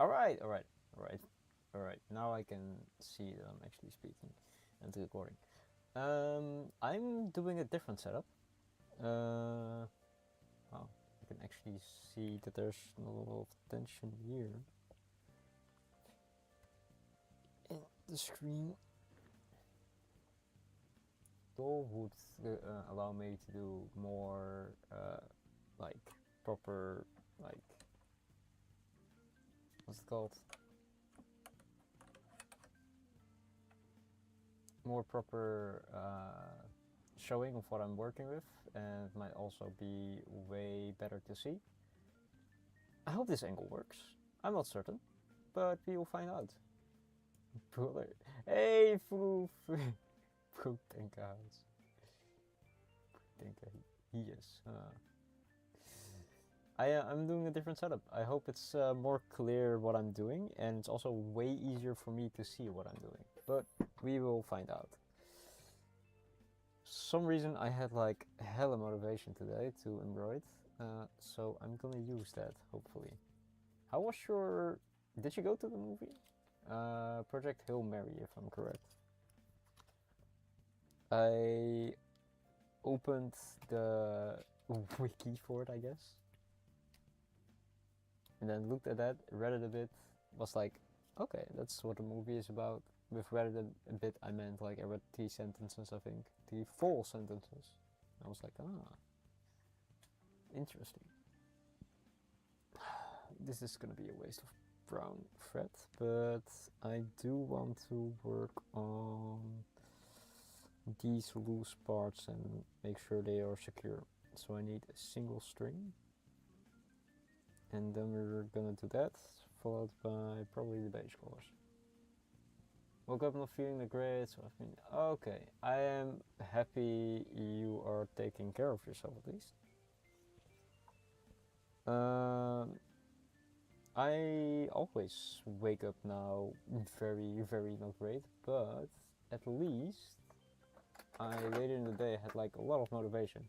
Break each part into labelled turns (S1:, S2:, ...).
S1: Alright, alright, alright, alright. Now I can see that I'm actually speaking and recording. I'm doing a different setup. Wow, you can actually see that there's not a lot of tension here in the screen. Tool would allow me to do more like proper, like, what's it called? More proper showing of what I'm working with, and it might also be way better to see. I hope this angle works. I'm not certain, but we will find out. Hey, Foo! Brooddenkerhuis. Yes. I'm doing a different setup. I hope it's more clear what I'm doing, and it's also way easier for me to see what I'm doing. But we will find out. Some reason I had like hella motivation today to embroider, so I'm gonna use that hopefully. How was your? Did you go to the movie? Project Hail Mary, if I'm correct. I opened the wiki for it, I guess, and then looked at that, read it a bit, was like, okay, that's what the movie is about. With read it a bit, I meant like I read 3 sentences, I think, 3 full sentences. I was like, interesting. This is gonna be a waste of brown thread, but I do want to work on these loose parts and make sure they are secure. So I need a single string, and then we're gonna do that, followed by probably the base colors. Woke up not feeling that great, so I've been okay. I am happy you are taking care of yourself at least. I always wake up now very, very not great, but at least I later in the day had like a lot of motivation.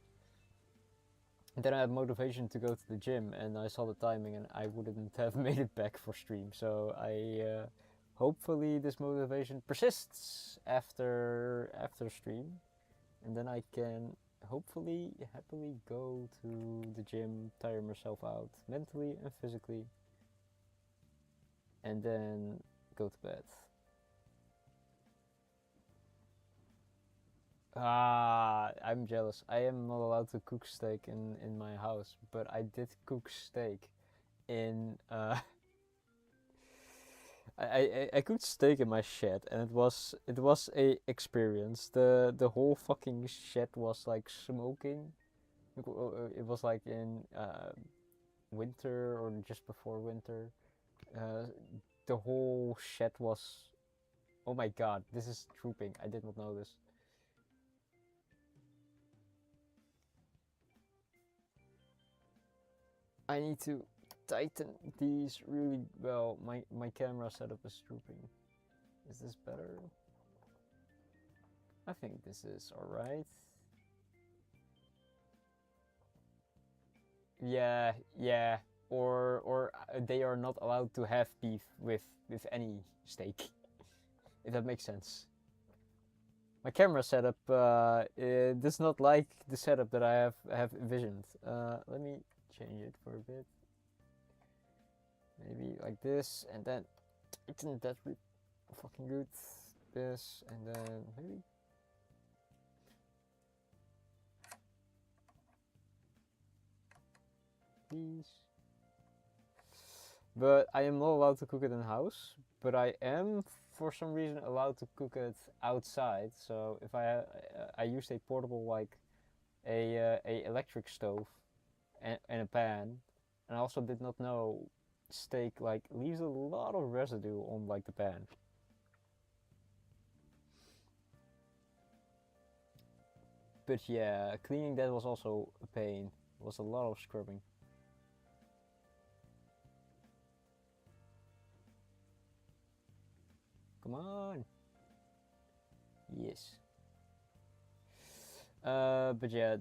S1: And then I had motivation to go to the gym, and I saw the timing, and I wouldn't have made it back for stream. So I hopefully this motivation persists after stream, and then I can hopefully happily go to the gym, tire myself out mentally and physically, and then go to bed. I'm jealous. I am not allowed to cook steak in my house, but I did cook steak in I cooked steak in my shed, and it was a experience. The whole fucking shed was like smoking. It was like in winter or just before winter. Uh, the whole shed was. Oh my god, this is trooping. I did not know this. I need to tighten these really well. My camera setup is drooping. Is this better? I think this is alright. Yeah. Or they are not allowed to have beef with any steak, if that makes sense. My camera setup does not like the setup that I have envisioned. Let me change it for a bit. Maybe like this, and then isn't that fucking good? This, and then maybe. These. But I am not allowed to cook it in the house, but I am for some reason allowed to cook it outside. So if I used a portable, like a electric stove and a pan, and I also did not know steak like leaves a lot of residue on like the pan. But yeah, cleaning that was also a pain. It was a lot of scrubbing. Come on. Yes. But yeah,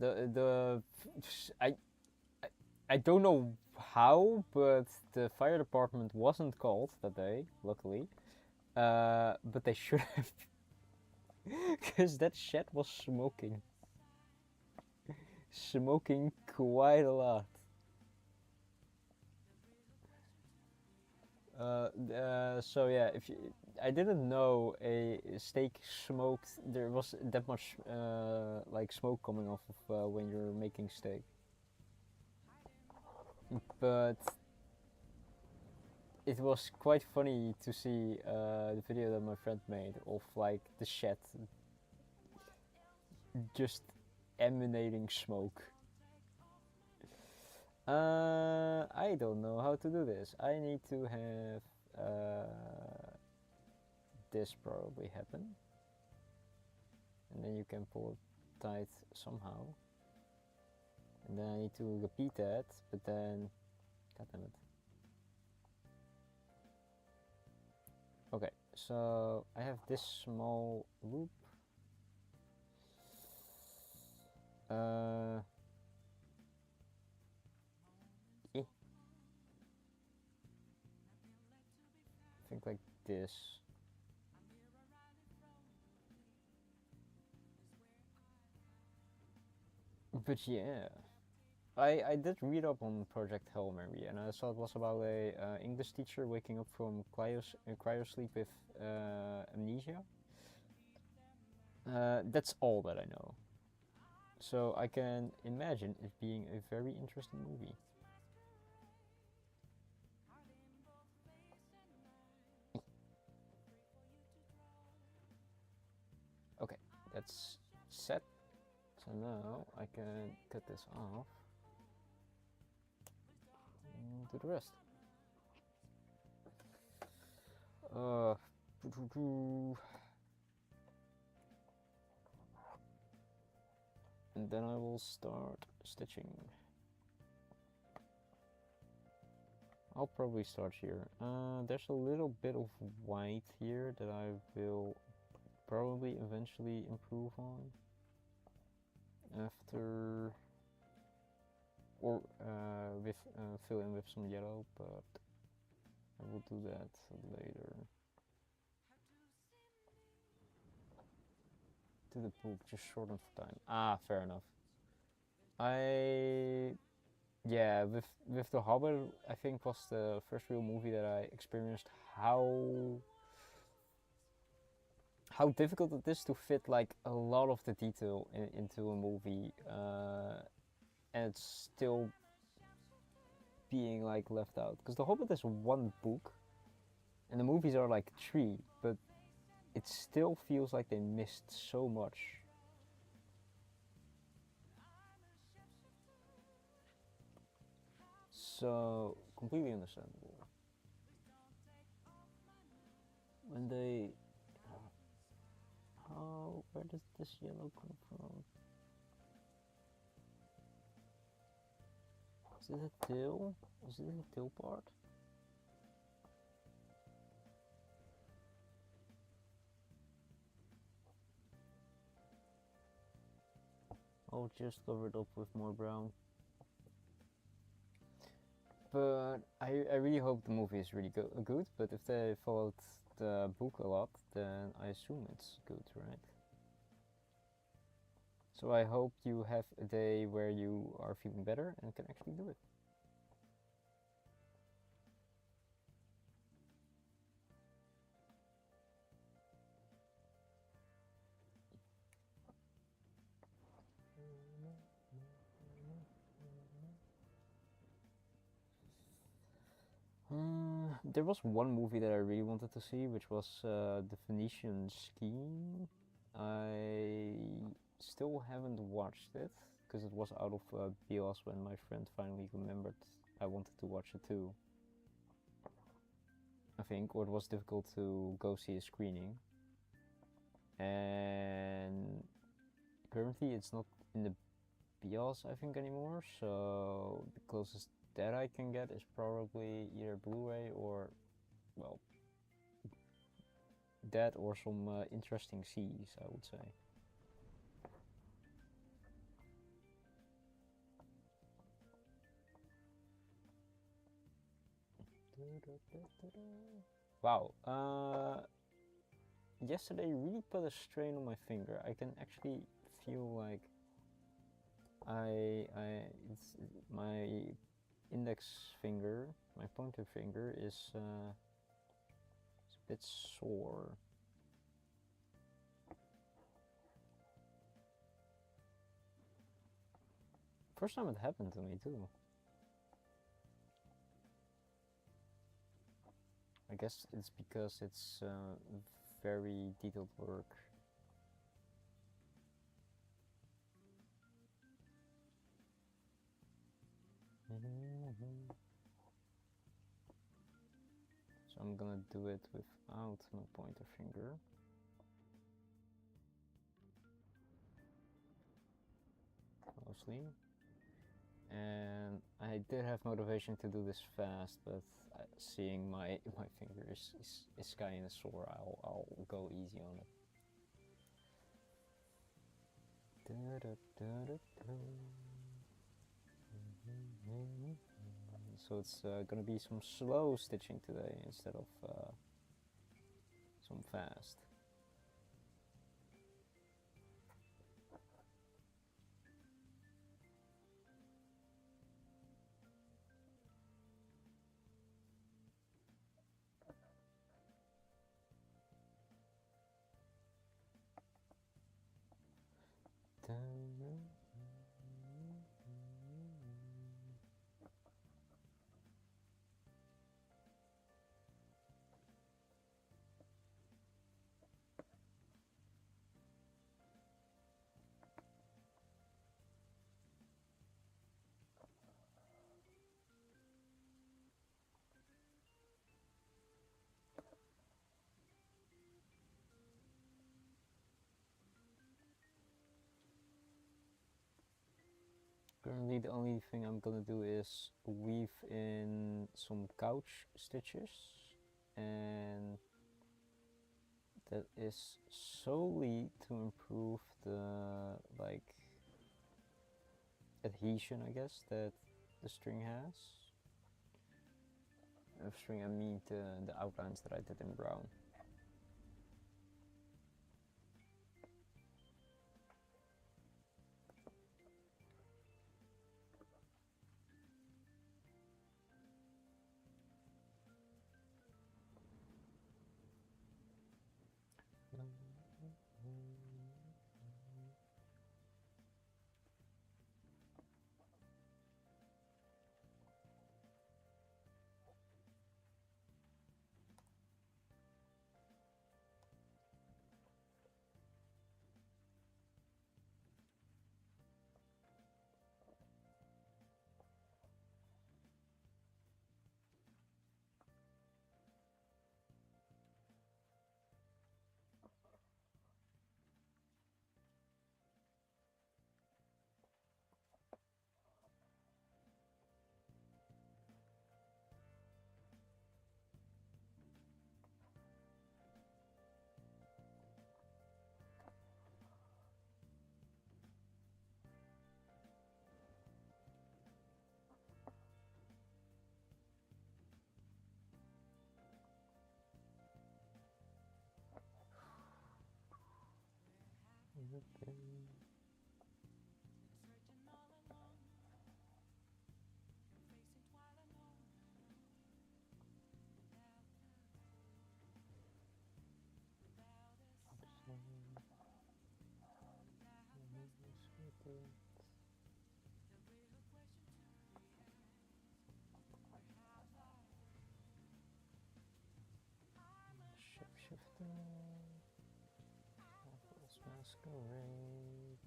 S1: I don't know how, but the fire department wasn't called that day, luckily. But they should have, because that shed was smoking quite a lot. So yeah, if you, I didn't know a steak smoked. There was that much like smoke coming off of when you're making steak. But it was quite funny to see the video that my friend made of like the shed just emanating smoke. I don't know how to do this. I need to have this probably happen, and then you can pull it tight somehow. And then I need to repeat that, but then, god damn it. Okay, so I have this small loop. I think like this. But yeah, I did read up on Project Hail Mary, and I saw it was about a English teacher waking up from cryo sleep with amnesia. That's all that I know. So I can imagine it being a very interesting movie. Okay, that's set. So now I can cut this off and do the rest. And then I will start stitching. I'll probably start here. There's a little bit of white here that I will probably eventually improve on after, or with fill in with some yellow, but I will do that later. To the book, just shorten for time. Ah, fair enough. Yeah, with The Hobbit, I think was the first real movie that I experienced how difficult it is to fit like a lot of the detail into a movie, and it's still being like left out. Because The Hobbit is one book, and the movies are like three, but it still feels like they missed so much. So completely understandable. When they, where does this yellow come from? Is it a tail? Is it a tail part? I'll just cover it up with more brown. But I really hope the movie is really good, but if they followed the book a lot, then I assume it's good, right? So I hope you have a day where you are feeling better and can actually do it. There was one movie that I really wanted to see, which was The Venetian Scheme. I still haven't watched it because it was out of BOS when my friend finally remembered I wanted to watch it too. I think, or it was difficult to go see a screening. And currently it's not in the BOS, I think, anymore, so the closest that I can get is probably either Blu-ray or, well, that or some interesting C's, I would say. Wow. Yesterday really put a strain on my finger. I can actually feel like it's my index finger, my pointer finger is a bit sore. First time it happened to me too. I guess it's because it's very detailed work. So I'm gonna do it without my pointer finger. Mostly. And I did have motivation to do this fast, but seeing my finger is kinda sore, I'll go easy on it. So it's gonna be some slow stitching today instead of some fast. Currently the only thing I'm gonna do is weave in some couch stitches, and that is solely to improve the adhesion, I guess, that the string has. Of string I mean the outlines that I did in brown. Shapeshifter, Marvelous Masquerade.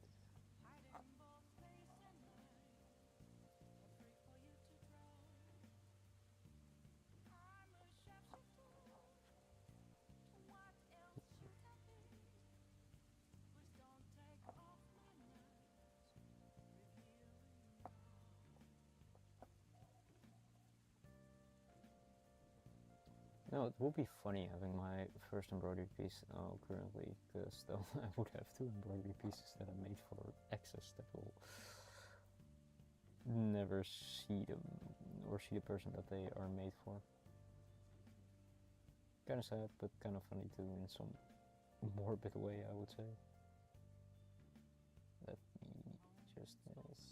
S1: No, it would be funny having my first embroidery piece currently, because then I would have two embroidery pieces that I made for access that will never see them or see the person that they are made for. Kind of sad, but kind of funny too in some morbid way, I would say. Let me just this.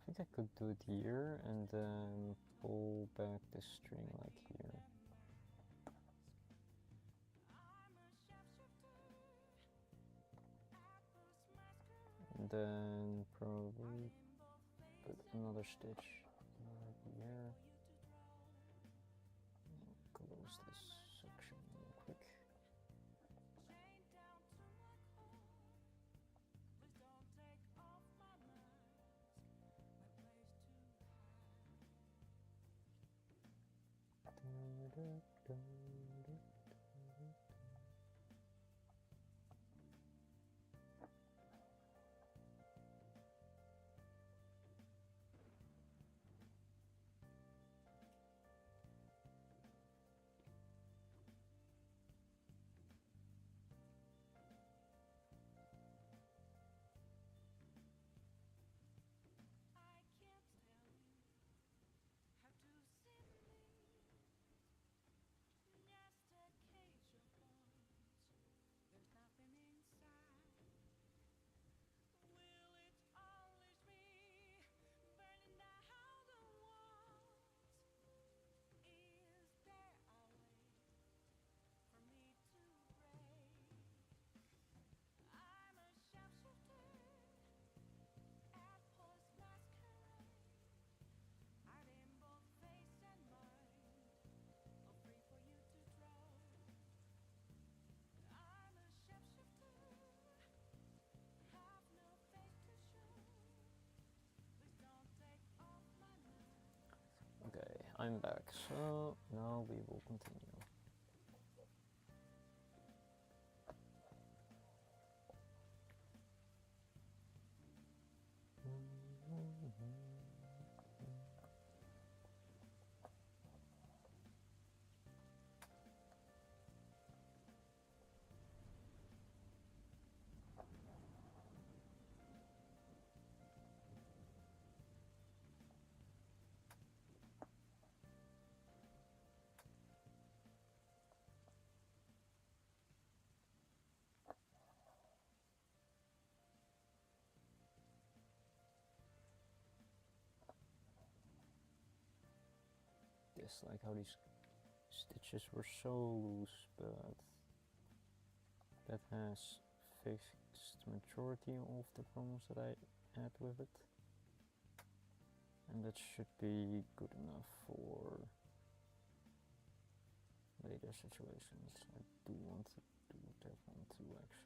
S1: I think I could do it here and then pull back the string like here. And then probably put another stitch right here. And close this section real quick. Okay, I'm back, so now we will continue. Like how these stitches were so loose, but that has fixed majority of the problems that I had with it, and that should be good enough for later situations. I do want to do that one too, actually.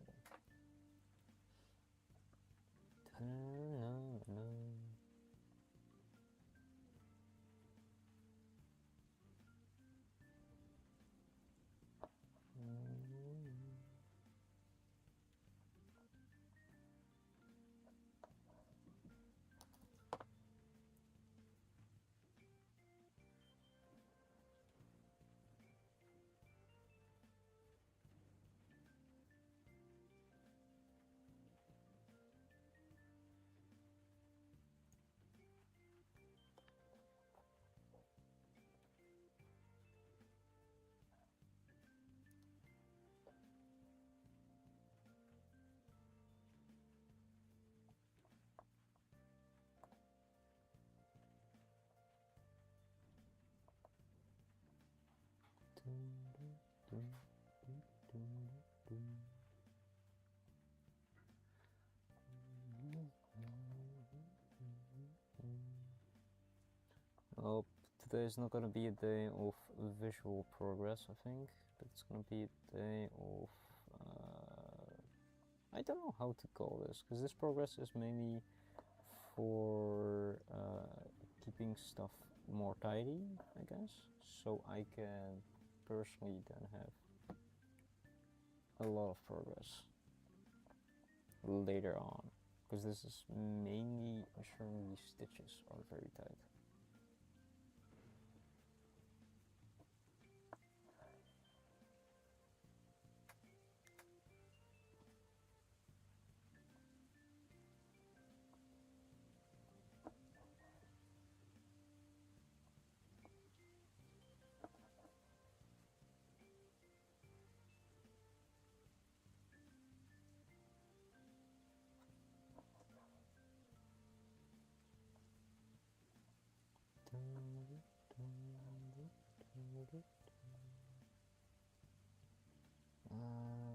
S1: Well, today is not gonna be a day of visual progress, I think, but it's gonna be a day of I don't know how to call this, because this progress is mainly for keeping stuff more tidy, I guess, so I can personally then have a lot of progress later on, because this is mainly ensuring these stitches are very tight.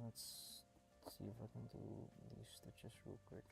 S1: Let's see if I can do these stitches real quick.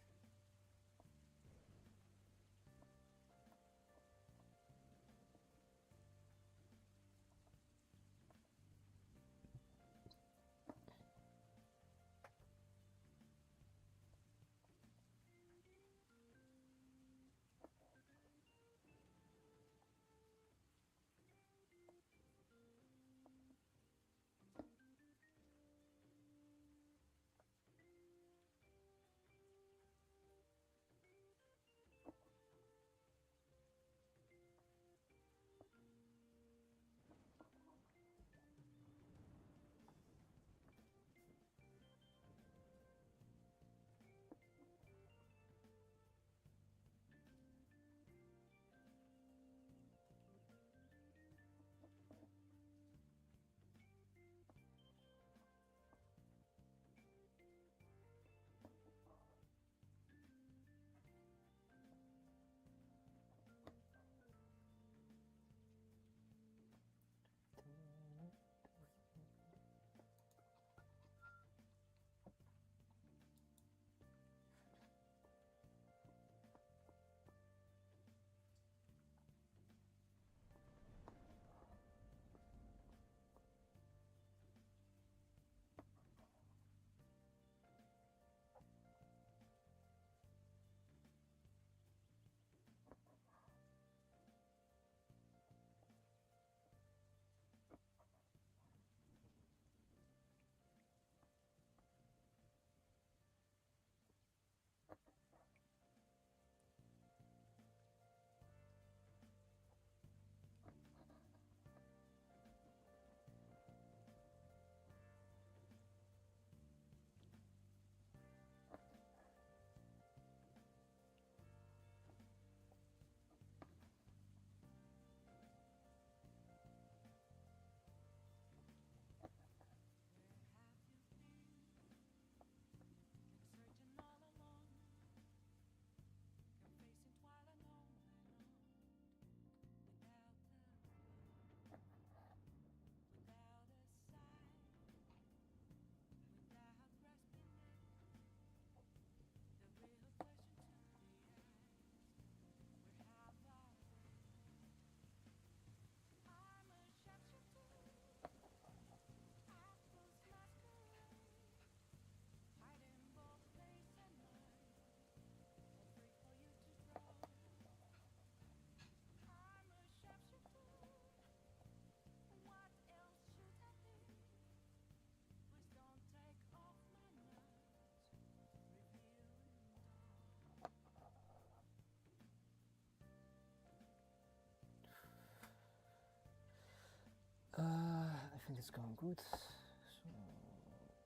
S1: I think it's going good. So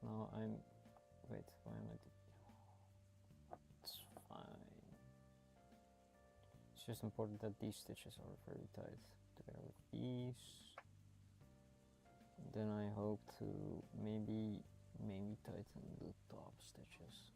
S1: now wait, why am I? It's fine. It's just important that these stitches are very tight together with these. Then I hope to maybe tighten the top stitches.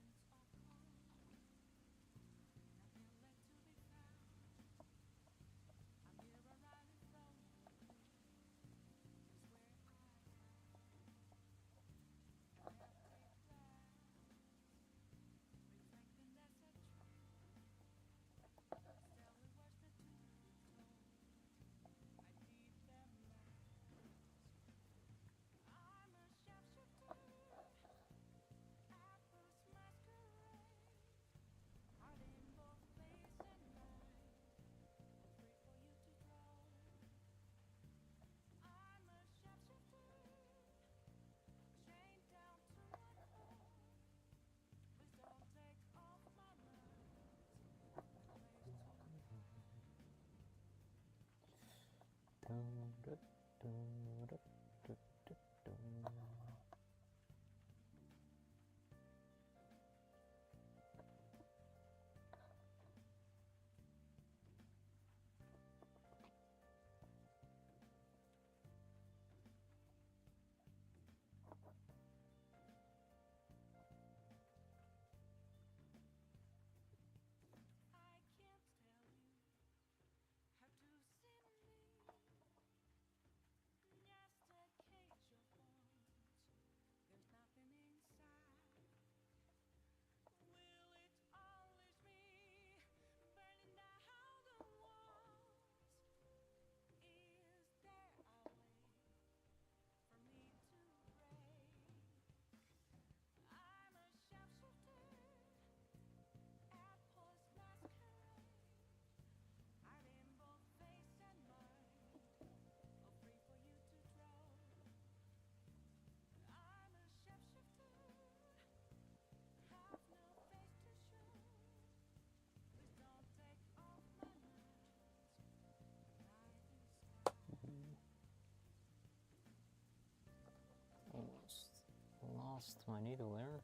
S1: else do I need to learn?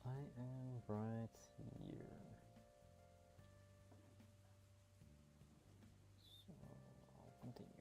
S1: I am right here. So I'll continue.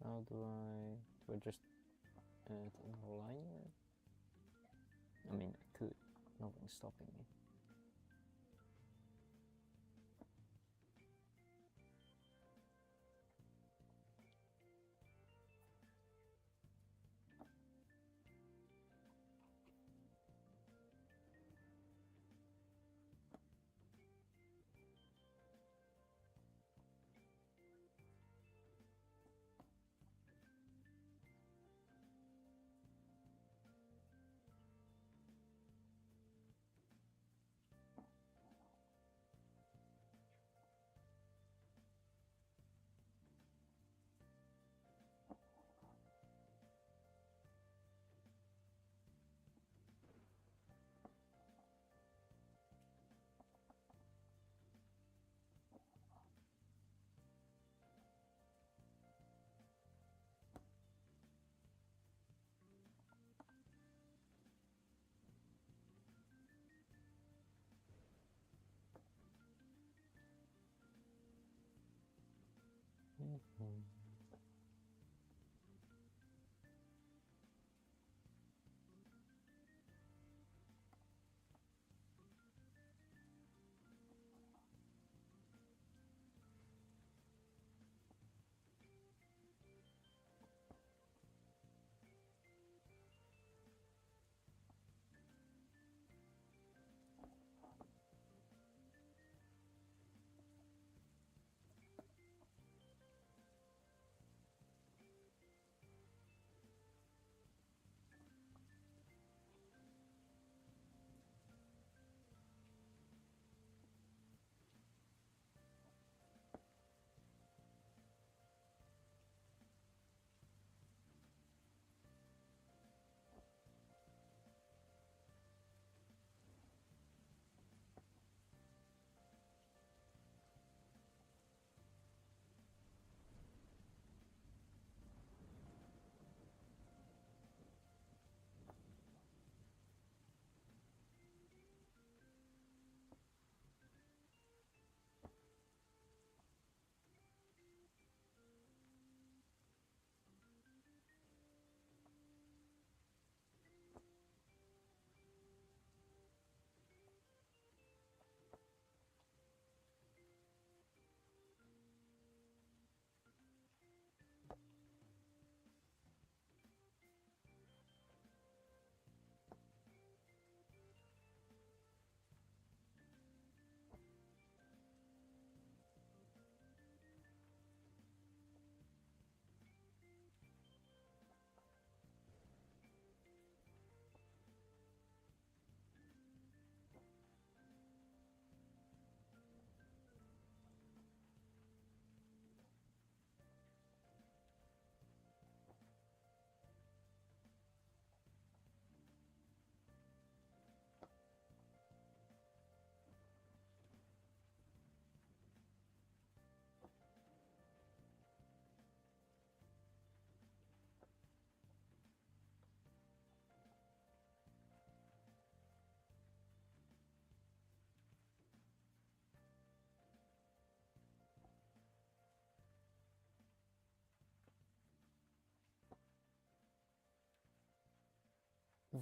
S1: How do I just add a line? I mean, I could. Nothing's stopping me.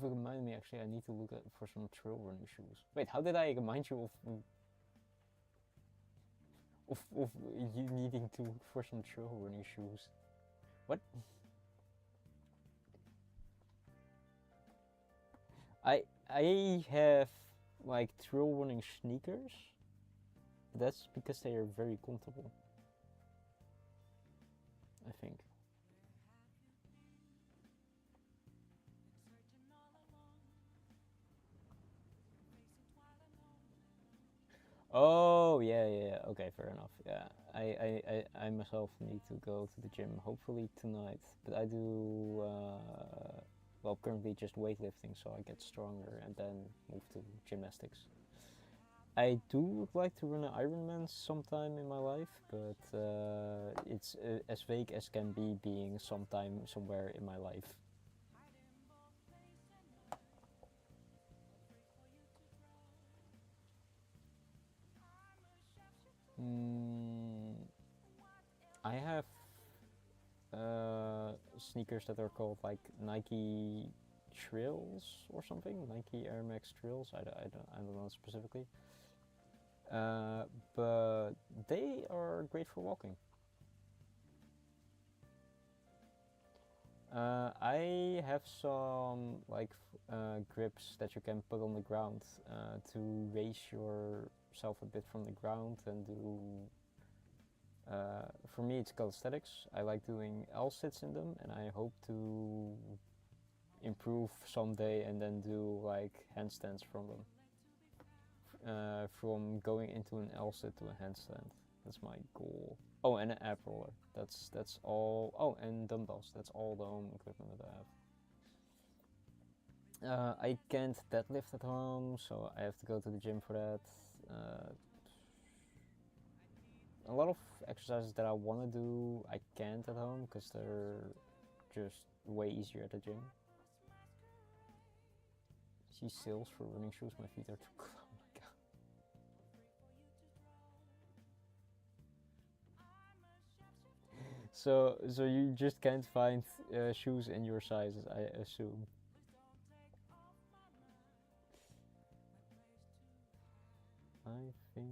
S1: remind me, actually, I need to look for some trail running shoes. Wait, how did I remind you of you needing to look for some trail running shoes? What? I have like trail running sneakers. That's because they are very comfortable, I think. Oh yeah. Okay, fair enough. Yeah, I myself need to go to the gym hopefully tonight. But I do well, currently just weightlifting, so I get stronger and then move to gymnastics. I do like to run an Ironman sometime in my life, but it's as vague as can be, being sometime somewhere in my life. Mm, I have sneakers that are called like Nike Trails or something, Nike Air Max Trails. I don't know specifically, but they are great for walking. I have some like grips that you can put on the ground to raise yourself a bit from the ground and do. For me, it's calisthenics. I like doing L sits in them, and I hope to improve someday and then do like handstands from them. From going into an L sit to a handstand. That's my goal. Oh, and an ab roller. That's all. Oh, and dumbbells. That's all the home equipment that I have. I can't deadlift at home, so I have to go to the gym for that. A lot of exercises that I want to do, I can't at home because they're just way easier at the gym. See sales for running shoes. My feet are too cold. Oh my god. So you just can't find shoes in your sizes, I assume. I think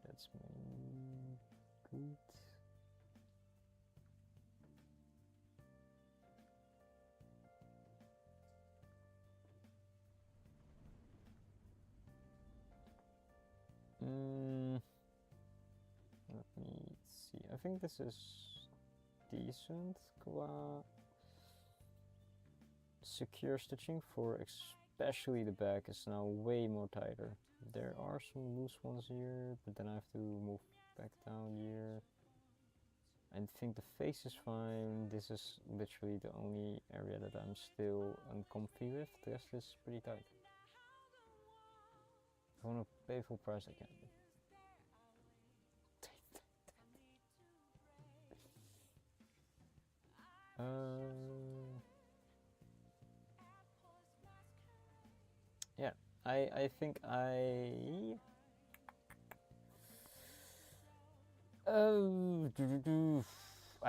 S1: that's good. Let me see. I think this is decent. Secure stitching for especially the back is now way more tighter. There are some loose ones here, but then I have to move back down here. I think the face is fine. This is literally the only area that I'm still uncomfy with. The rest is pretty tight. If I want to pay full price, I can. Yeah, I think I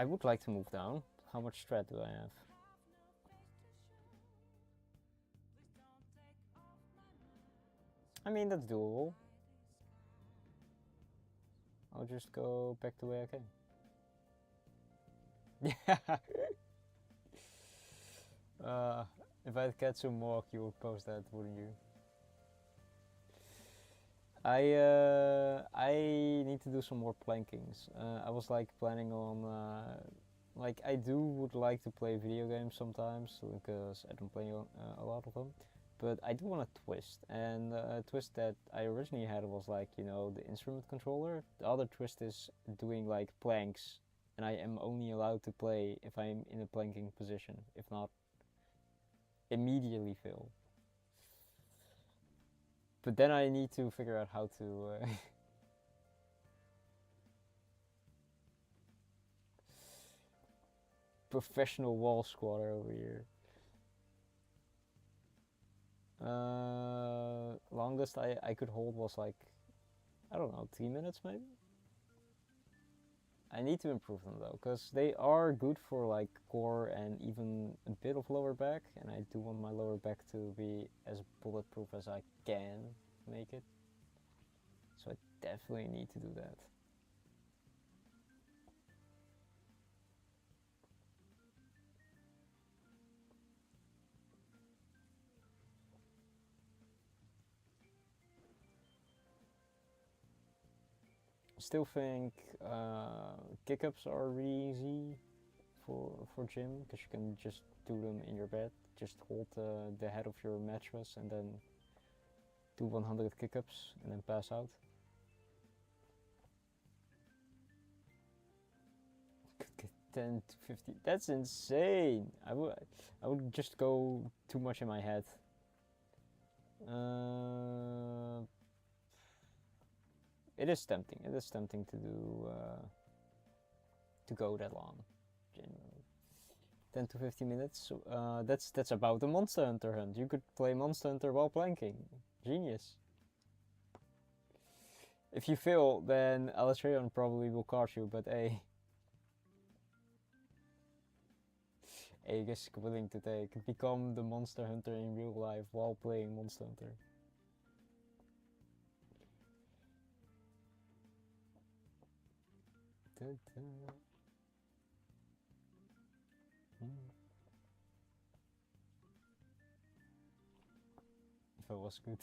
S1: would like to move down. How much strat do I have? I mean, that's doable. I'll just go back the way I came. Yeah. If I'd catch some more, you would post that, wouldn't you? I need to do some more plankings. I was like planning on like I would like to play video games sometimes because I don't play a lot of them, but I do want a twist. And a twist that I originally had was like, you know, the instrument controller. The other twist is doing like planks, and I am only allowed to play if I'm in a planking position. If not, immediately fail. But then I need to figure out how to. Professional wall squatter over here. Longest I could hold was like, I don't know, 3 minutes maybe? I need to improve them though, because they are good for like core and even a bit of lower back, and I do want my lower back to be as bulletproof as I can make it. So I definitely need to do that. Still think kick-ups are really easy for gym, because you can just do them in your bed. Just hold the head of your mattress and then do 100 kick-ups and then pass out. Could get 10 to 50. That's insane. I would just go too much in my head. It is tempting. It is tempting to do to go that long. Genuinely. 10 to 50 minutes. That's about a Monster Hunter hunt. You could play Monster Hunter while planking. Genius. If you fail, then Alatrion probably will catch you, but hey. I guess willing to take. Become the Monster Hunter in real life while playing Monster Hunter. If I was good.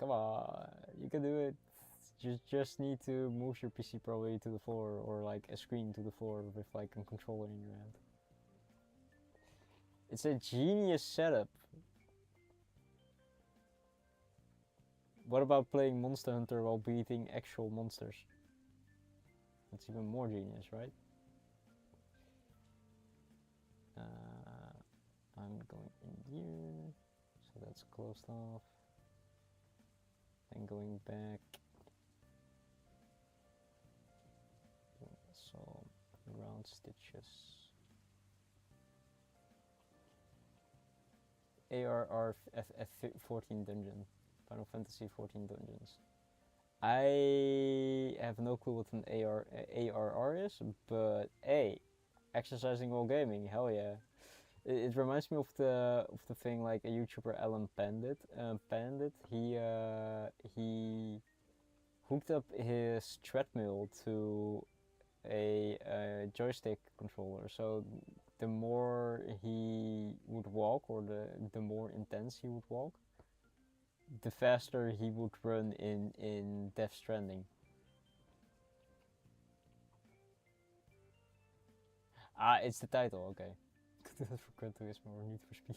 S1: Come on, you can do it. You just need to move your PC probably to the floor, or like a screen to the floor with like a controller in your hand. It's a genius setup. What about playing Monster Hunter while beating actual monsters? That's even more genius, right? I'm going in here, so that's closed off. Then going back. So round stitches. ARR F14 dungeon. Final Fantasy 14 dungeons. I have no clue what an ARR is, but hey, exercising while gaming, hell yeah. It reminds me of the thing like a YouTuber Alan Pandit. He hooked up his treadmill to a joystick controller, so the more he would walk, or the more intense he would walk, the faster he would run in Death Stranding. It's the title, okay. For Gran Turismo or Need for Speed.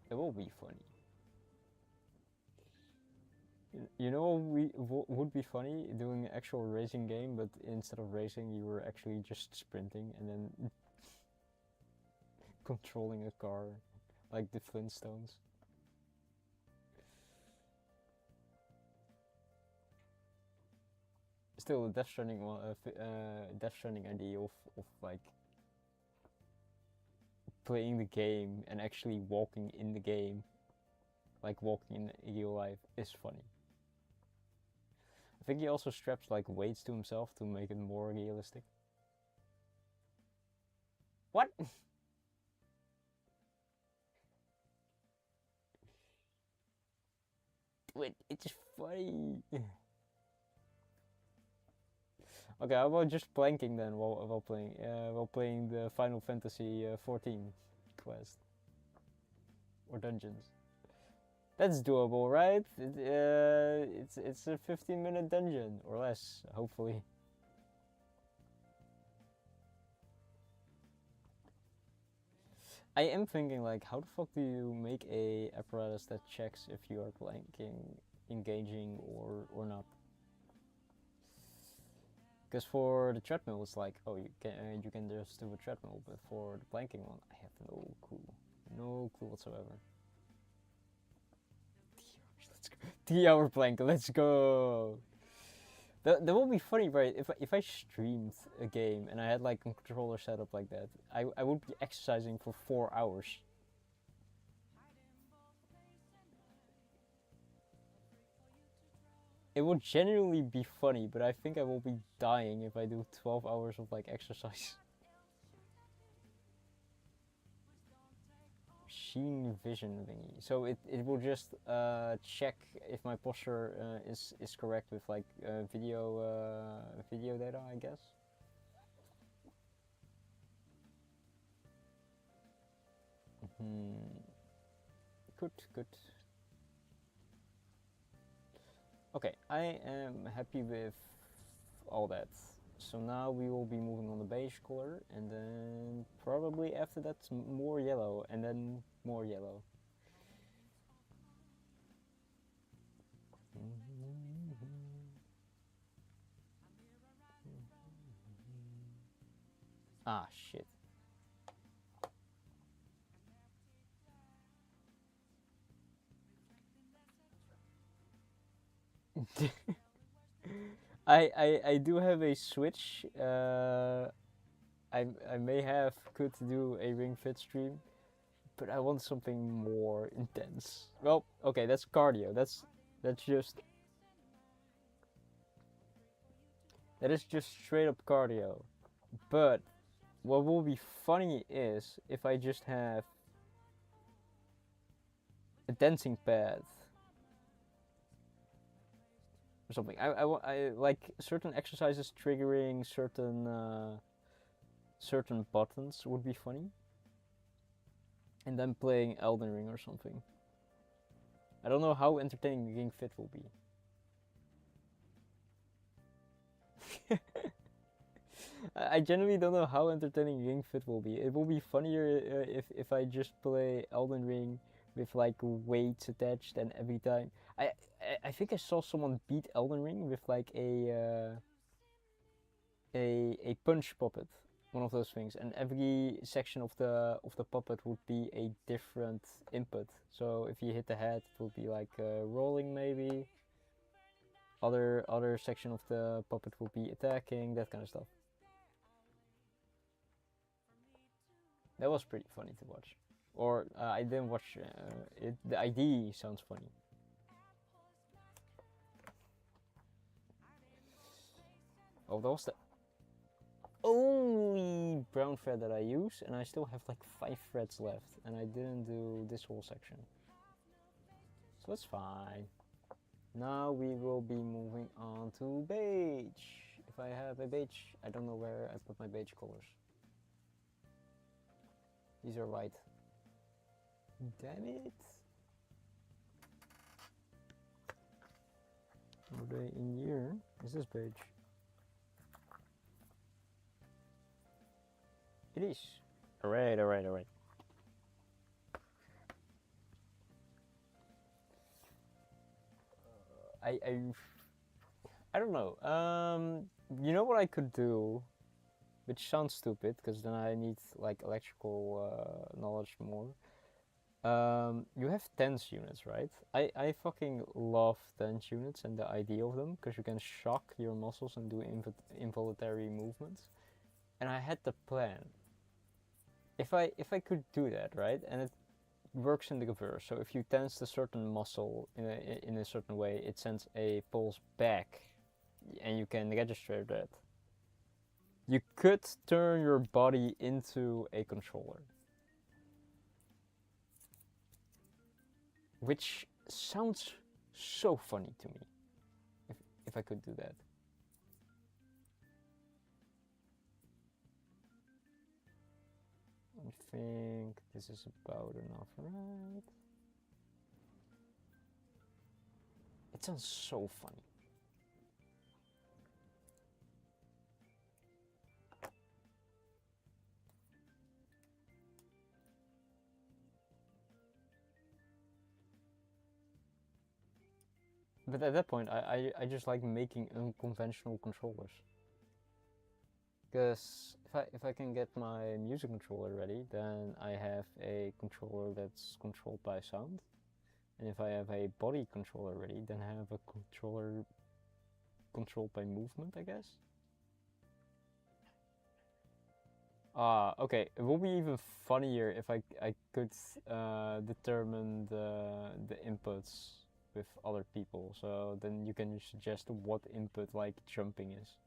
S1: It will be funny. You know what would be funny? Doing an actual racing game, but instead of racing, you were actually just sprinting and then controlling a car, like the Flintstones. Still, the Death Stranding idea of like playing the game and actually walking in the game, like walking in real life, is funny. I think he also straps like weights to himself to make it more realistic. What? Wait, it's funny. Okay, how about just planking then while playing the Final Fantasy 14 quest or dungeons? That's doable, right? It's a 15-minute dungeon or less, hopefully. I am thinking like, how the fuck do you make a apparatus that checks if you are planking, engaging, or not? Because for the treadmill, it's like, oh, you can just do a treadmill, but for the planking one, I have no clue whatsoever. 3 hours, let's go. 3 hour plank, let's go. That would be funny, right? If I streamed a game and I had like a controller set up like that, I would be exercising for 4 hours. It would genuinely be funny, but I think I will be dying if I do 12 hours of like exercise. Machine vision thingy. So it will just check if my posture is correct with like video data, I guess. Good, good. Okay, I am happy with all that. So now we will be moving on the beige color, and then probably after that more yellow, and then more yellow. Ah, shit. I do have a switch. I may have could do a ring fit stream, but I want something more intense. Well, okay, that's cardio. That's just that is just straight up cardio. But what will be funny is if I just have a dancing pad or something. I like certain exercises triggering certain buttons would be funny. And then playing Elden Ring or something. I don't know how entertaining Ring Fit will be. I genuinely don't know how entertaining Ring Fit will be. It will be funnier if I just play Elden Ring with like weights attached, and every time I think I saw someone beat Elden Ring with like a punch puppet, one of those things, and every section of the puppet would be a different input. So if you hit the head, it would be like rolling maybe. Other section of the puppet would be attacking, that kind of stuff. That was pretty funny to watch. Or I didn't watch it. The ID sounds funny. Oh, that was the only brown thread that I use, and I still have like 5 threads left, and I didn't do this whole section. So it's fine. Now we will be moving on to beige. If I have a beige, I don't know where I put my beige colors. These are white. Damn it. Are they in here? Is this beige? It is. Alright, alright, alright. I don't know. You know what I could do, which sounds stupid because then I need like electrical knowledge more. You have tense units, right? I fucking love tense units and the idea of them because you can shock your muscles and do involuntary movements. And I had the plan. If I could do that, right, and it works in the reverse. So if you tense a certain muscle in a certain way, it sends a pulse back, and you can register that. You could turn your body into a controller, which sounds so funny to me. If I could do that. I think this is about enough, right? It sounds so funny. But at that point, I just like making unconventional controllers. Because if I can get my music controller ready, then I have a controller that's controlled by sound. And if I have a body controller ready, then I have a controller controlled by movement, I guess. Okay. It will be even funnier if I could determine the inputs with other people. So then you can suggest what input like jumping is.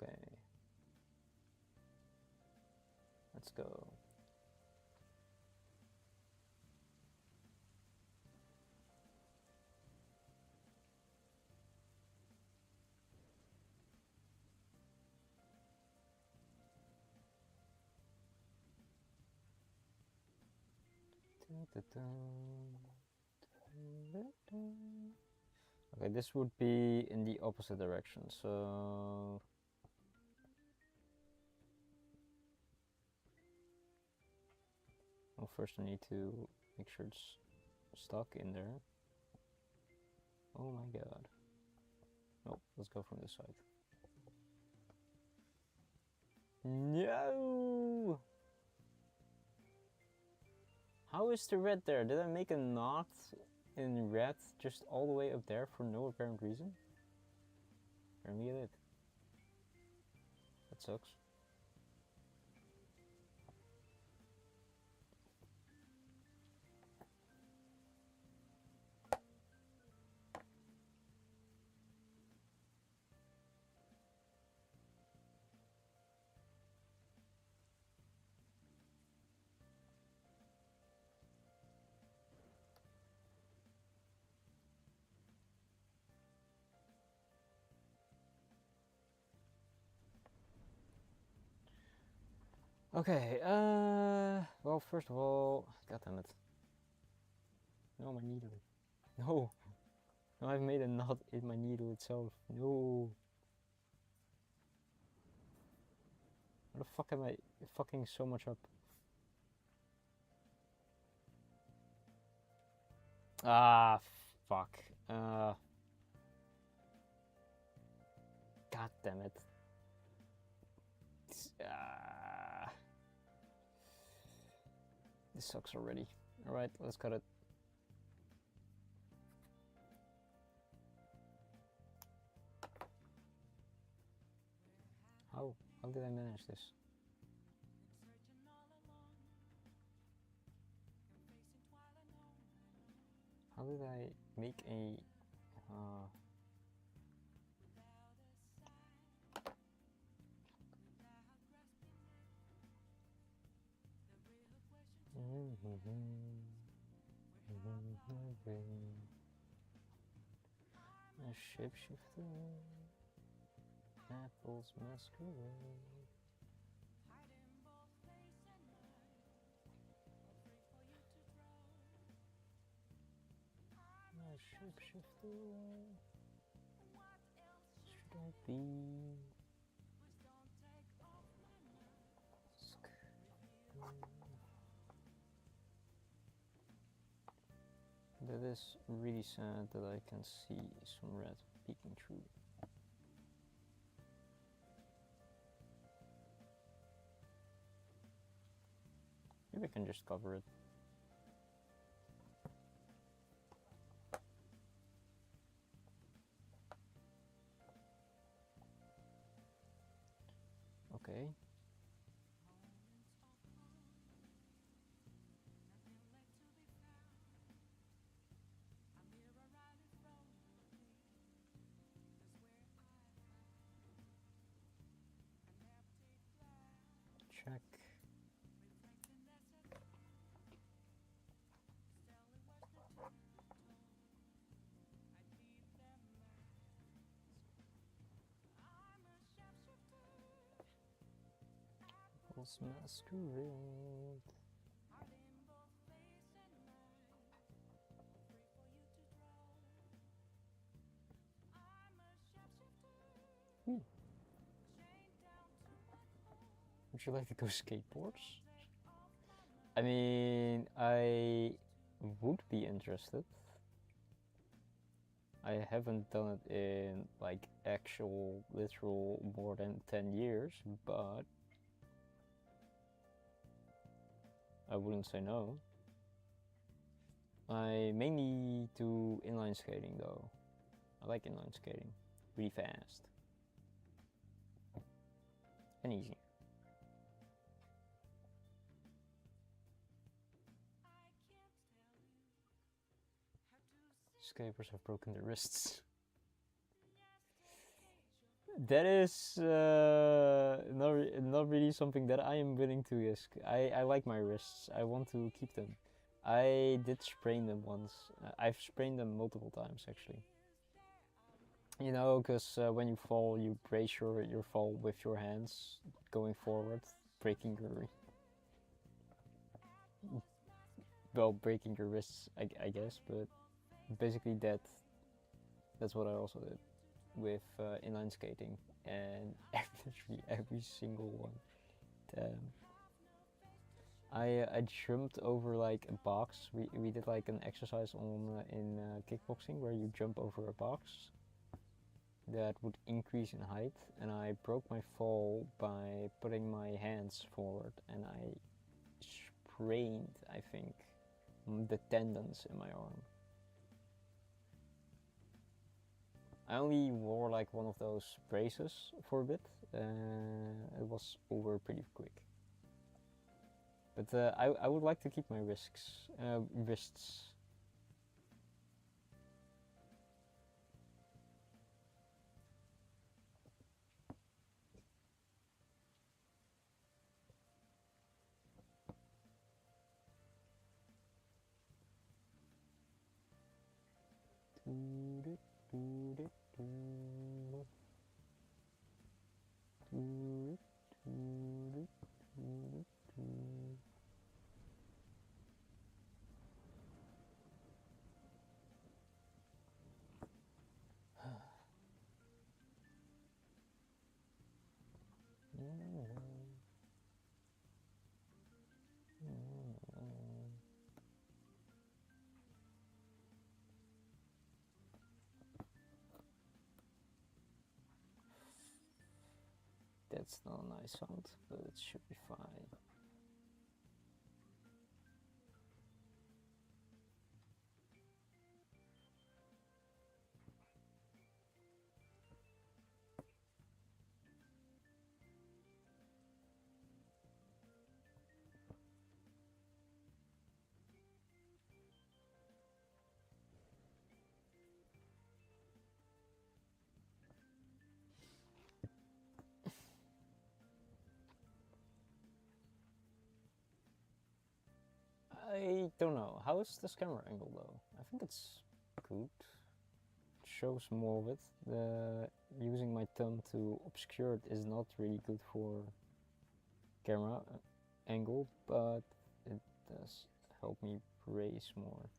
S1: Okay. Let's go. Okay, this would be in the opposite direction, so well, first I need to make sure it's stuck in there. Oh my god. Oh, let's go from this side. No! How is the red there? Did I make a knot in red just all the way up there for no apparent reason? Apparently I did. That sucks. Okay, well, first of all, god damn it. No, my needle. No! No, I've made a knot in my needle itself. No! How the fuck am I fucking so much up? Ah, fuck. God damn it. This sucks already. Alright, let's cut it. How did I manage this? How did I make a... A shapeshifter, apples masquerade. A shapeshifter, should I be? That is really sad that I can see some red peeking through. Maybe I can just cover it. Okay. check. What's masquerade? Would you like to go skateboards? I mean, I would be interested. I haven't done it in like actual, literal more than 10 years, but I wouldn't say no. I mainly do inline skating though. I like inline skating. Really fast. And easy. Skaters have broken their wrists. That is not really something that I am willing to risk. I like my wrists. I want to keep them. I did sprain them once. I've sprained them multiple times actually. You know, because when you fall, you brace your fall with your hands going forward, breaking your breaking your wrists, I guess. But basically that's what I also did with inline skating, and literally every single one. I jumped over like a box. We did like an exercise on in kickboxing where you jump over a box that would increase in height, and I broke my fall by putting my hands forward, and I sprained, I think, the tendons in my arm. I only wore like one of those braces for a bit. It was over pretty quick. But I would like to keep my wrists. That's not a nice sound, but it should be fine. I don't know. How is this camera angle though? I think it's good. It shows more of it. Using my thumb to obscure it is not really good for camera angle, but it does help me brace more.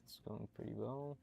S1: It's going pretty well.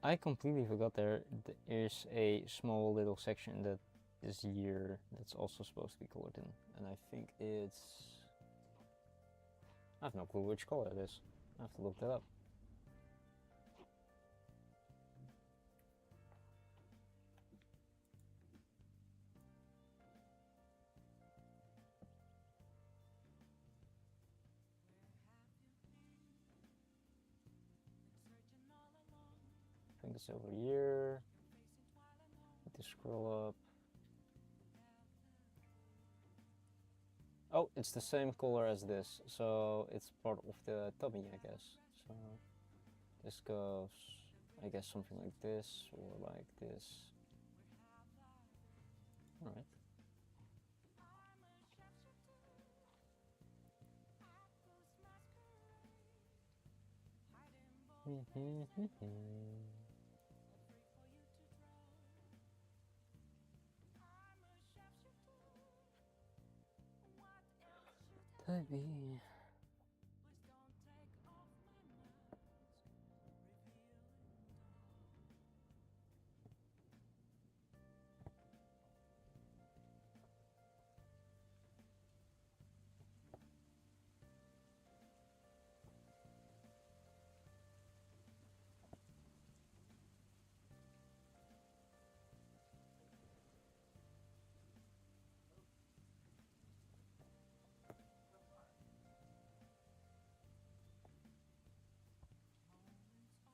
S1: I completely forgot there's a small little section that is here that's also supposed to be colored in, and I think it's... I have no clue which color it is. I have to look that up. I think it's over here. Need to scroll up. Oh, it's the same color as this, so it's part of the tummy, I guess. So this goes, I guess, something like this or like this. All right. Maybe.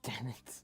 S1: Damn it.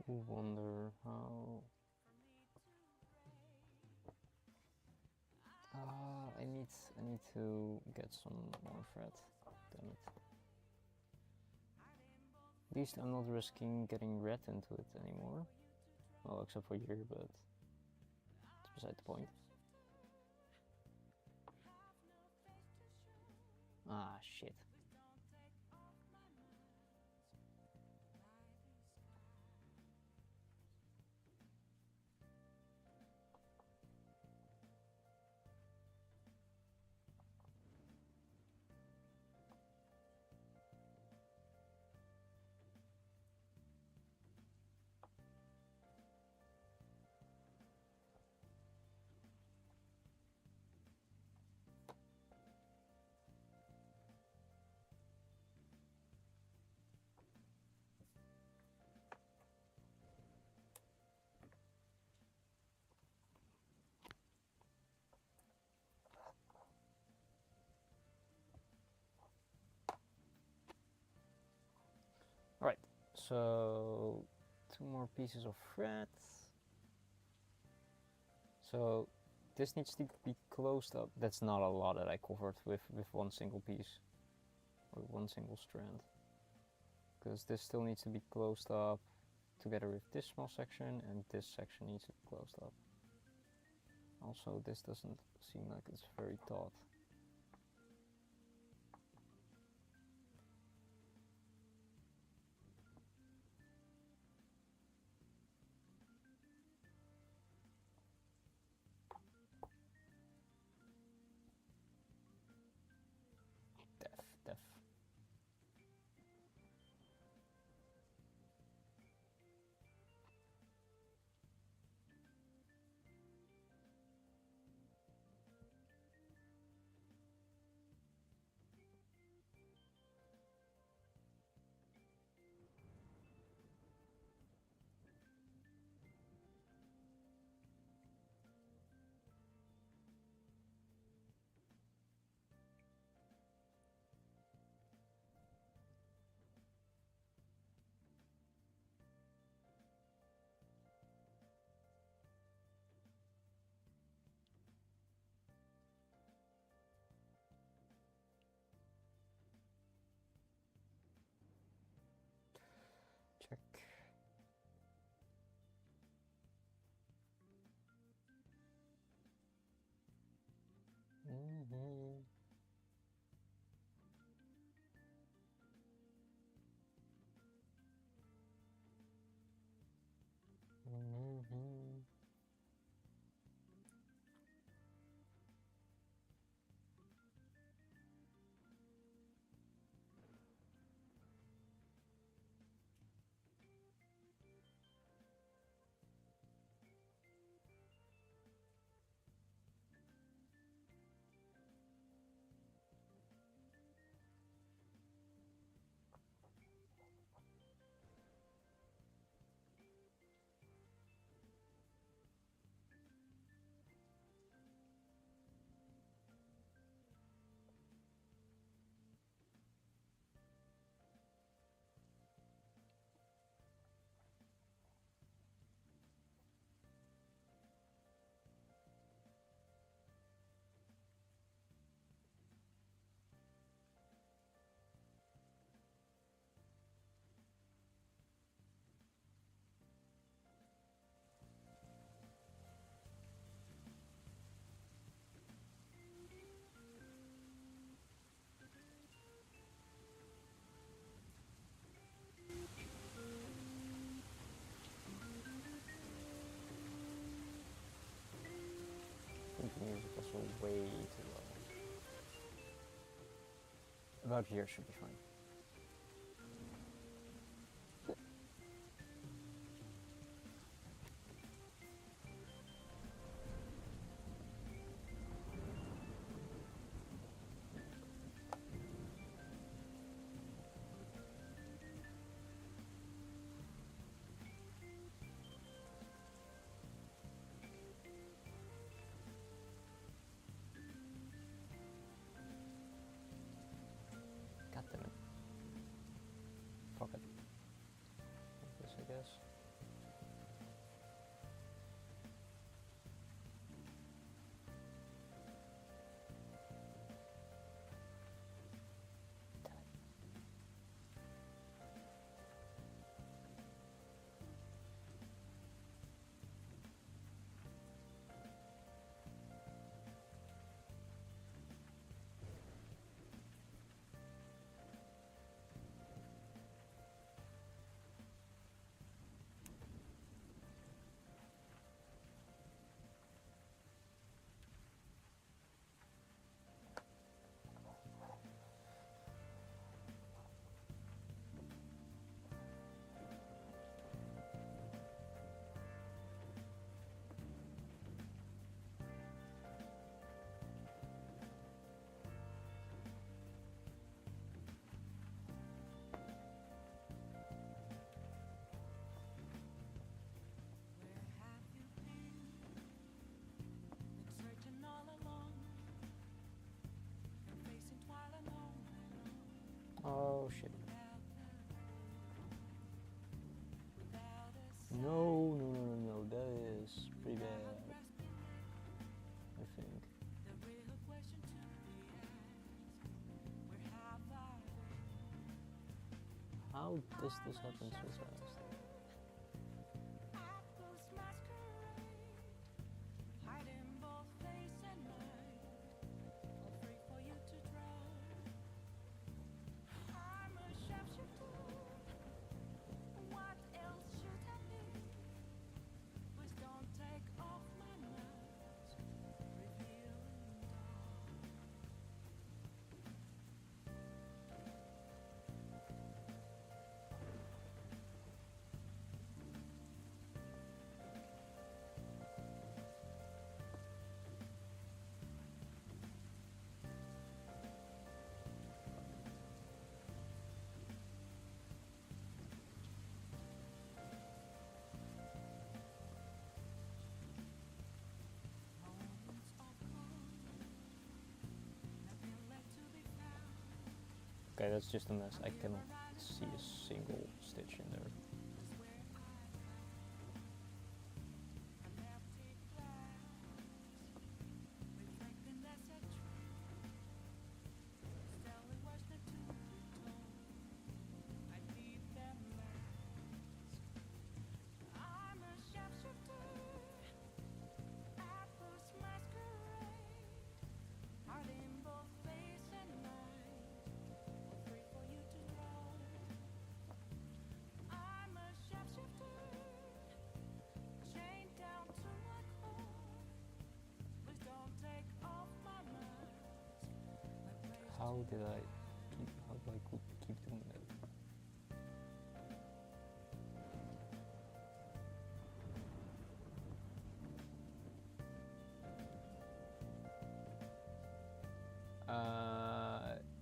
S1: Do wonder how. I need to get some more thread. Damn it. At least I'm not risking getting red into it anymore. Well, except for here, but it's beside the point. Ah, shit. Alright, so 2 more pieces of thread. So this needs to be closed up. That's not a lot that I covered with one single piece or one single strand, because this still needs to be closed up together with this small section, and this section needs to be closed up. Also, this doesn't seem like it's very taut. Def. Check. I think the music is also way too low. About here should be fine. God damn it. pocket. Like this, I guess. Oh shit. No, no, no, no, no, that is pretty bad, I think. How does this happen so fast? Okay, that's just a mess. I cannot see a single stitch in there. How do I keep doing that?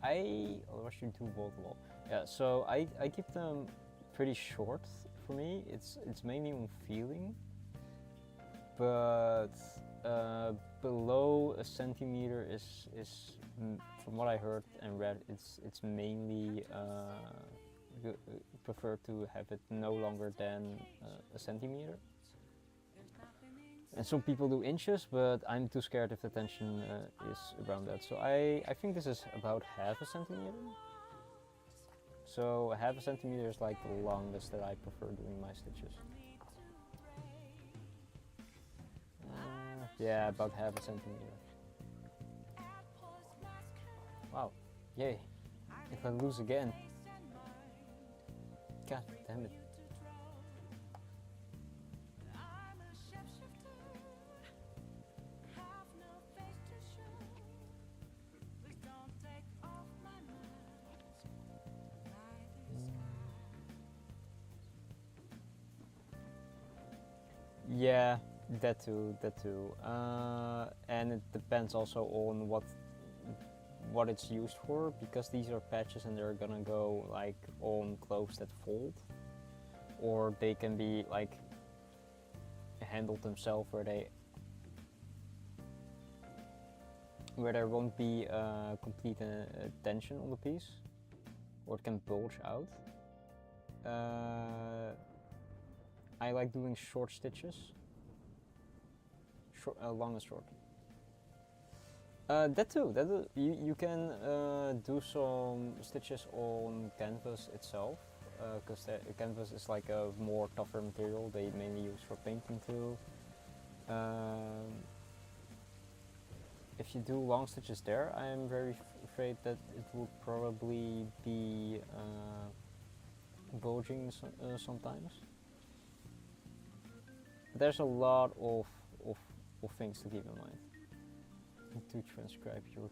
S1: I should do both of all. Yeah, so I keep them pretty short for me. It's mainly on feeling, but below a centimeter is from what I heard and read, it's mainly prefer to have it no longer than a centimeter. And some people do inches, but I'm too scared if the tension is around that. So I think this is about half a centimeter. So half a centimeter is like the longest that I prefer doing my stitches. Yeah, about half a centimeter. Wow, yay. If I lose again. God damn it. Yeah, that too. And it depends also on what it's used for, because these are patches and they're gonna go like on clothes that fold, or they can be like handled themselves where there won't be complete tension on the piece, or it can bulge out. I like doing short stitches. Long and short. That too. You can do some stitches on canvas itself, because canvas is like a more tougher material. They mainly use for painting too. If you do long stitches there, I am very afraid that it will probably be bulging sometimes. There's a lot of things to keep in mind. To transcribe your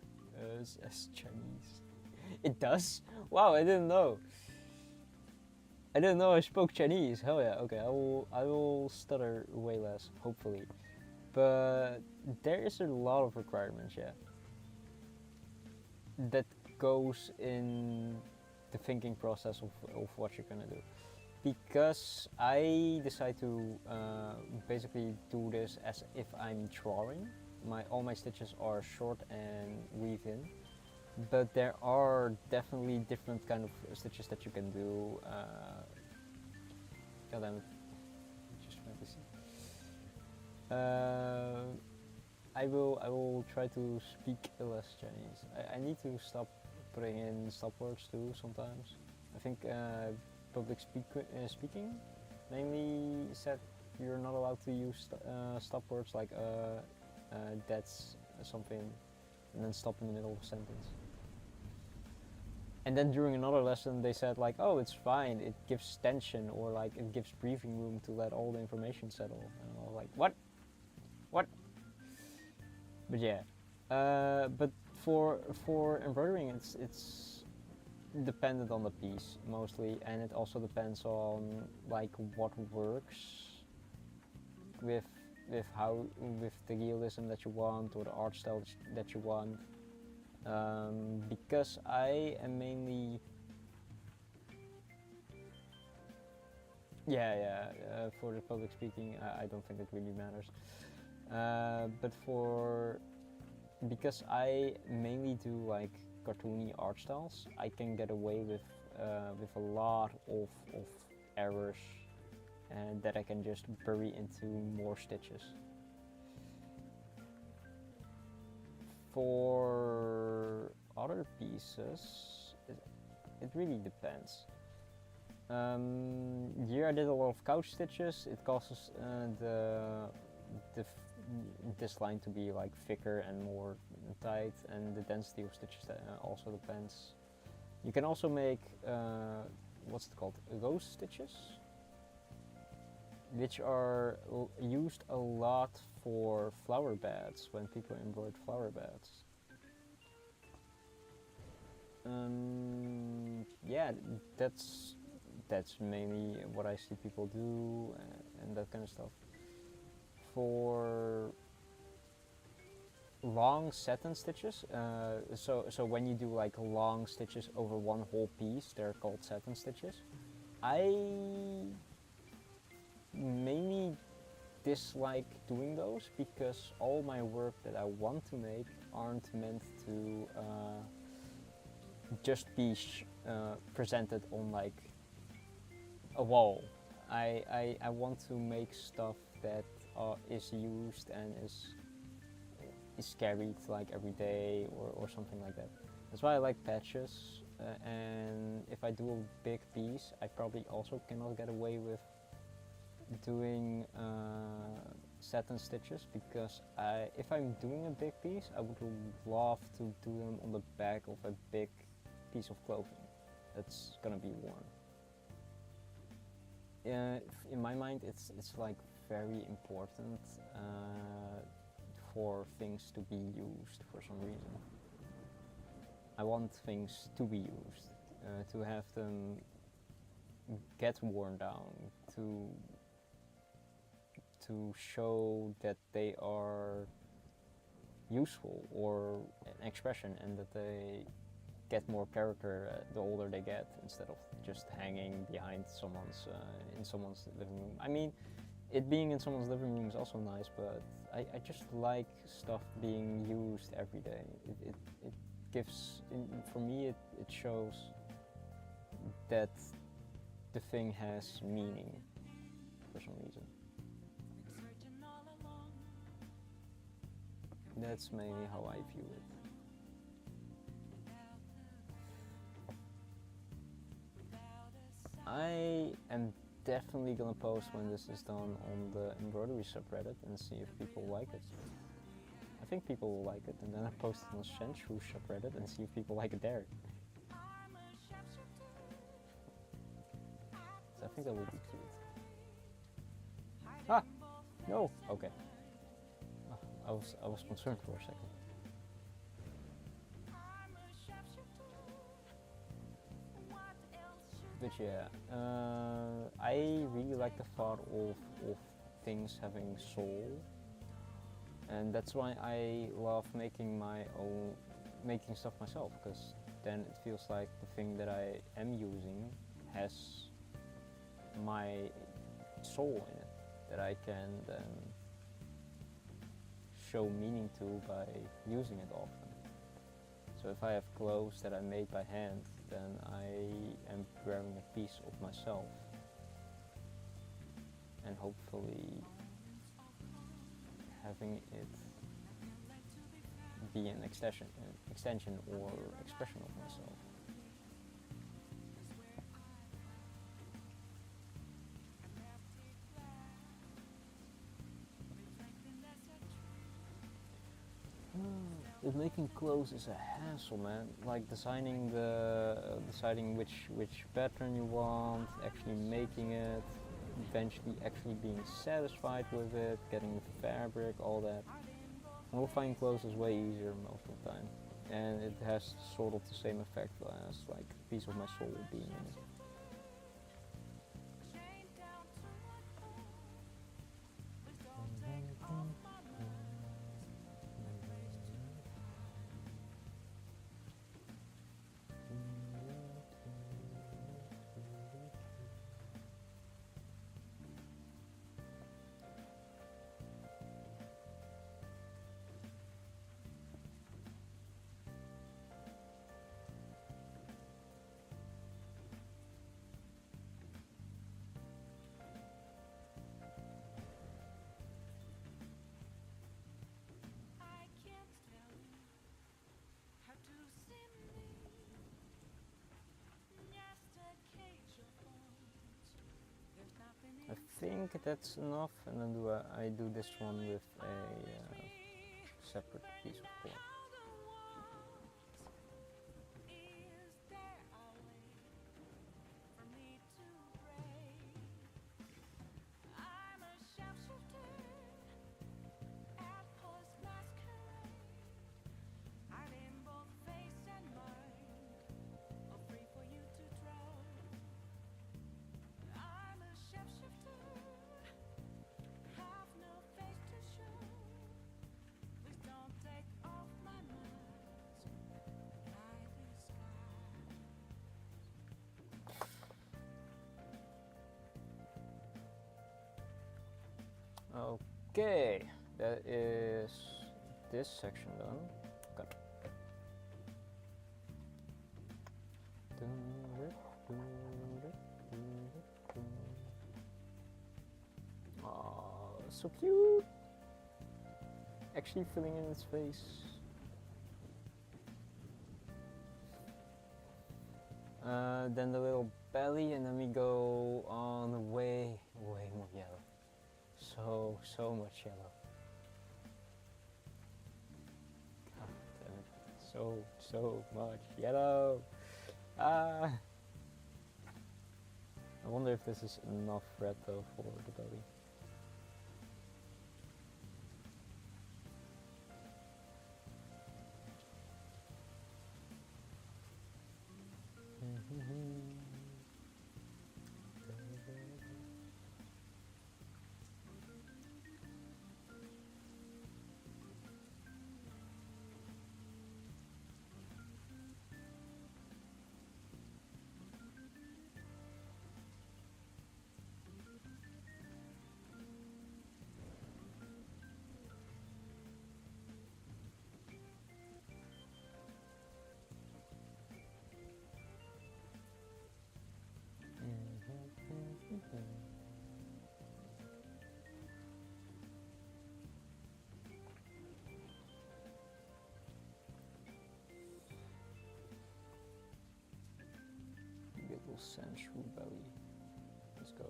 S1: as Chinese. It does? Wow, I didn't know. I didn't know I spoke Chinese. Hell yeah. Okay, I will stutter way less, hopefully. But there is a lot of requirements, yeah, that goes in the thinking process of what you're gonna do. Because I decide to basically do this as if I'm drawing. All my stitches are short and weave in, but there are definitely different kind of stitches that you can do. God damn it, just trying to see. I will try to speak less Chinese. I need to stop putting in stop words too sometimes. I think public speaking mainly said you're not allowed to use stop words like that's something and then stop in the middle of a sentence. And then during another lesson they said like, oh, it's fine, it gives tension, or like it gives breathing room to let all the information settle. And I was like, what? But yeah, but for embroidering it's dependent on the piece mostly, and it also depends on like what works with the realism that you want, or the art style that you want. Because I am mainly for the public speaking, I don't think it really matters. But because I mainly do like cartoony art styles, I can get away with a lot of errors, and that I can just bury into more stitches. For other pieces, it really depends. Here I did a lot of couch stitches. It causes this line to be like thicker and more tight, and the density of stitches also depends. You can also make what's it called, rose stitches, which are used a lot for flower beds when people embroider flower beds. Yeah, that's mainly what I see people do, and that kind of stuff. For long satin stitches, so when you do like long stitches over one whole piece, they're called satin stitches. I mainly dislike doing those because all my work that I want to make aren't meant to just be presented on like a wall. I want to make stuff that is used and is carried like every day or something like that. That's why I like patches, and if I do a big piece, I probably also cannot get away with doing satin stitches, because if I'm doing a big piece, I would love to do them on the back of a big piece of clothing that's gonna be worn. In my mind, it's like very important for things to be used for some reason. I want things to be used, to have them get worn down, to show that they are useful or an expression, and that they get more character the older they get, instead of just hanging behind someone's in someone's living room. I mean, it being in someone's living room is also nice, but I just like stuff being used every day. It gives, for me, it shows that the thing has meaning for some reason. That's mainly how I view it. I am definitely gonna post when this is done on the embroidery subreddit and see if people like it. I think people will like it, and then I post it on the Shenshuu subreddit and see if people like it there. So I think that would be cute. Ah! No! Okay. I was concerned for a second. But yeah, I really like the thought of things having soul, and that's why I love making stuff myself, because then it feels like the thing that I am using has my soul in it, that I can then show meaning to by using it often. So if I have clothes that I made by hand, then I am wearing a piece of myself, and hopefully having it be an extension or expression of myself. But making clothes is a hassle, man. Like deciding which pattern you want, actually making it, eventually actually being satisfied with it, getting the fabric, all that. Modifying clothes is way easier most of the time, and it has sort of the same effect as like a piece of my soul being in it. I think that's enough, and then I do this one with a separate piece of cord. Okay, that is this section done. Okay. Oh, so cute! Actually filling in its face. Then the little belly, and then we go on way more yellow. So much yellow. God damn it. So much yellow. I wonder if this is enough red though for the belly. Sand Shrew Belly. Let's go.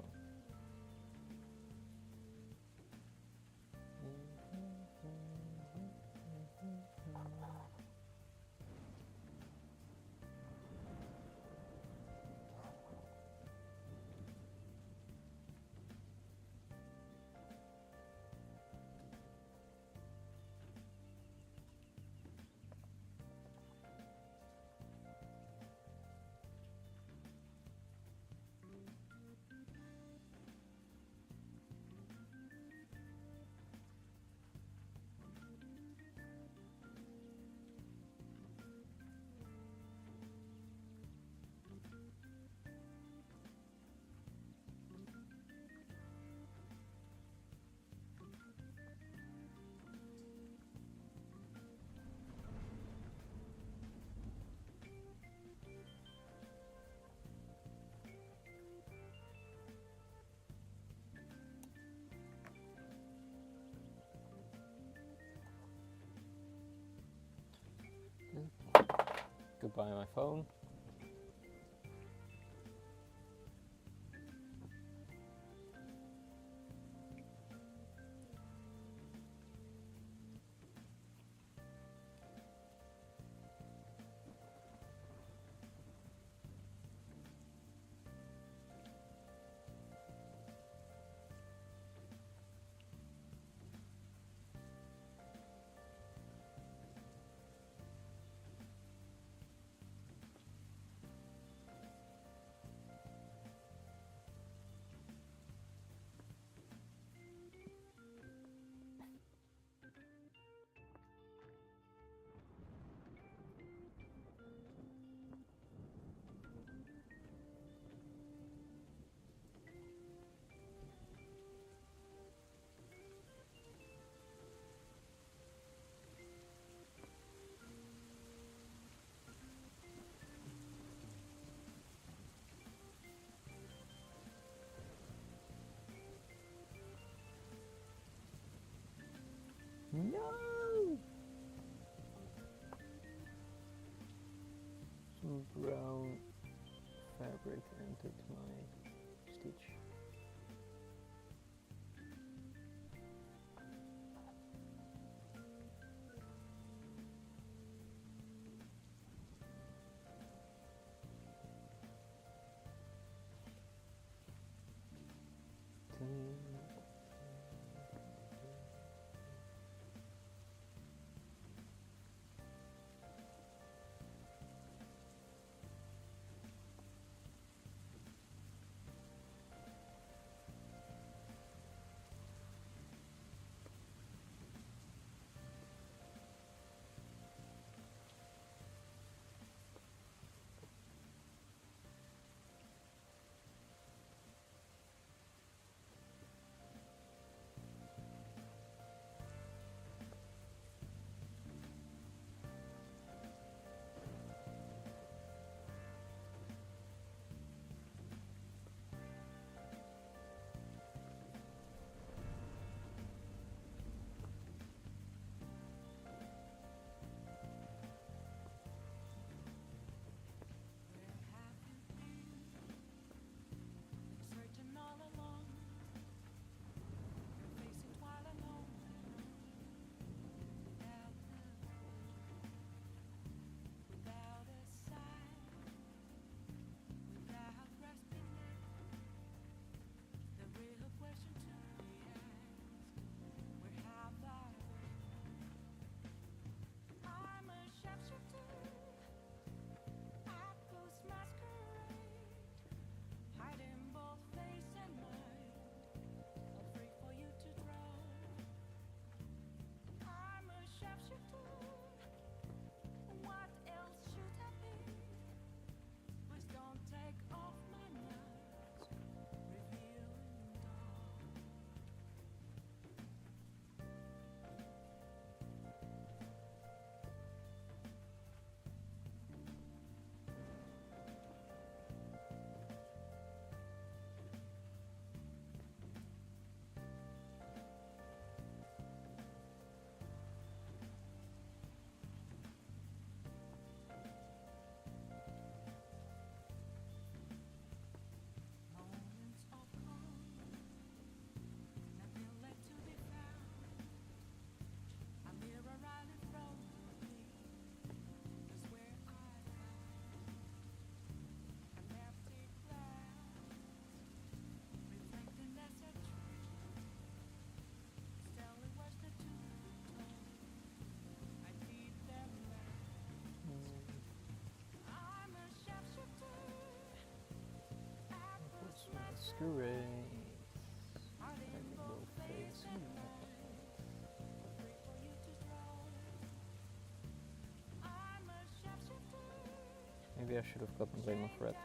S1: Goodbye my phone. masquerade. Rainbow face. Maybe I should have gotten Flame of Red.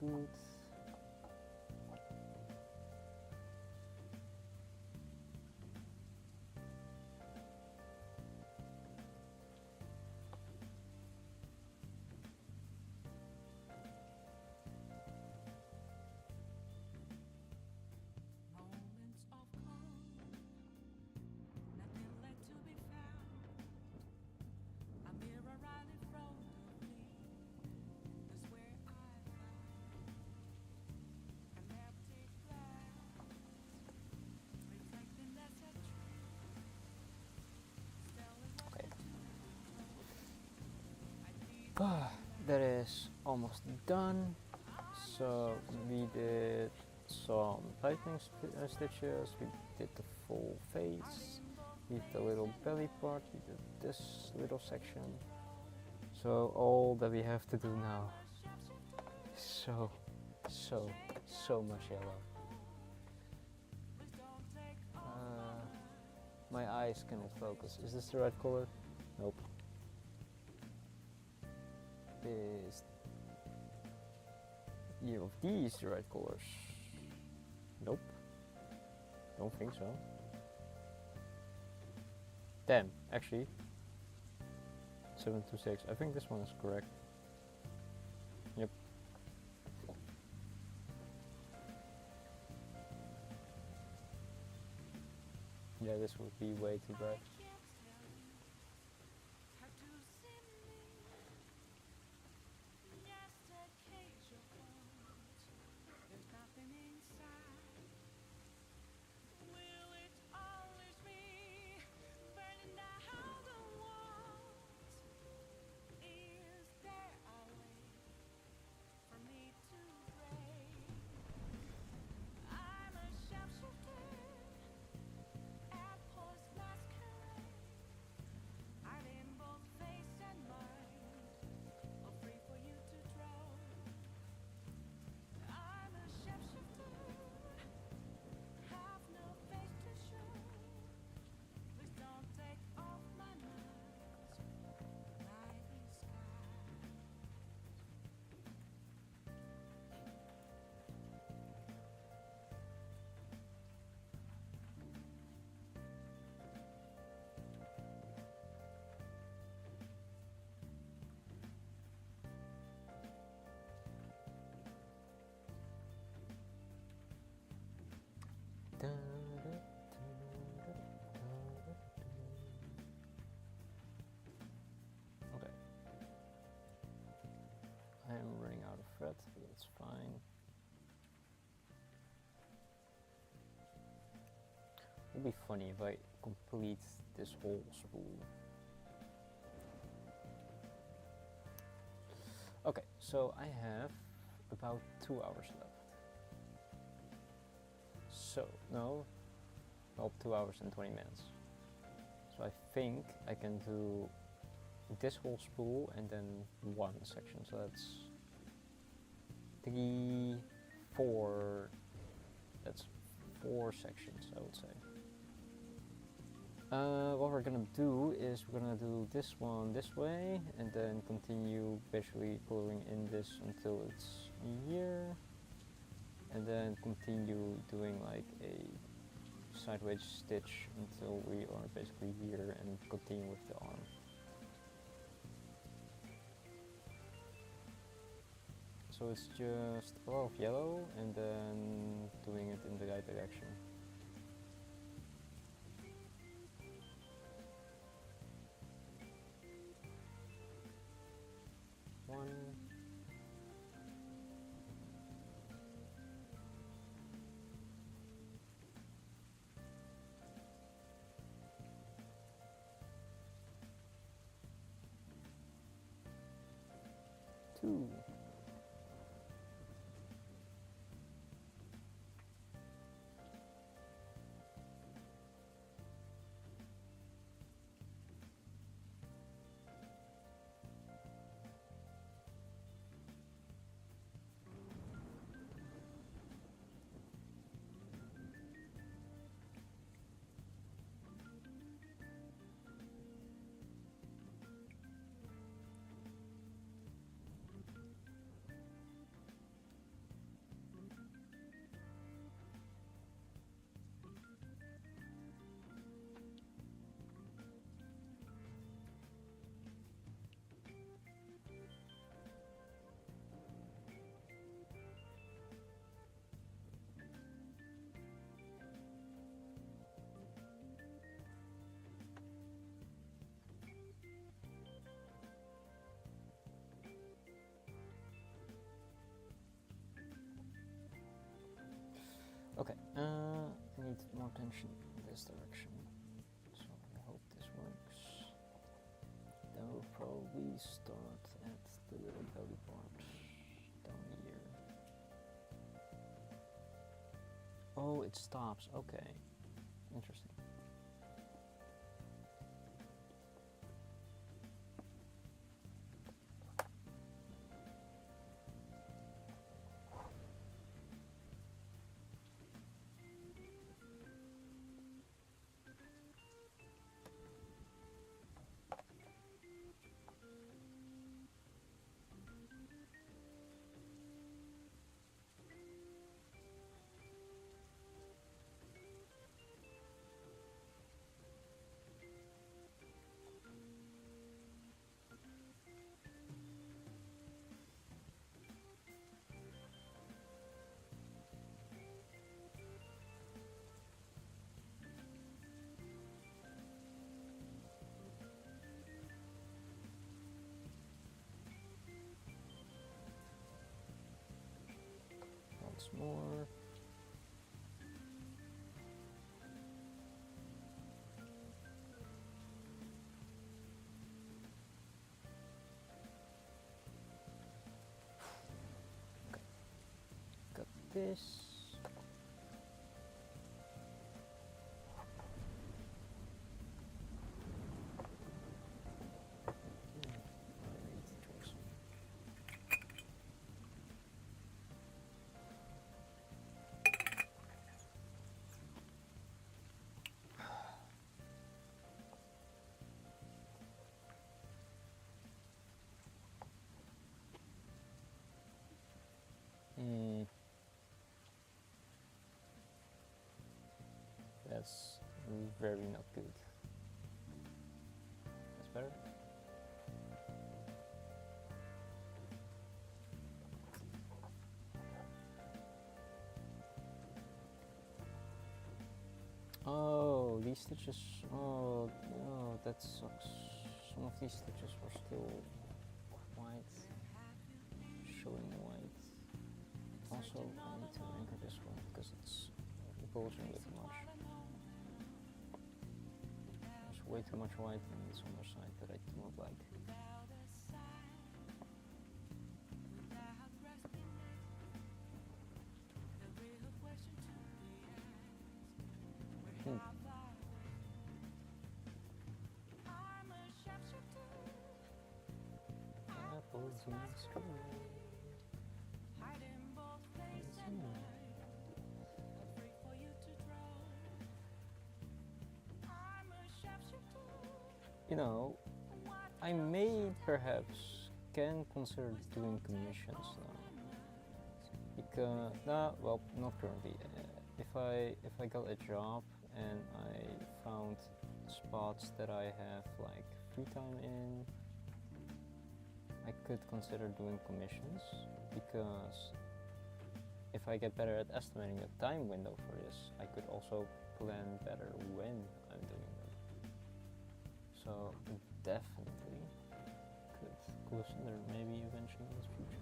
S1: good. That is almost done. So we did some piping stitches, we did the full face, we did the little belly part, we did this little section. So all that we have to do now is so much yellow. My eyes cannot focus. Is this the right color? Nope. Is either of these the right colors? Nope. Don't think so. Damn, actually. 726. I think this one is correct. Yep. Yeah, this would be way too bright. Okay. I am running out of thread, but that's fine. It would be funny if I complete this whole spool. Okay, so I have about 2 hours left. So, no, well, 2 hours and 20 minutes. So I think I can do this whole spool and then one section. So that's 4 sections, I would say. What we're gonna do is we're gonna do this one this way and then continue basically coloring in this until it's here, and then continue doing like a sideways stitch until we are basically here, and continue with the arm. So it's just a lot of yellow and then doing it in the right direction. One. Two. more tension in this direction. So I hope this works. Then we'll probably start at the little belly part down here. Oh, it stops. Okay, interesting. Once more. Got this. That's very not good. That's better. Oh, these stitches. Oh, no, that sucks. Some of these stitches were still white, showing white. Also, I need to anchor this one because it's bulging way too much. There's way too much white on this underside that I do not like. Apples in the street. You know, I may perhaps can consider doing commissions now. Because well, not currently. If I got a job and I found spots that I have like free time in, I could consider doing commissions, because if I get better at estimating the time window for this, I could also plan better when I'm doing them. So definitely could consider maybe eventually in the future.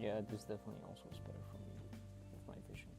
S1: Yeah, this definitely also is better for me with my vision.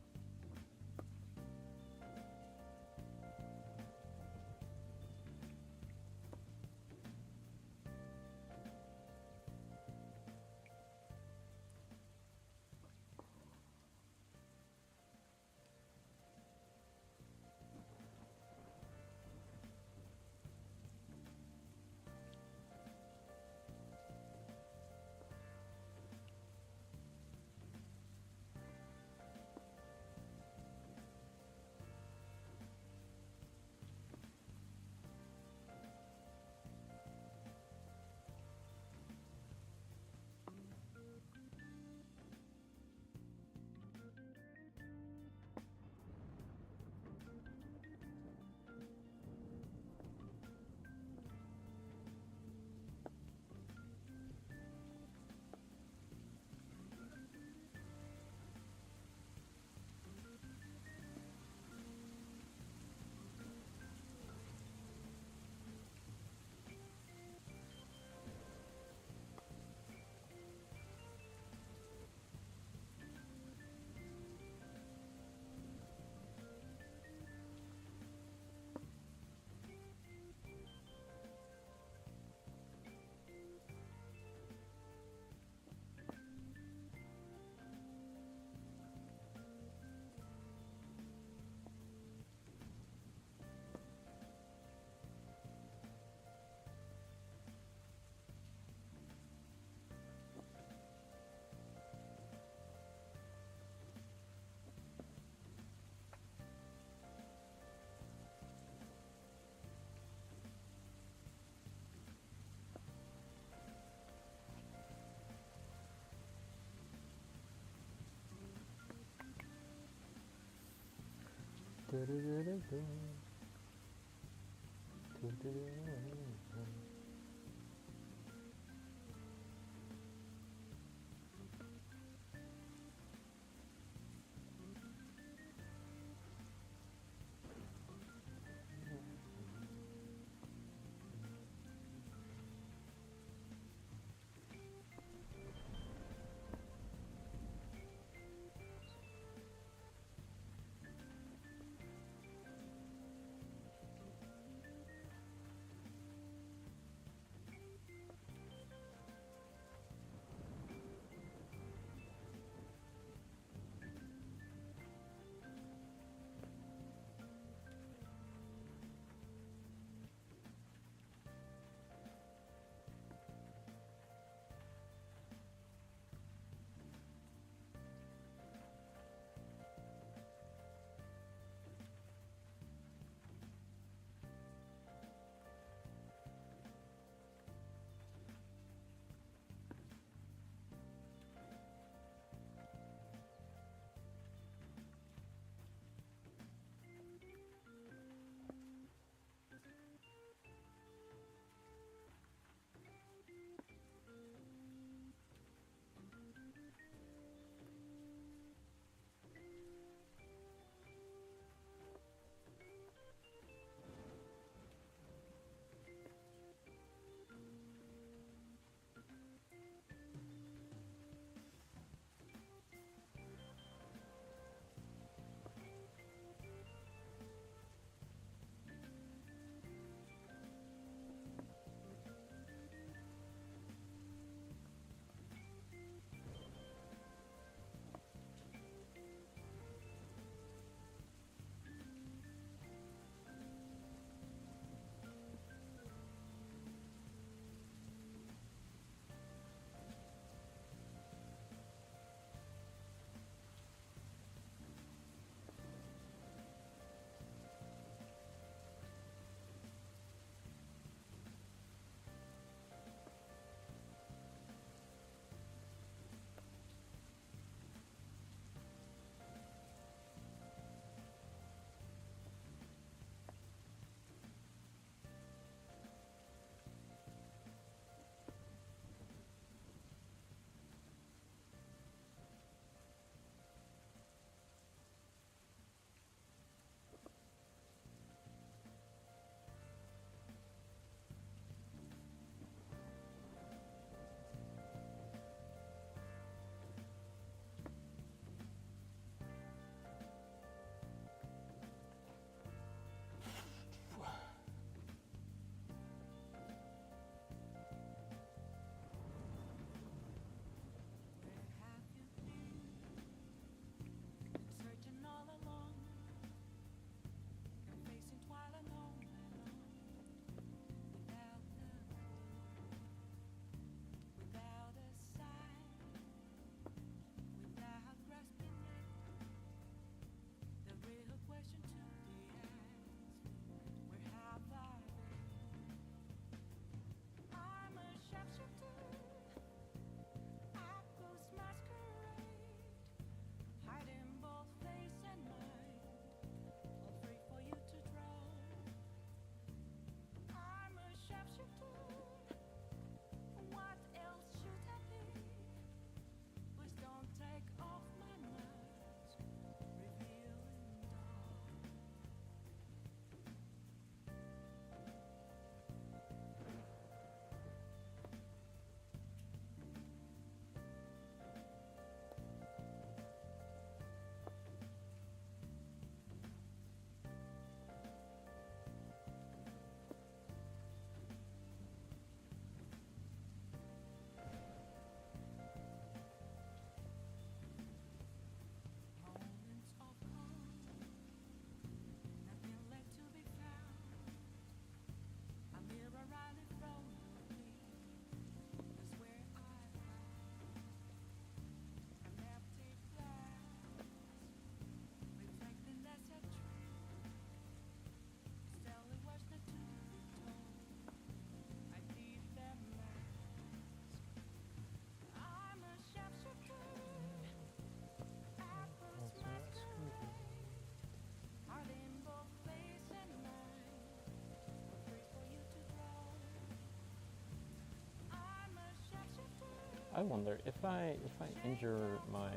S1: I wonder if I injure my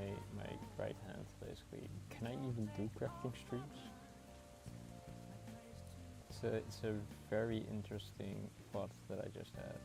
S1: right hand, basically, can I even do crafting streams? It's a very interesting thought that I just had.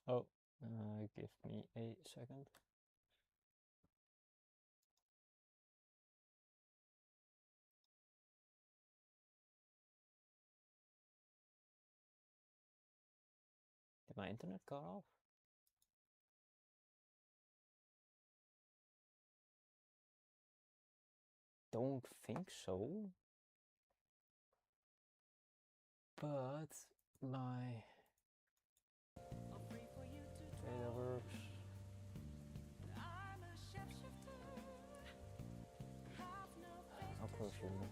S1: Oh, give me a second. Did my internet cut off? Don't think so. But my data works. I'll close your window.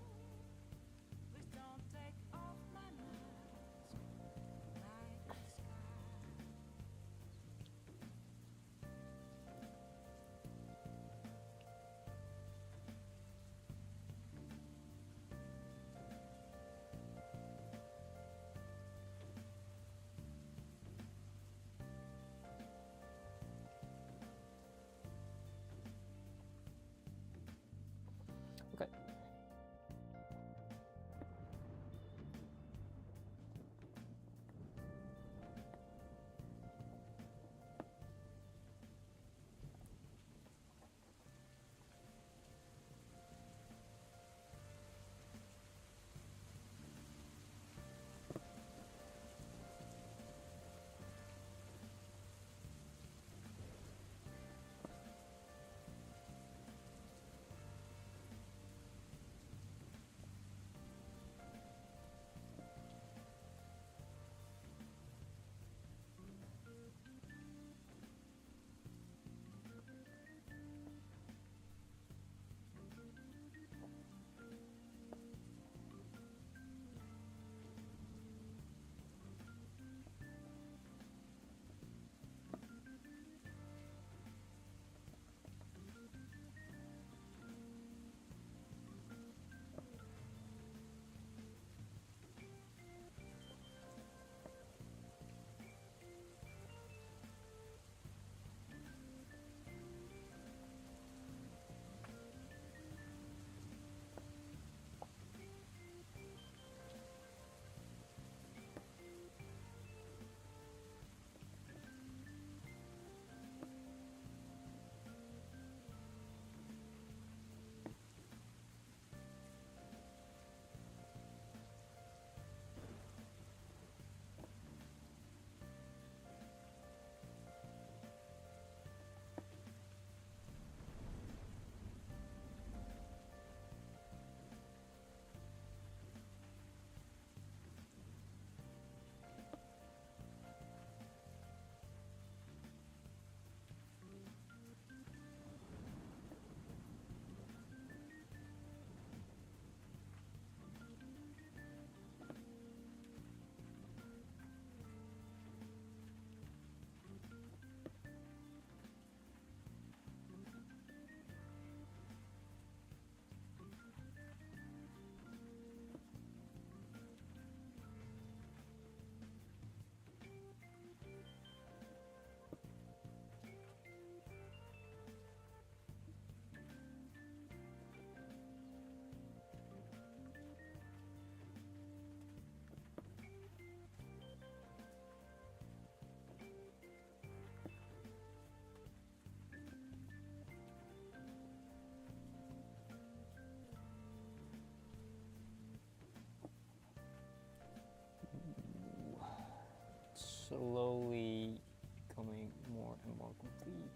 S1: slowly becoming more and more complete.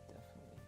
S1: Definitely.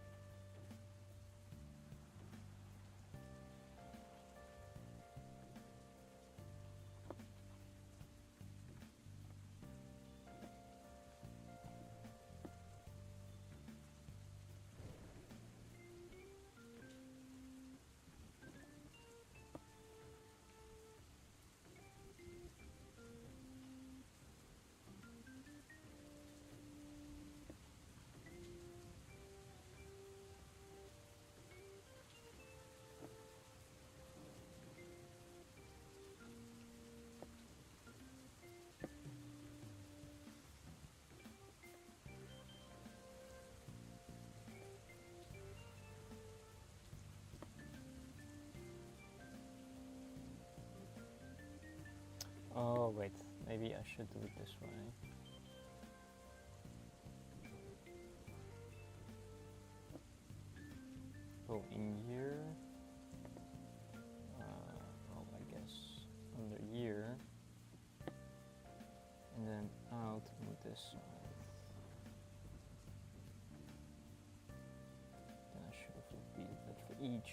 S1: Oh wait, maybe I should do it this way. Go in here. Well, I guess under here, and then out on this side. Then I should have repeated that for each.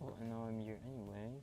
S1: Oh, and now I'm here anyway.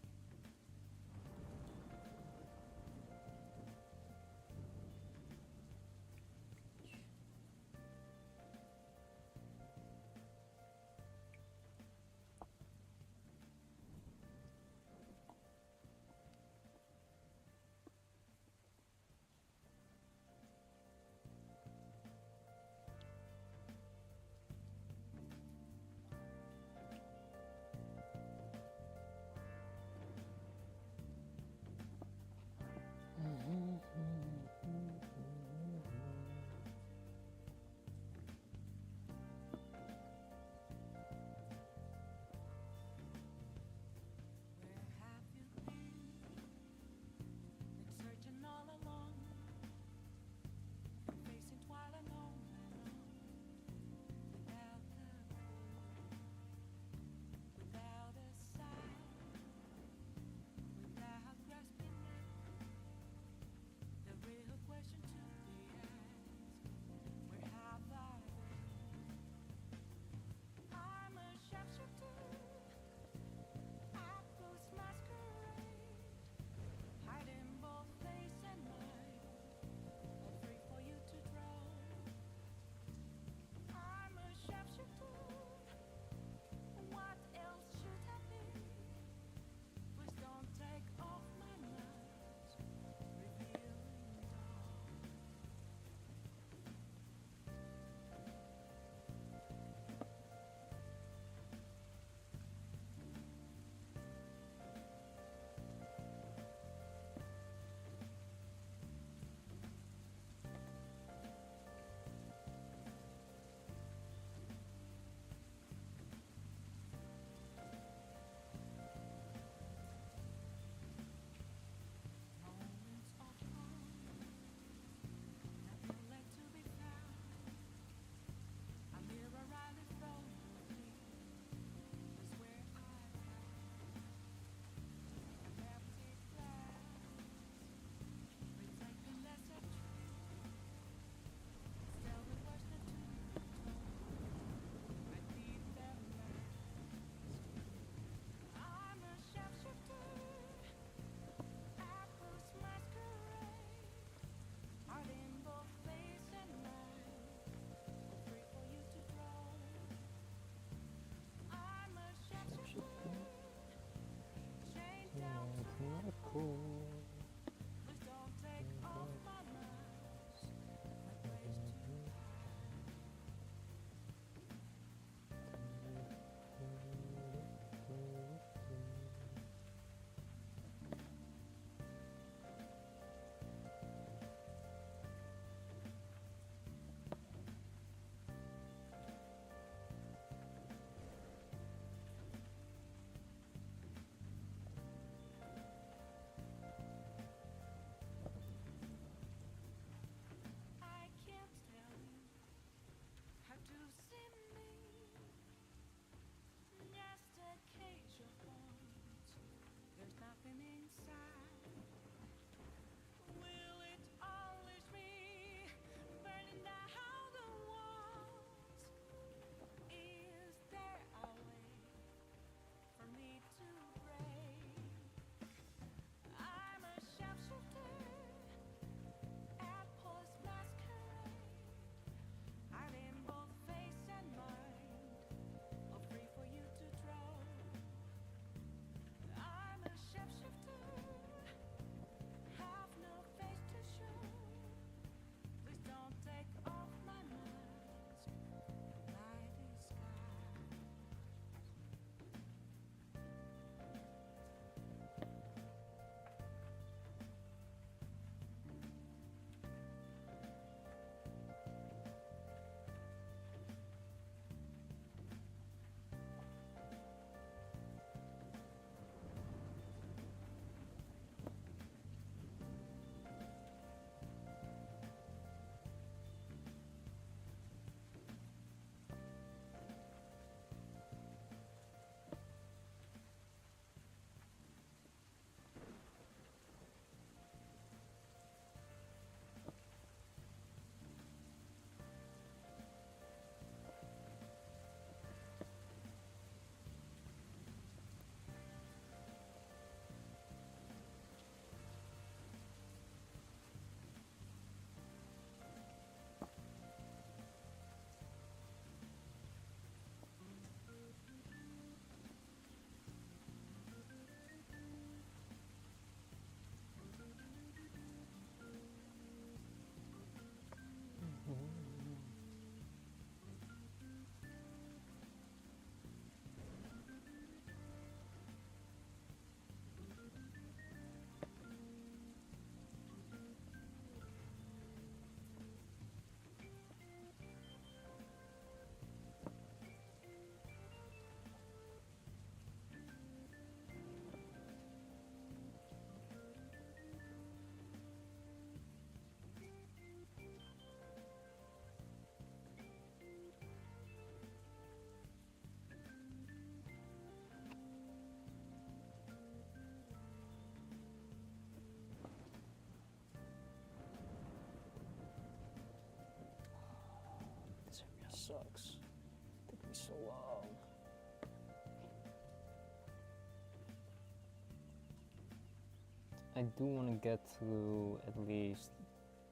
S1: I do want to get through at least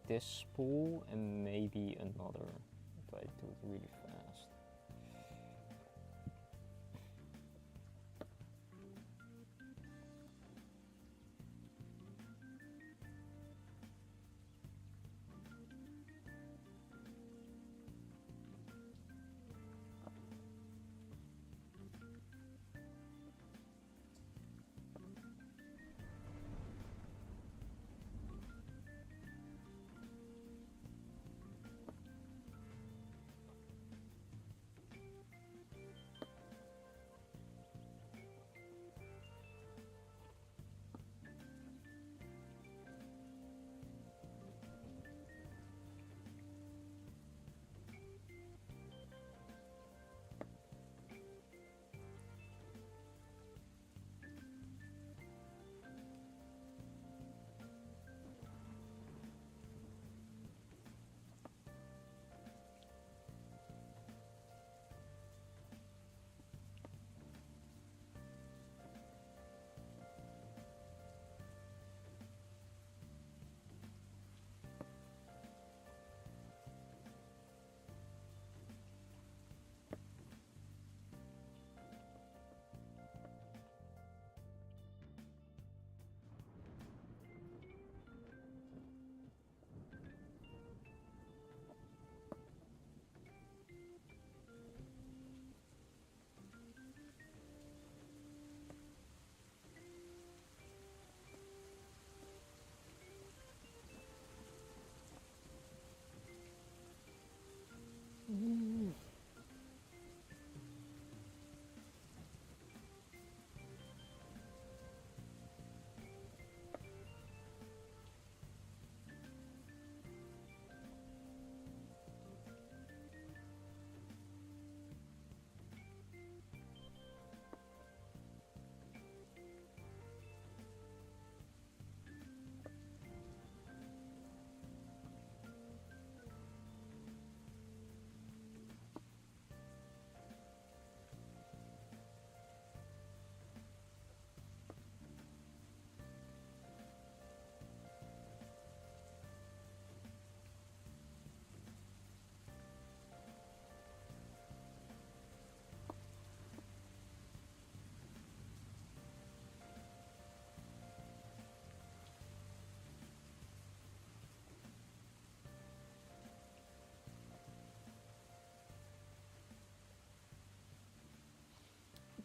S1: this spool and maybe another if I do it really fast.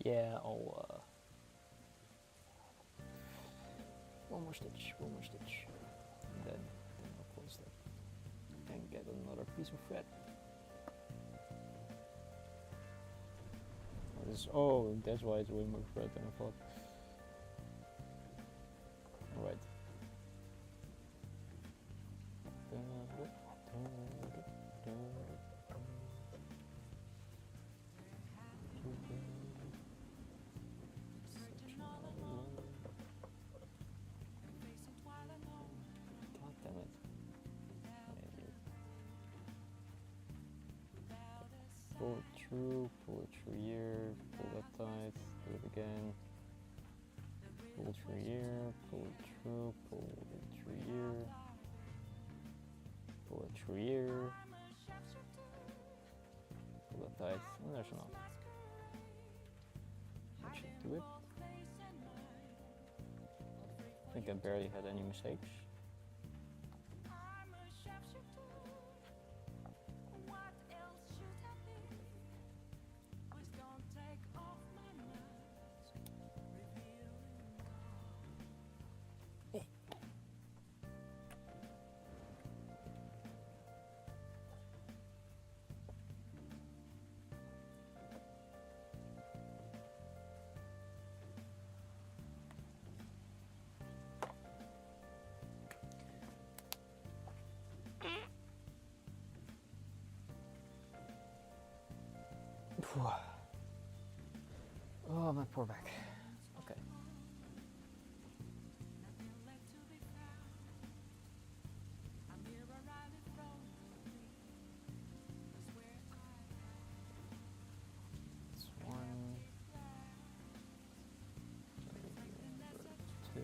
S1: Yeah, I'll one more stitch, and then I'll close that and get another piece of thread. Oh, that's why it's way more thread than I thought. Alright. God damn it. Pull it through here, pull that tight, do it again. Pull it through here, pull it through here. Pull it through here. Pull that tight, and there's enough. That should do it. I think I barely had any mistakes. Oh, my poor back. Okay. That's one. Two.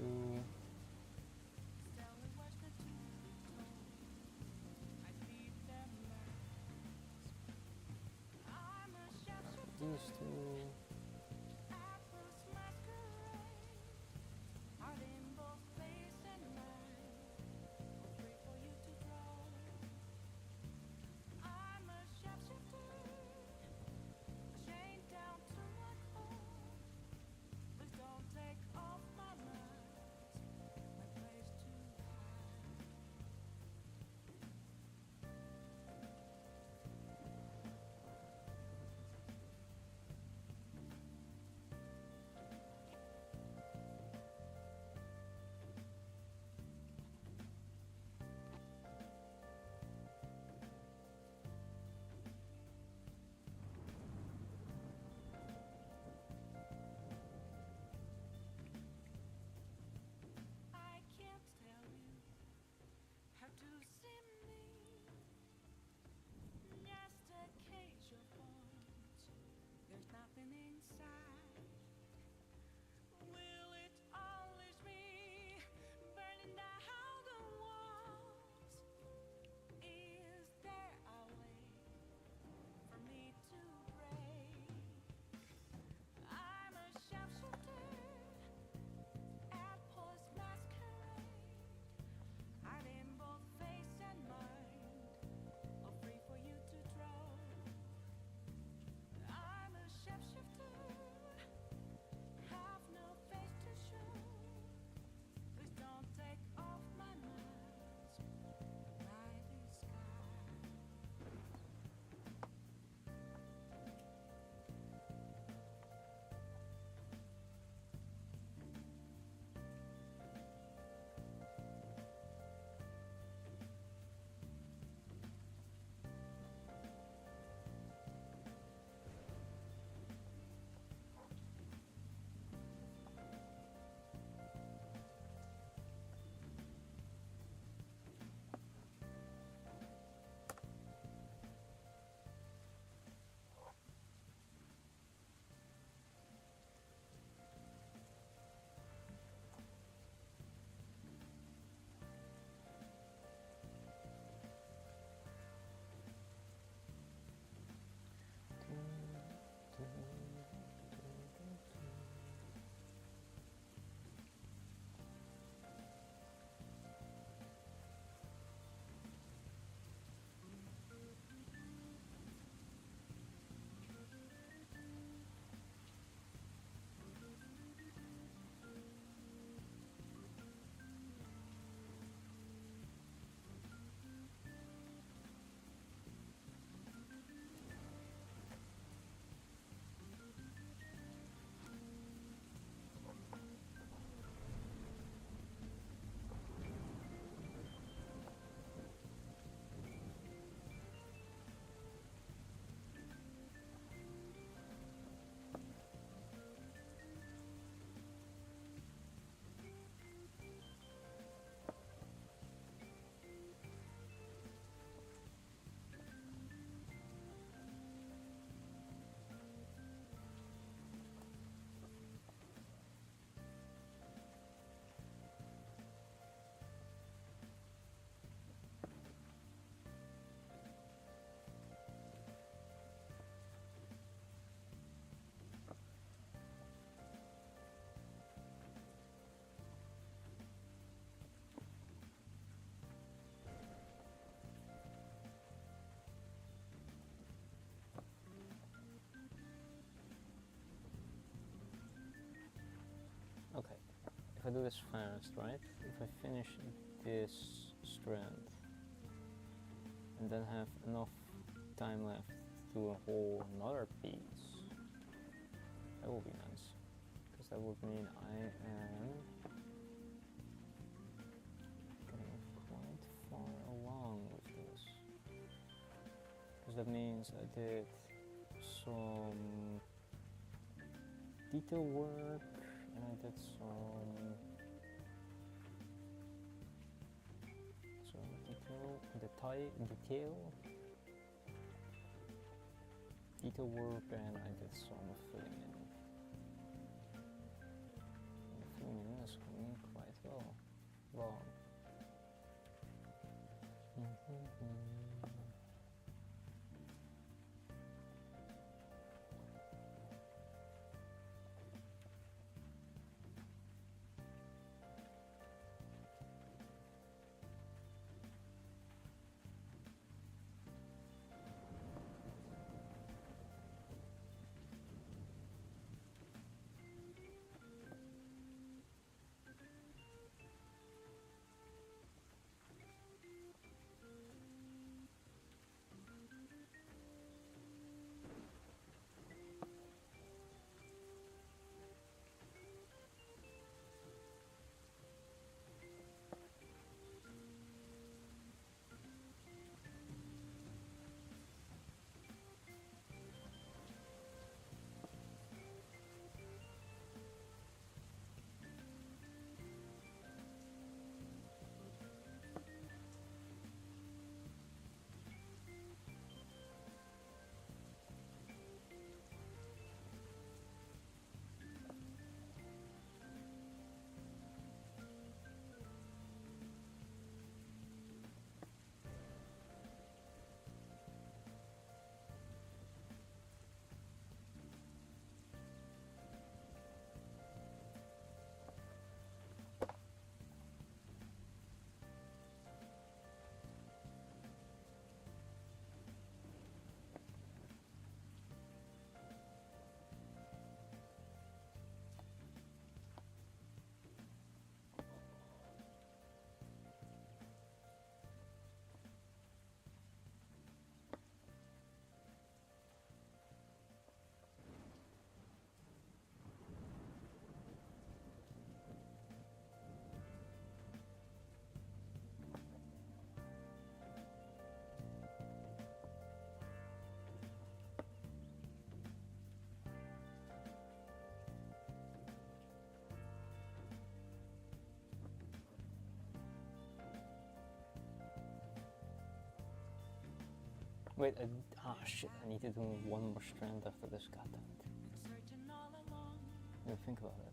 S1: Okay, if I do this fast, right? If I finish this strand and then have enough time left to do a whole another piece, that would be nice. Because that would mean I am getting quite far along with this. Because that means I did some detail work and I did some detail work, and I did some filling in. And the filling in is going quite well. Wait, shit, I need to do one more strand after this, goddammit. Let me think about it.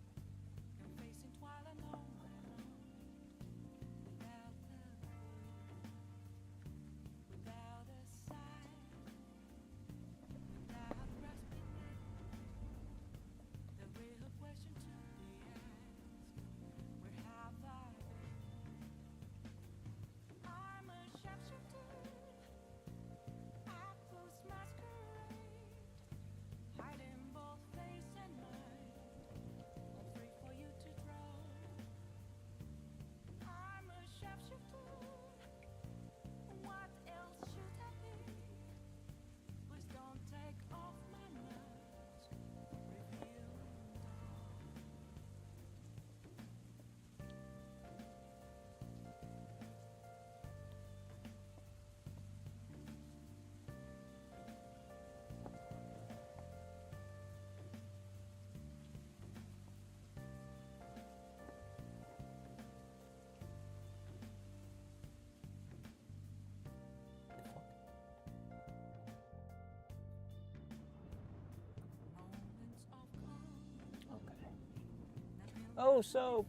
S1: Oh, so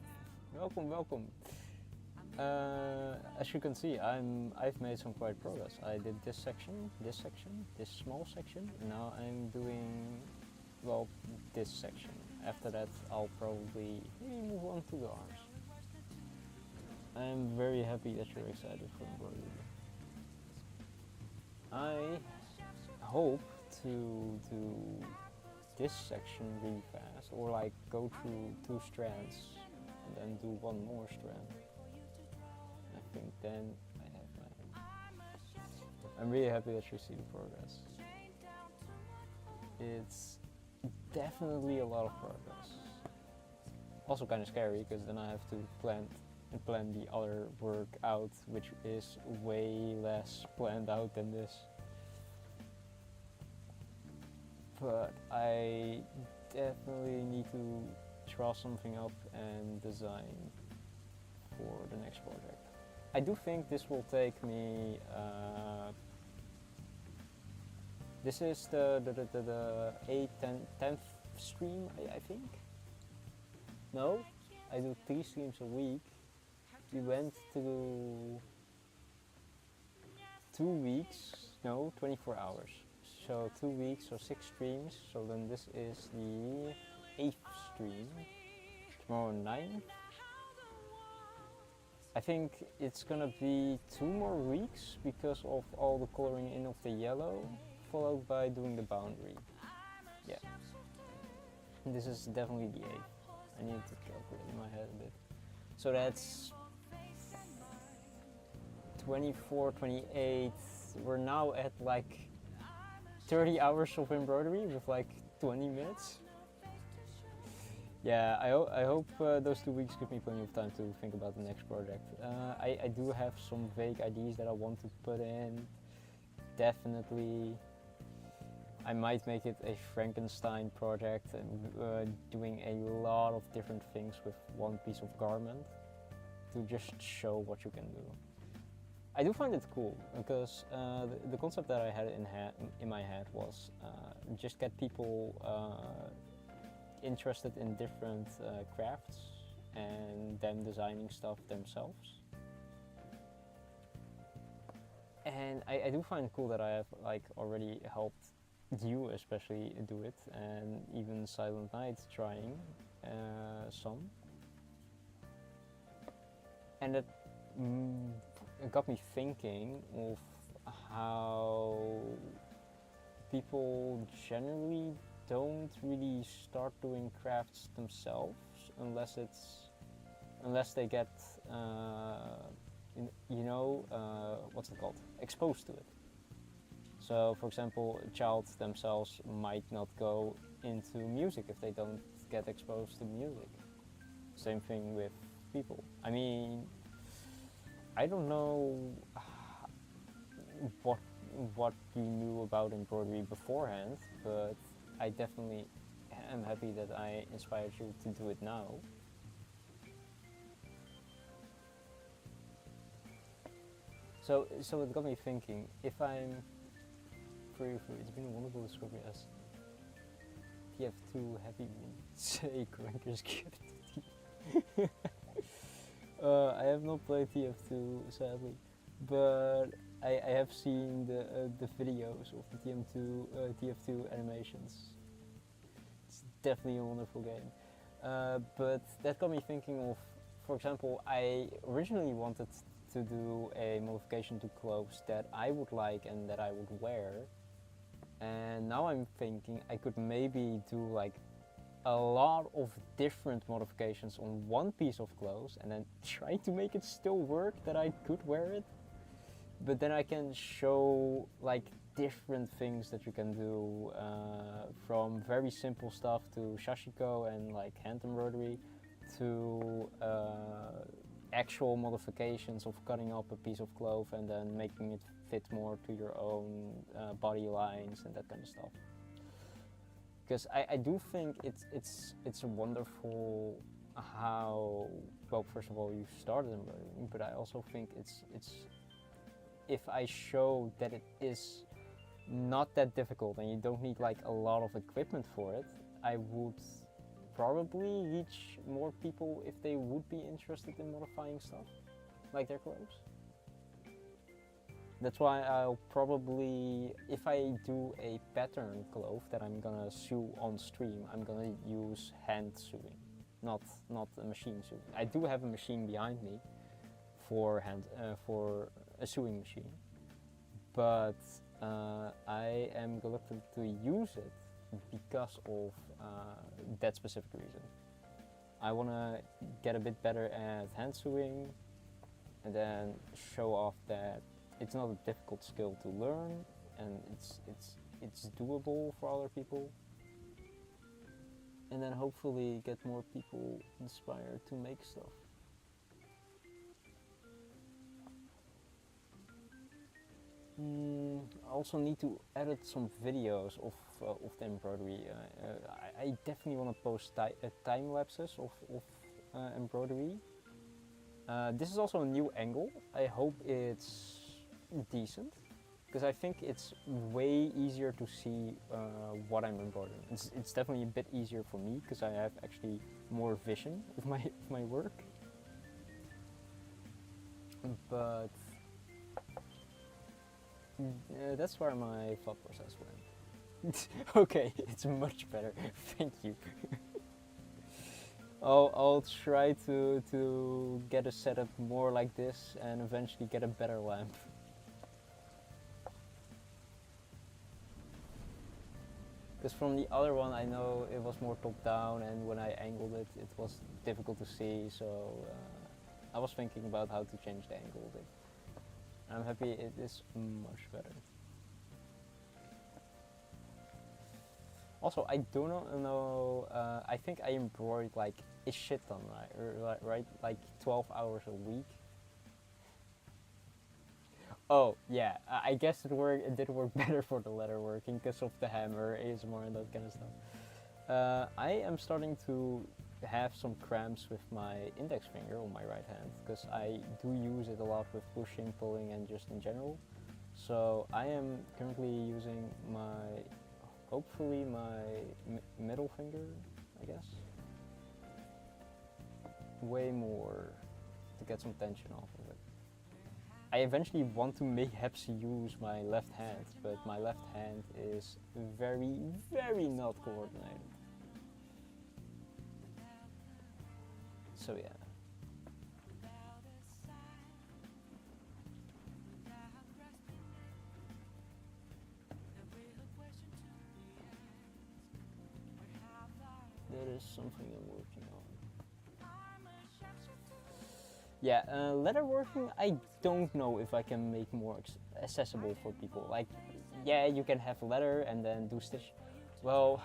S1: welcome. As you can see, I've made some quite progress. I did this section, this small section. And now I'm doing, well, this section. After that, I'll probably maybe move on to the arms. I'm very happy that you're excited for embroidery. I hope to do this section really fast, or like go through 2 strands and then do 1 more strand. I think then I have my... I'm really happy that you see the progress. It's definitely a lot of progress. Also kind of scary, because then I have to plan the other work out, which is way less planned out than this. But I definitely need to draw something up and design for the next project. I do think this will take me, this is the 10th stream, I think? No, I do 3 streams a week. We went to 2 weeks, no, 24 hours. So 2 weeks, so 6 streams. So then this is the 8th stream. Tomorrow 9th. I think it's gonna be 2 more weeks because of all the coloring in of the yellow, followed by doing the boundary. Yeah. This is definitely the 8th. I need to calculate in my head a bit. So that's 24, 28. We're now at like 30 hours of embroidery with like 20 minutes. Yeah, I hope those 2 weeks give me plenty of time to think about the next project. I do have some vague ideas that I want to put in. Definitely, I might make it a Frankenstein project and doing a lot of different things with 1 piece of garment to just show what you can do. I do find it cool because the concept that I had in my head was just get people interested in different crafts and them designing stuff themselves. And I do find it cool that I have like already helped you especially do it, and even Silent Night trying some. And it got me thinking of how people generally don't really start doing crafts themselves unless they get what's it called, exposed to it. So for example, a child themselves might not go into music if they don't get exposed to music. Same thing with people. I mean, I don't know what you knew about embroidery beforehand, but I definitely am happy that I inspired you to do it now. So it got me thinking, if I'm for you. It's been a wonderful discovery as TF2 heavy say Crankers gift. I have not played TF2 sadly, but I have seen the videos of the TF2 animations. It's definitely a wonderful game. But that got me thinking of, for example, I originally wanted to do a modification to clothes that I would like and that I would wear. And now I'm thinking I could maybe do like a lot of different modifications on one piece of clothes and then try to make it still work that I could wear it. But then I can show like different things that you can do, from very simple stuff to sashiko and like hand embroidery to actual modifications of cutting up a piece of cloth and then making it fit more to your own body lines and that kind of stuff. Because I do think it's wonderful how, well, first of all, you started embroidering, but I also think it's if I show that it is not that difficult and you don't need like a lot of equipment for it, I would probably reach more people if they would be interested in modifying stuff, like their clothes. That's why I'll probably, if I do a pattern cloth that I'm gonna sew on stream, I'm gonna use hand sewing, not a machine sewing. I do have a machine behind me for a sewing machine, but I am reluctant to use it because of that specific reason. I want to get a bit better at hand sewing and then show off that it's not a difficult skill to learn and it's doable for other people, and then hopefully get more people inspired to make stuff. I also need to edit some videos of the embroidery. I definitely want to post time lapses of embroidery. This is also a new angle. I hope it's decent, because I think it's way easier to see what I'm embroidering. It's definitely a bit easier for me because I have actually more vision of my work. But that's where my thought process went. Okay, it's much better. Thank you. I'll try to get a setup more like this and eventually get a better lamp. Because from the other one I know it was more top down, and when I angled it, it was difficult to see, so I was thinking about how to change the angle of it. I'm happy it is much better. Also, I do not know, I think I embroidered like a shit ton, right? Like 12 hours a week. Oh, yeah, I guess it did work better for the leather working because of the hammer, ASMR and that kind of stuff. I am starting to have some cramps with my index finger on my right hand because I do use it a lot with pushing, pulling and just in general. So I am currently using hopefully my middle finger, I guess, way more to get some tension off of it. I eventually want to make Hepsi use my left hand, but my left hand is very, very not coordinated. So yeah. That is something I'm working on. Yeah, leatherworking, I don't know if I can make more accessible for people. Like, yeah, you can have leather and then do stitch. Well,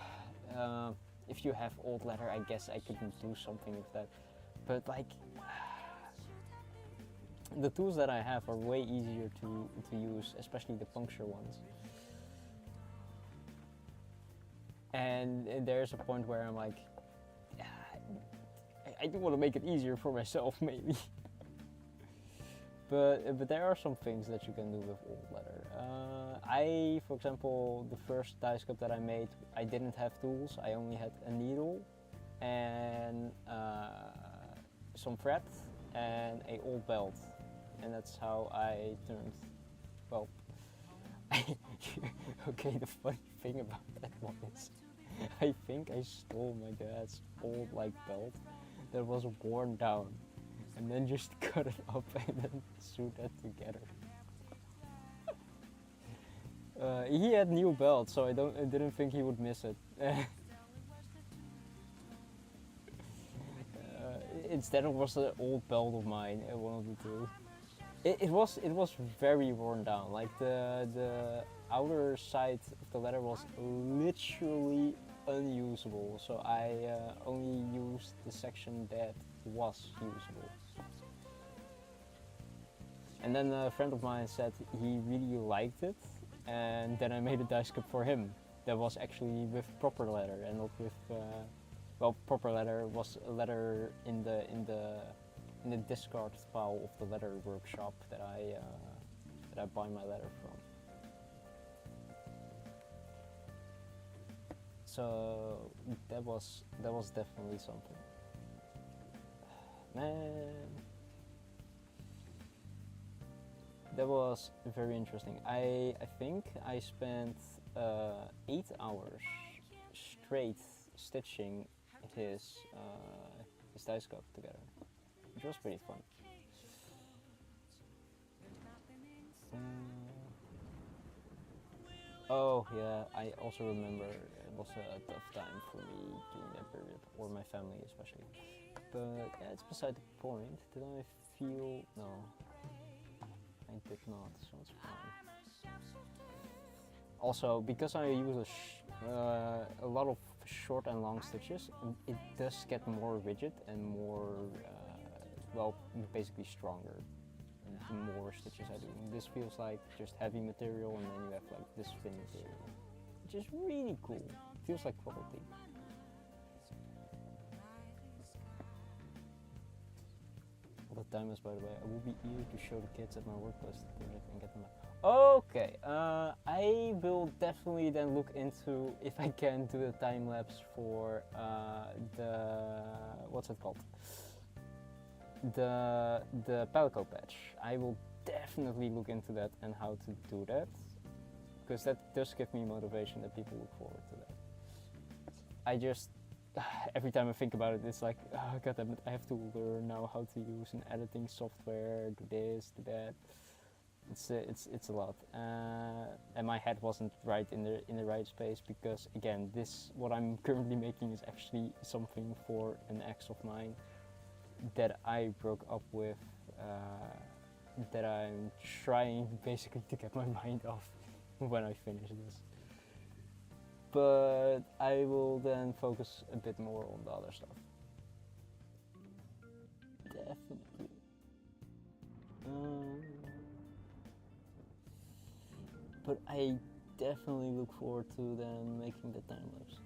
S1: if you have old leather, I guess I could do something with that. But like, the tools that I have are way easier to use, especially the puncture ones. And there's a point where I'm like, I do want to make it easier for myself, maybe. But there are some things that you can do with old leather. I, for example, the first dice cup that I made, I didn't have tools. I only had a needle and some thread and a old belt, and that's how I turned. Well, okay. The funny thing about that one is, I think I stole my dad's old belt that was worn down, and then just cut it up and then sewed that together. He had new belt, so I didn't think he would miss it. Instead, it was an old belt of mine, one of the two. It was very worn down. Like the outer side of the leather was literally unusable. So I only used the section that was usable. And then a friend of mine said he really liked it, and then I made a dice cup for him that was actually with proper leather and not with well, proper leather was a leather in the discard pile of the leather workshop that I buy my leather from. So that was definitely something. Man, that was very interesting. I think I spent 8 hours straight stitching his dice cup together, which was pretty fun. Oh yeah, I also remember it was a tough time for me during that period, or my family especially. But yeah, it's beside the point. Did I feel? No, I did not, so it's fine. Also, because I use a lot of short and long stitches, it does get more rigid and more, well, basically stronger the more stitches I do. This feels like just heavy material, and then you have like this thin material, which is really cool. It feels like quality. All the time is, by the way, I will be eager to show the kids at my workplace the project and get them out. Okay, I will definitely then look into if I can do a time lapse for the, what's it called? The Palico patch. I will definitely look into that and how to do that, because that does give me motivation that people look forward to that. I just, every time I think about it, it's like, oh god damn it, I have to learn now how to use an editing software, do this, do that. It's a lot, and my head wasn't right in the right space, because again, what I'm currently making is actually something for an ex of mine that I broke up with, that I'm trying basically to get my mind off when I finish this. But I will then focus a bit more on the other stuff. Definitely. But I definitely look forward to then making the time lapse.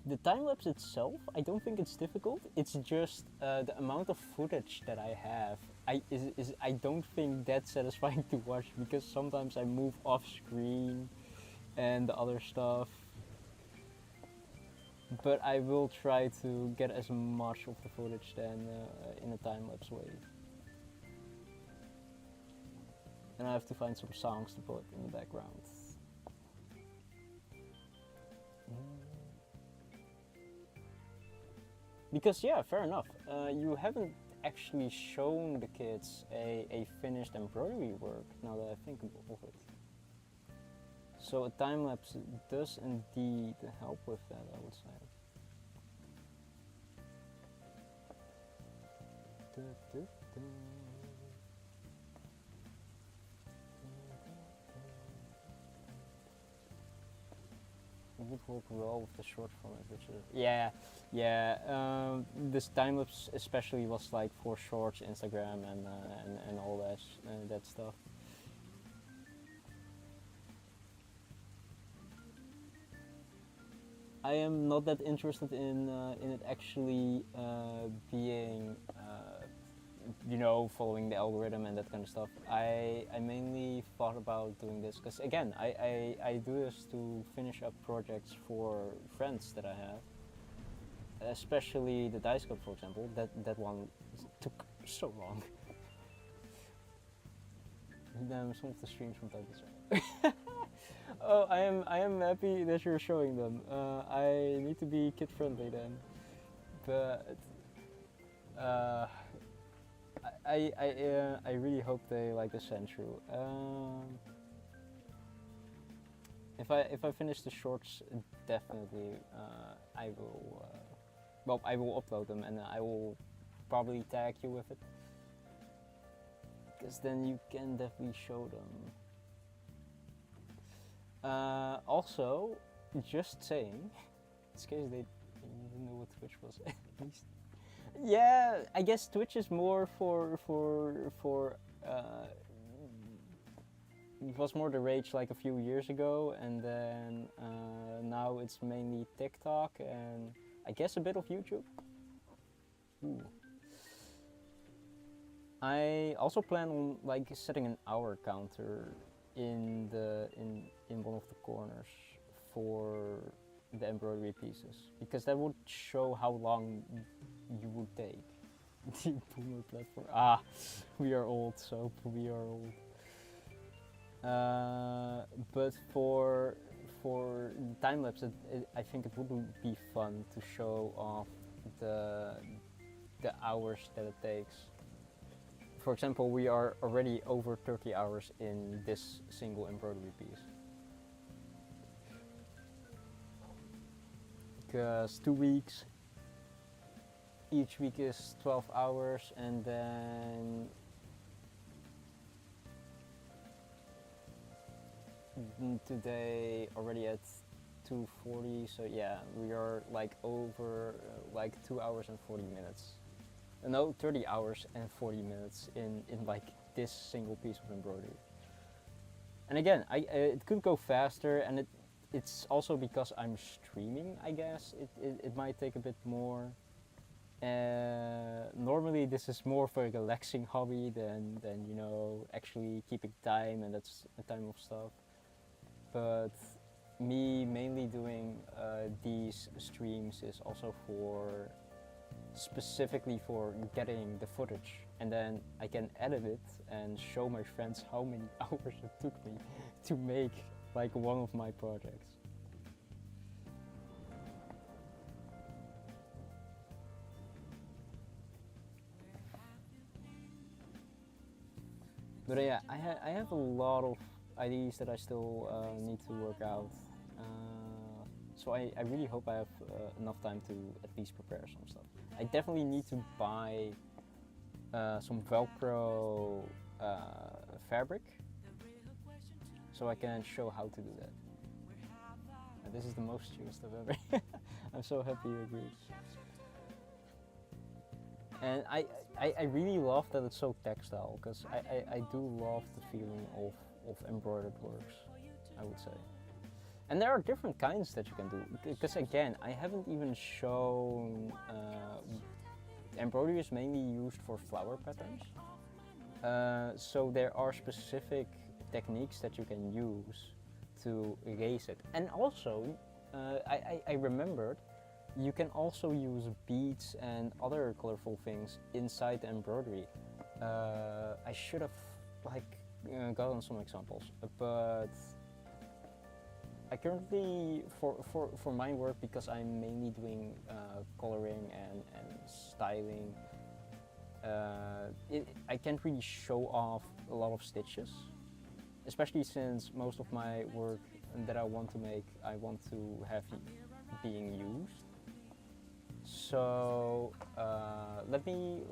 S1: The time lapse itself, I don't think it's difficult. It's just the amount of footage that I have. I don't think that's satisfying to watch, because sometimes I move off screen and the other stuff. But I will try to get as much of the footage then in a time lapse way. And I have to find some songs to put in the background. Because yeah, fair enough. You haven't actually shown the kids a finished embroidery work, now that I think of it. So a time lapse does indeed help with that, I would say. It would work well with the short format, which is this time lapse especially was like for shorts, Instagram, and all that stuff. I am not that interested in it actually being you know, following the algorithm and that kind of stuff. I mainly thought about doing this because again, I do this to finish up projects for friends that I have, especially the dice cup, for example. That one took so long. Some of the streams from time to time. Oh, I am happy that you're showing them. I need to be kid friendly then, but I really hope they like the Sandshrew. If I finish the shorts, definitely I will. Well, I will upload them and I will probably tag you with it, because then you can definitely show them. Also, just saying, in case they didn't know what Twitch was, at least. Yeah, I guess Twitch is more for it was more the rage like a few years ago, and then now it's mainly TikTok and I guess a bit of YouTube. Ooh. I also plan on like setting an hour counter in one of the corners for the embroidery pieces, because that would show how long you would take. The boomer platform. Ah, we are old, so we are old. But for time lapse, I think it would be fun to show off the hours that it takes. For example, we are already over 30 hours in this single embroidery piece. Because 2 weeks, each week is 12 hours, and then today already at 2:40, so yeah, we are like over like 2 hours and 40 minutes. No, 30 hours and 40 minutes in like this single piece of embroidery. And again, it could go faster, and it's also because I'm streaming, I guess. It might take a bit more. Normally this is more for a relaxing hobby than you know, actually keeping time, and that's a time of stuff. But me mainly doing these streams is also for specifically for getting the footage, and then I can edit it and show my friends how many hours it took me to make like one of my projects. But yeah, I have a lot of ideas that I still need to work out. So I really hope I have enough time to at least prepare some stuff. I definitely need to buy some Velcro fabric, so I can show how to do that. And this is the most serious stuff ever. I'm so happy you agree. And I really love that it's so textile, because I do love the feeling of embroidered works, I would say. And there are different kinds that you can do, because again, I haven't even shown, embroidery is mainly used for flower patterns. So there are specific techniques that you can use to erase it. And also, I remembered, you can also use beads and other colorful things inside the embroidery. I should have gotten some examples, but I currently, for my work, because I'm mainly doing coloring and styling, I can't really show off a lot of stitches, especially since most of my work that I want to make, I want to have being used. So let me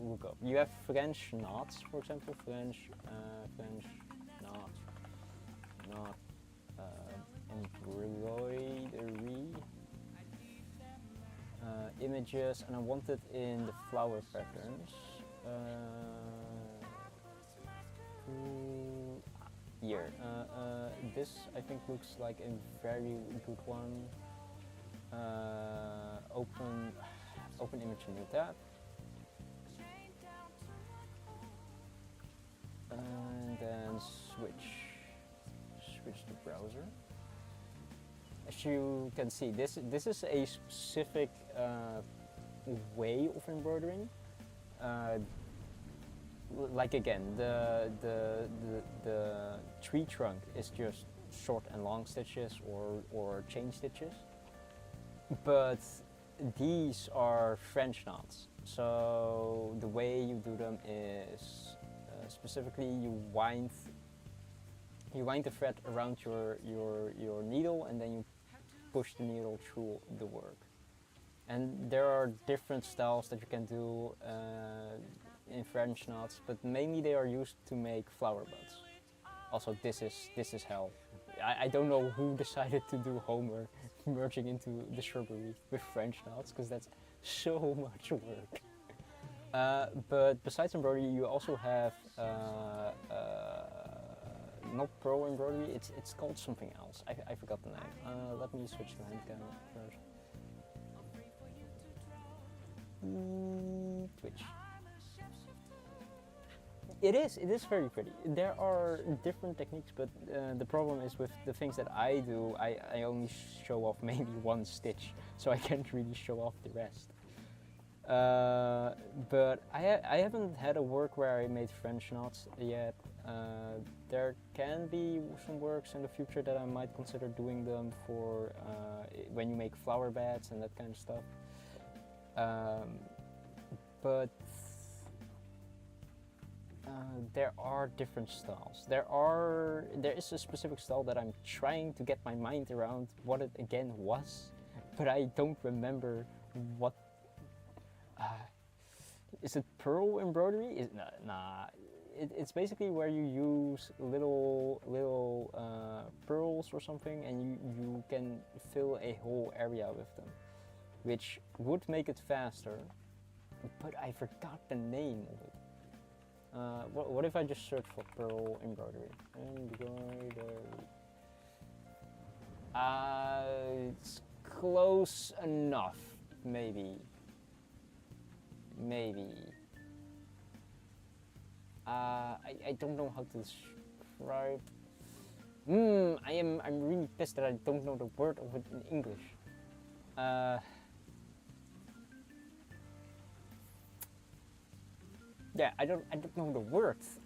S1: look up. You have French knots, for example, French knot embroidery images, and I want it in the flower patterns. Here, this I think looks like a very good one. Open image, new tab. browser. As you can see, this is a specific way of embroidering. Like again, the tree trunk is just short and long stitches or chain stitches, but these are French knots. So the way you do them is specifically you wind the thread around your needle, and then you push the needle through the work. And there are different styles that you can do in French knots, but mainly they are used to make flower buds. Also, this is hell. I don't know who decided to do Homer merging into the shrubbery with French knots, because that's so much work. But besides embroidery, you also have not pearl embroidery. It's called something else. I forgot the name. Let me switch to hand cam first. Twitch. It is very pretty. There are different techniques, but the problem is with the things that I do, I only show off maybe one stitch, so I can't really show off the rest. But I haven't had a work where I made French knots yet. There can be some works in the future that I might consider doing them for when you make flower beds and that kind of stuff. But there are different styles. There is a specific style that I'm trying to get my mind around what it again was, but I don't remember what. Is it pearl embroidery? Nah. It's basically where you use little pearls or something, and you can fill a whole area with them, which would make it faster. But I forgot the name of it. What if I just search for pearl embroidery? It's close enough, maybe. I don't know how to describe. I'm really pissed that I don't know the word of it in English. Yeah, I don't know the words.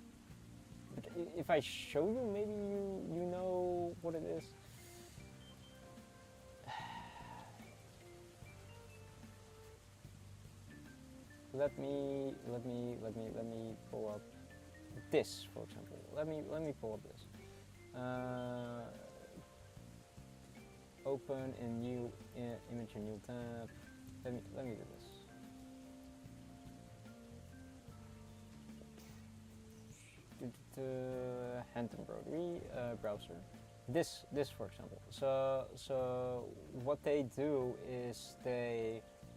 S1: But if I show you, maybe you know what it is. Let me pull up this, for example. Let me pull up this. Open in new image in new tab. Let me do this. Hand embroidery browser. This for example. So what they do is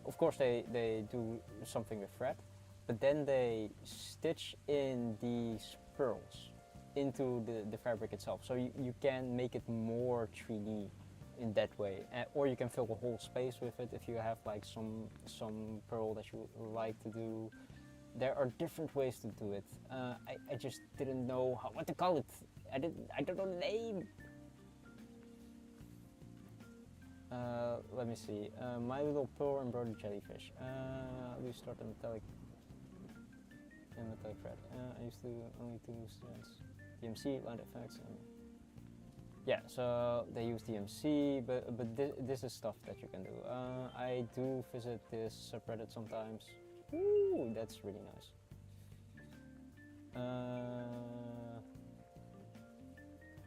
S1: of course they do something with thread, but then they stitch in these pearls into the fabric itself. So you can make it more 3D in that way, or you can fill the whole space with it if you have like some pearl that you like to do. There are different ways to do it. I just didn't know what to call it. I don't know the name. Let me see. My little pearl embroidered jellyfish. We start a metallic thread. I used to only two strands. DMC, line effects. Yeah, so they use DMC, but this is stuff that you can do. I do visit this subreddit sometimes. Ooh, that's really nice.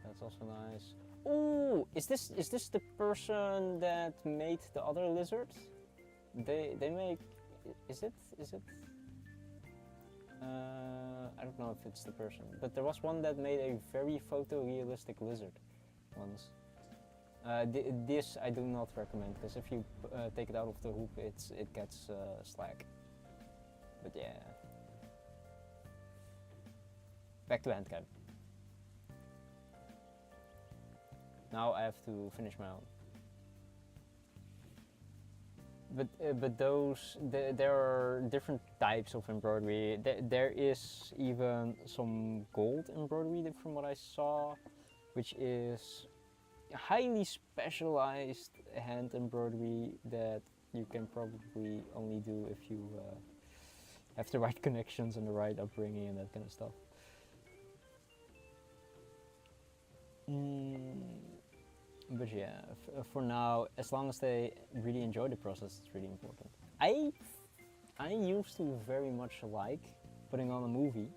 S1: That's also nice. Ooh, is this the person that made the other lizards? They make. Is it? I don't know if it's the person, but there was one that made a very photorealistic lizard once. This I do not recommend, because if you take it out of the hoop, it gets slack. But yeah. Back to handcam. Now I have to finish my own. But there are different types of embroidery. There is even some gold embroidery from what I saw, which is highly specialized hand embroidery that you can probably only do if you have the right connections and the right upbringing and that kind of stuff. But yeah, for now, as long as they really enjoy the process, it's really important. I used to very much like putting on a movie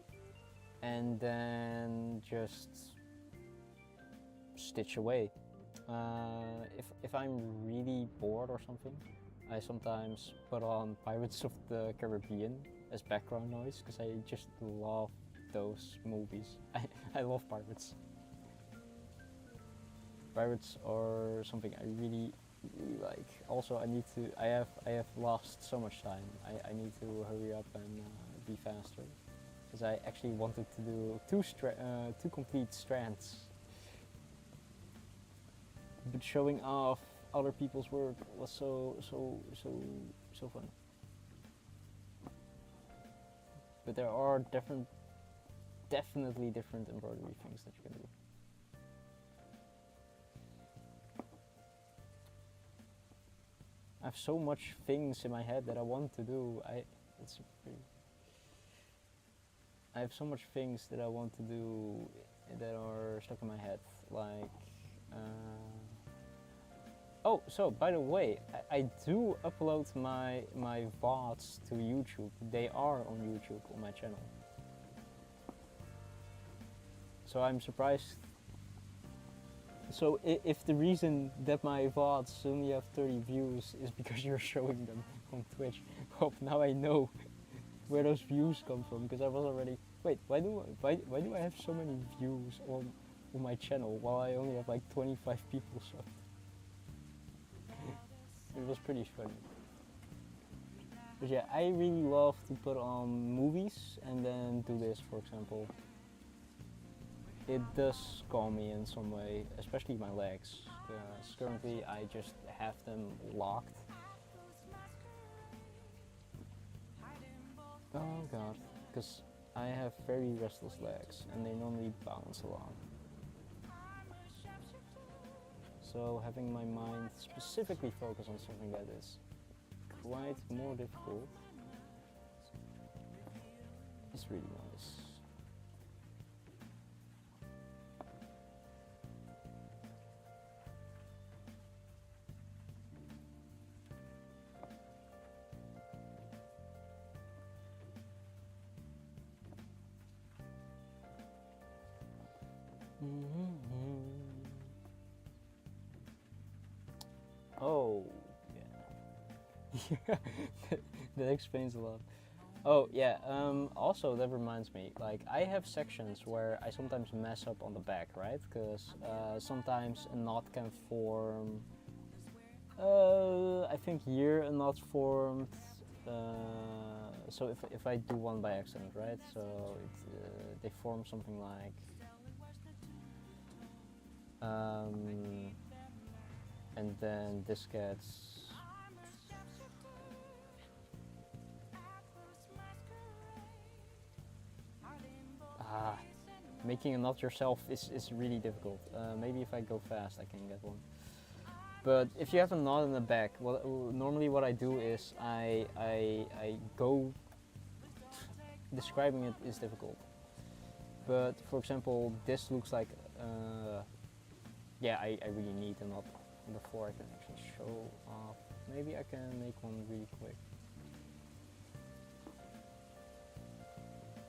S1: and then just stitch away. If I'm really bored or something, I sometimes put on Pirates of the Caribbean as background noise because I just love those movies. I love pirates. Pirates are something I really like. Also, I have lost so much time. I need to hurry up and be faster because I actually wanted to do two complete strands. But showing off other people's work was so fun. But there are definitely different embroidery things that you can do. I have so much things in my head that I want to do. I have so much things that I want to do that are stuck in my head, like. Oh, so by the way, I do upload my VODs to YouTube. They are on YouTube on my channel. So I'm surprised. So if the reason that my VODs only have 30 views is because you're showing them on Twitch, well, now I know where those views come from, because I was already, wait, why do I have so many views on my channel while I only have like 25 people subbed? It was pretty funny. But yeah, I really love to put on movies and then do this, for example. It does calm me in some way, especially my legs, because currently I just have them locked. Oh god, because I have very restless legs and they normally bounce a lot. So having my mind specifically focus on something that is quite more difficult is really nice. Oh, yeah. That explains a lot. Oh, yeah, also that reminds me, like, I have sections where I sometimes mess up on the back, right? Because sometimes a knot can form, I think here a knot formed, so if I do one by accident, right? So they form something like, and then this gets making a knot yourself is really difficult. Maybe if I go fast I can get one. But if you have a knot in the back, normally what I do is I go, describing it is difficult. But for example, this looks like, yeah, I really need a knot before I can actually show off. Maybe I can make one really quick.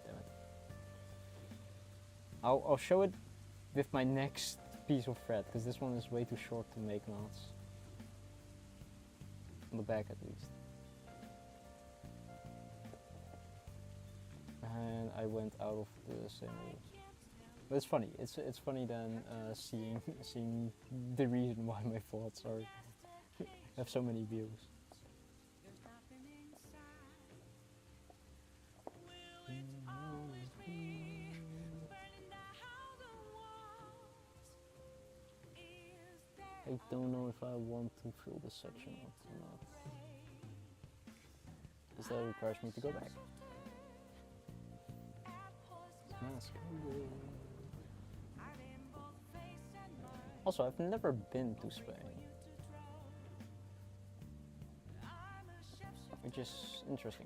S1: Damn it. I'll show it with my next piece of thread, because this one is way too short to make knots. On the back at least. And I went out of the same rules. But it's funny. It's funny then seeing the reason why my thoughts are have so many views. I don't know if I want to fill this section up or not. Because that requires me to go back. Also, I've never been to Spain, which is interesting.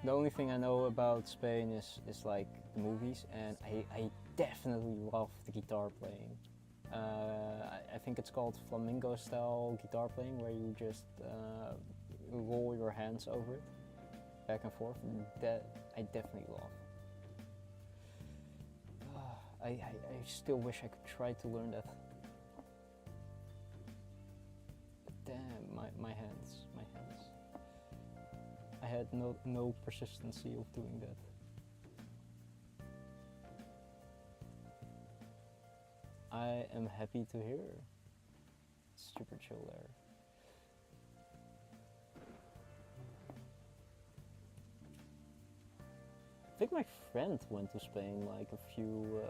S1: The only thing I know about Spain is like the movies, and I definitely love the guitar playing. I think it's called flamenco style guitar playing, where you just roll your hands over it, back and forth. That I definitely love. I still wish I could try to learn that. But damn, my hands. I had no persistency of doing that. I am happy to hear. Super chill there. I think my friend went to Spain like a few.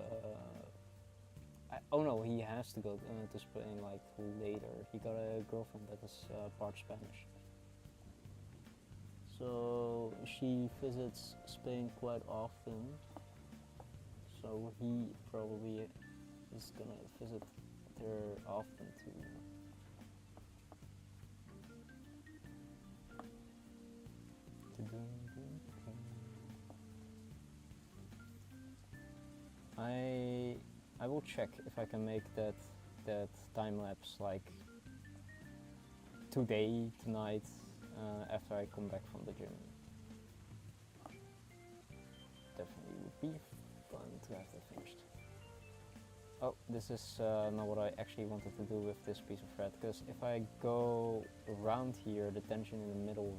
S1: Oh no, he has to go to Spain like later. He got a girlfriend that is part Spanish. So she visits Spain quite often. So he probably is gonna visit there often too. I will check if I can make that time lapse like today, tonight, after I come back from the gym. Definitely would be fun to have that finished. Oh, this is not what I actually wanted to do with this piece of thread, because if I go around here, the tension in the middle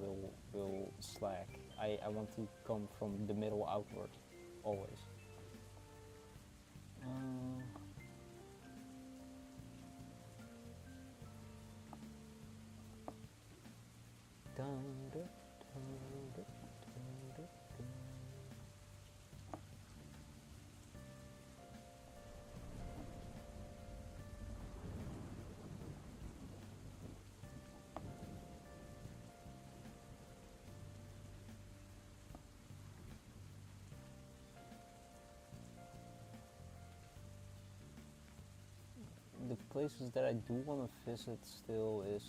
S1: will slack. I want to come from the middle outward, always. The places that I do want to visit still is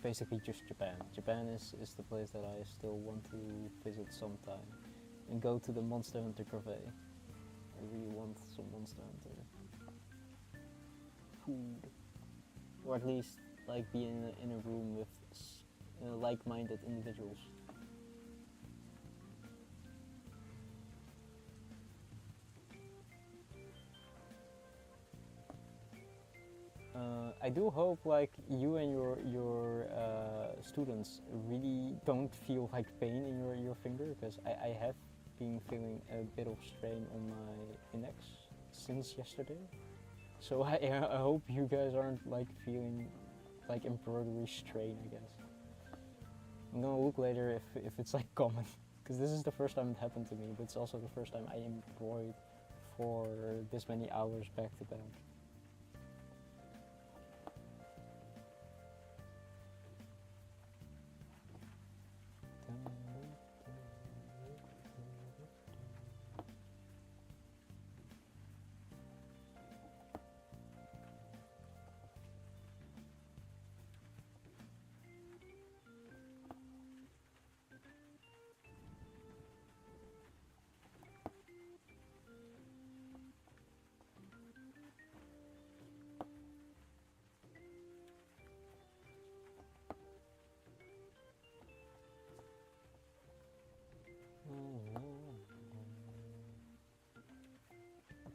S1: basically just Japan. Japan is the place that I still want to visit sometime. And go to the Monster Hunter Cafe. I really want some Monster Hunter food. Or at least like be in a room with like-minded individuals. I do hope like you and your students really don't feel like pain in your finger, because I have been feeling a bit of strain on my index since yesterday. So I hope you guys aren't like feeling like embroidery strain, I guess. I'm gonna look later if it's like common, because this is the first time it happened to me, but it's also the first time I embroidered for this many hours back to back.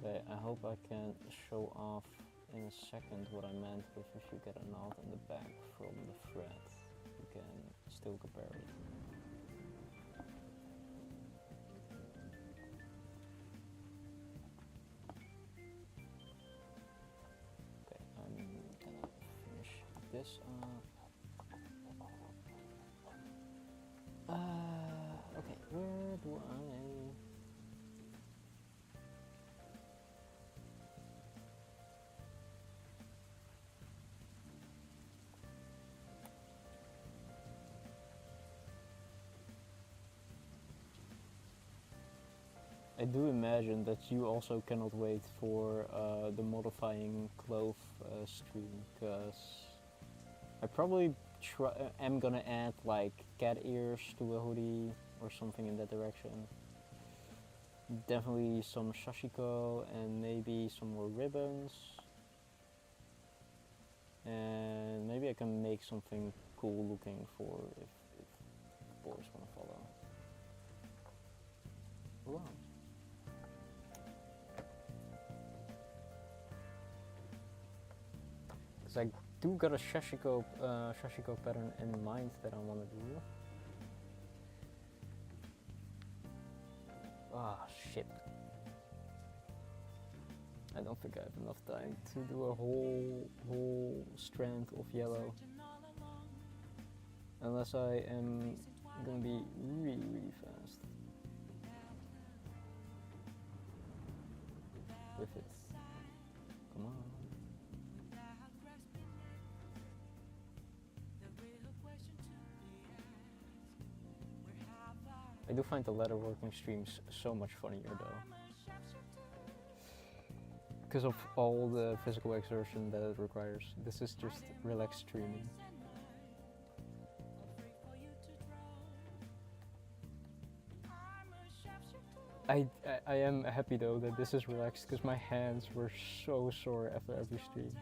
S1: Okay, I hope I can show off in a second what I meant with if you get a knot in the back from the thread, you can still compare it. Okay, I'm gonna finish this up. Okay, where do I... I do imagine that you also cannot wait for the modifying clove stream, because I probably am gonna add like cat ears to a hoodie or something in that direction. Definitely some sashiko and maybe some more ribbons. And maybe I can make something cool looking for if boys want to follow. Wow. Because I do got a sashiko pattern in mind that I want to do. Ah, shit. I don't think I have enough time to do a whole strand of yellow. Unless I am gonna be really fast with it. Come on. I do find the leatherworking streams so much funnier though, because of all the physical exertion that it requires. This is just relaxed streaming. I am happy though that this is relaxed, because my hands were so sore after every stream.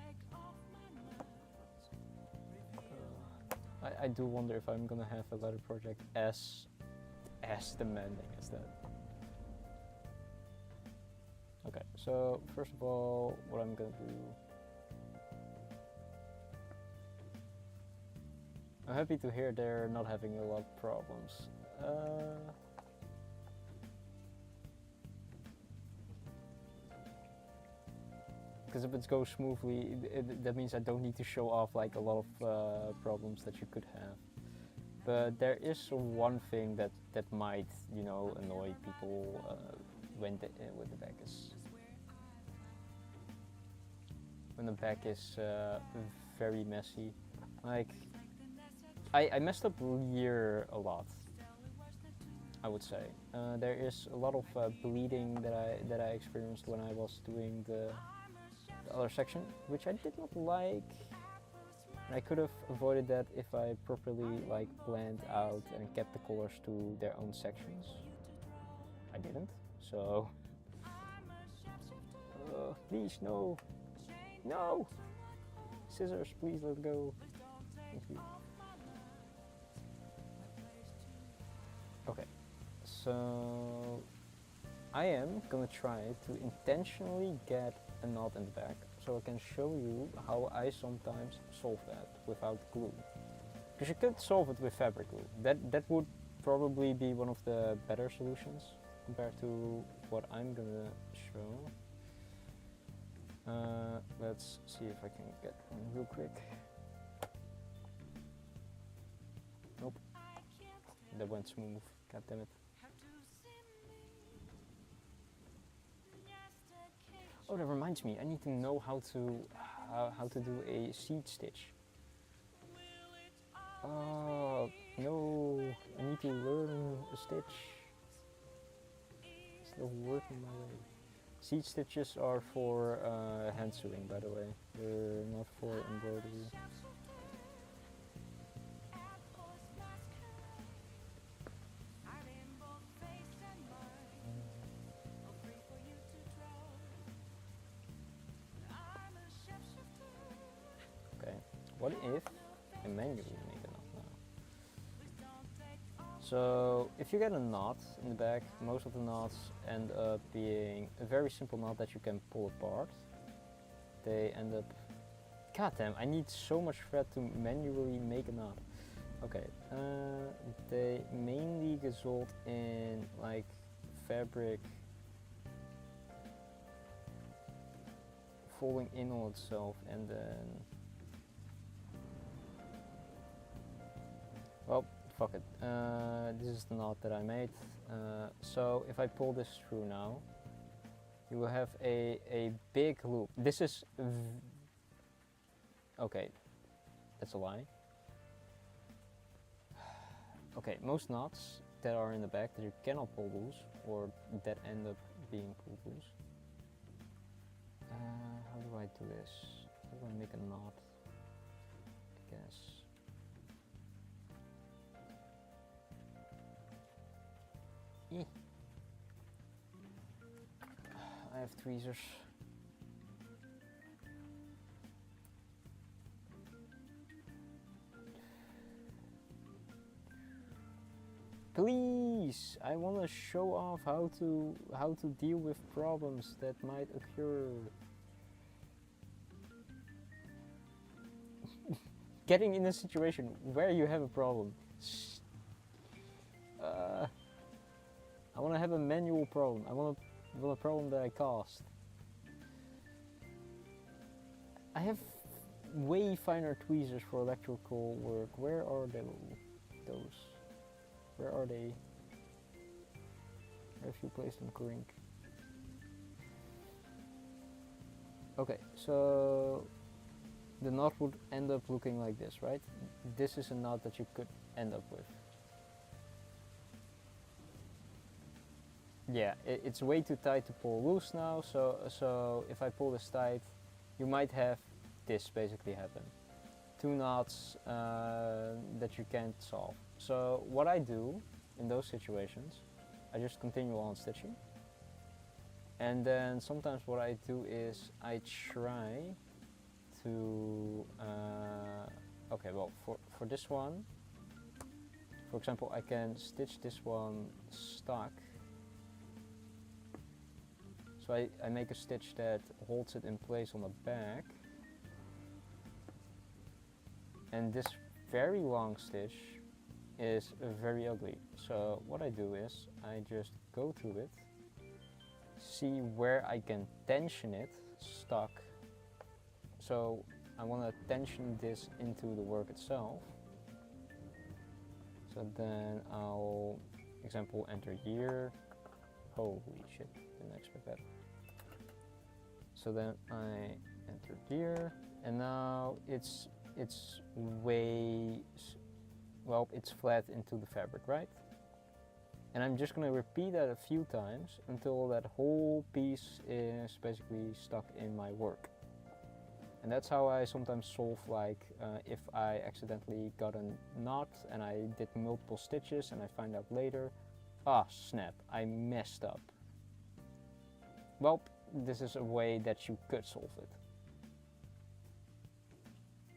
S1: I do wonder if I'm gonna have a leather project as demanding as that. Okay, so first of all, what I'm gonna do, I'm happy to hear they're not having a lot of problems. Because if it goes smoothly, that means I don't need to show off like a lot of problems that you could have. But there is one thing that might, you know, annoy people when the back is very messy. Like I messed up here a lot, I would say. There is a lot of bleeding that I experienced when I was doing the other section, which I did not like. I could have avoided that if I properly like planned out and kept the colors to their own sections. I didn't, so please no, scissors, please let go. Thank you. Okay, so I am gonna try to intentionally get a knot in the back, so I can show you how I sometimes solve that without glue. Because you could solve it with fabric glue. That would probably be one of the better solutions compared to what I'm gonna show. Let's see if I can get one real quick. Nope. That went smooth. God damn it. Oh, that reminds me. I need to know how to do a seed stitch. Oh no! I need to learn a stitch. Still working my way. Seed stitches are for hand sewing, by the way. They're not for embroidery. Okay. What if I manually make a knot now? So if you get a knot in the back, most of the knots end up being a very simple knot that you can pull apart. They end up... God damn, I need so much thread to manually make a knot. Okay, they mainly result in like fabric folding in on itself, and then... Well, fuck it. This is the knot that I made. So if I pull this through now, you will have a big loop. This is... Okay, that's a lie. Okay, most knots that are in the back that you cannot pull loose, or that end up being pulled loose. How do I do this? How do I make a knot? I guess. I have tweezers. Please, I want to show off how to deal with problems that might occur. Getting in a situation where you have a problem. I want to have a manual problem. I want a problem that I caused. I have way finer tweezers for electrical work. Where are those? Where are they? Where have you placed them, Krink? Okay, so the knot would end up looking like this, right? This is a knot that you could end up with. Yeah, it's way too tight to pull loose now, so if I pull this tight, you might have this basically happen. Two knots that you can't solve. So what I do in those situations, I just continue on stitching. And then sometimes what I do is I try to, okay, well, for this one, for example, I can stitch this one stuck. So I make a stitch that holds it in place on the back. And this very long stitch is very ugly. So what I do is I just go to it, see where I can tension it stuck. So I want to tension this into the work itself. So then I'll, example, enter year. Holy shit, didn't expect that. So then I enter year, and now it's way, well, it's flat into the fabric, right? And I'm just gonna repeat that a few times until that whole piece is basically stuck in my work. And that's how I sometimes solve, like, if I accidentally got a knot and I did multiple stitches and I find out later, ah, snap, I messed up. Well, this is a way that you could solve it.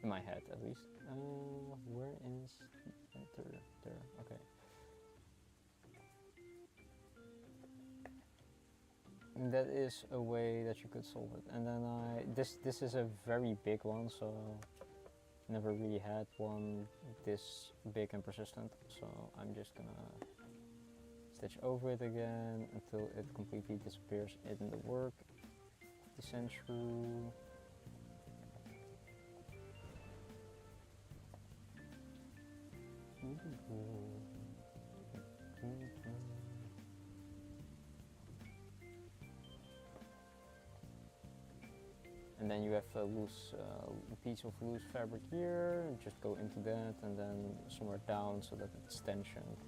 S1: In my head, at least. Where is enter? There, okay. And that is a way that you could solve it. And then this is a very big one, so never really had one this big and persistent. So I'm just gonna stitch over it again until it completely disappears in the work. Descend through. And then you have a loose piece of loose fabric here, just go into that and then somewhere down so that it's tensioned.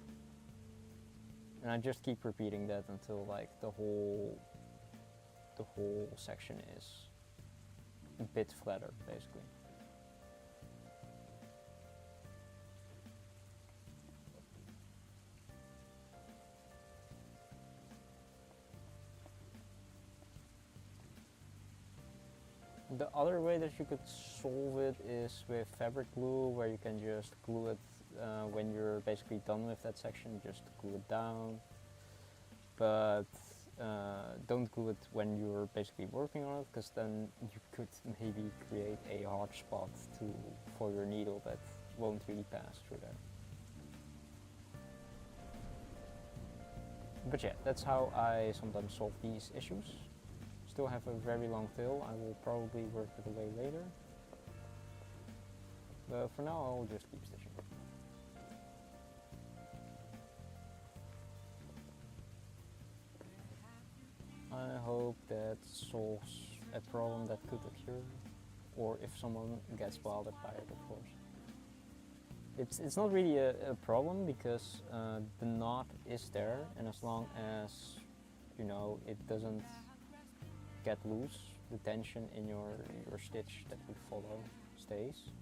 S1: And I just keep repeating that until, like, the whole section is a bit flatter, basically. The other way that you could solve it is with fabric glue, where you can just glue it when you're basically done with that section, just glue it down. But don't glue it when you're basically working on it, because then you could maybe create a hard spot for your needle that won't really pass through there. But yeah, that's how I sometimes solve these issues. Still have a very long tail. I will probably work it away later. But for now, I'll just keep stitching. I hope that solves a problem that could occur, or if someone gets bothered by it, of course. It's not really a problem because the knot is there, and as long as it doesn't get loose, the tension in your stitch that would follow stays.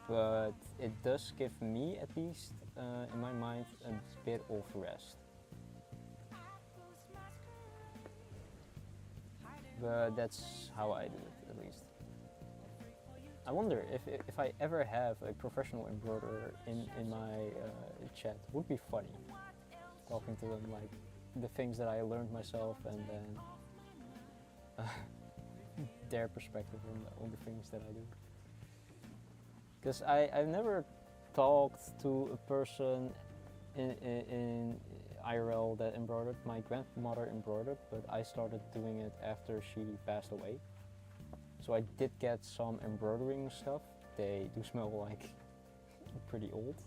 S1: But it does give me, at least in my mind, a bit of rest. But that's how I do it, at least. I wonder if I ever have a professional embroiderer in my chat. It would be funny talking to them, like the things that I learned myself, and then their perspective on the things that I do. Because I've never talked to a person in IRL that embroidered. My grandmother embroidered, but I started doing it after she passed away. So I did get some embroidering stuff. They do smell like pretty old.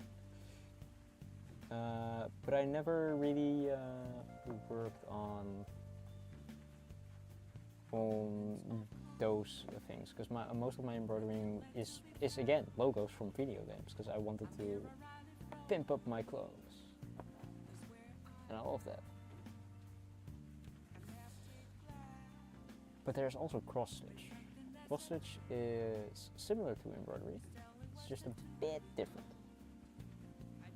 S1: But I never really worked on those things, because most of my embroidering is again logos from video games, because I wanted to pimp up my clothes, and I love that. But there's also cross stitch. Cross stitch is similar to embroidery, it's just a bit different.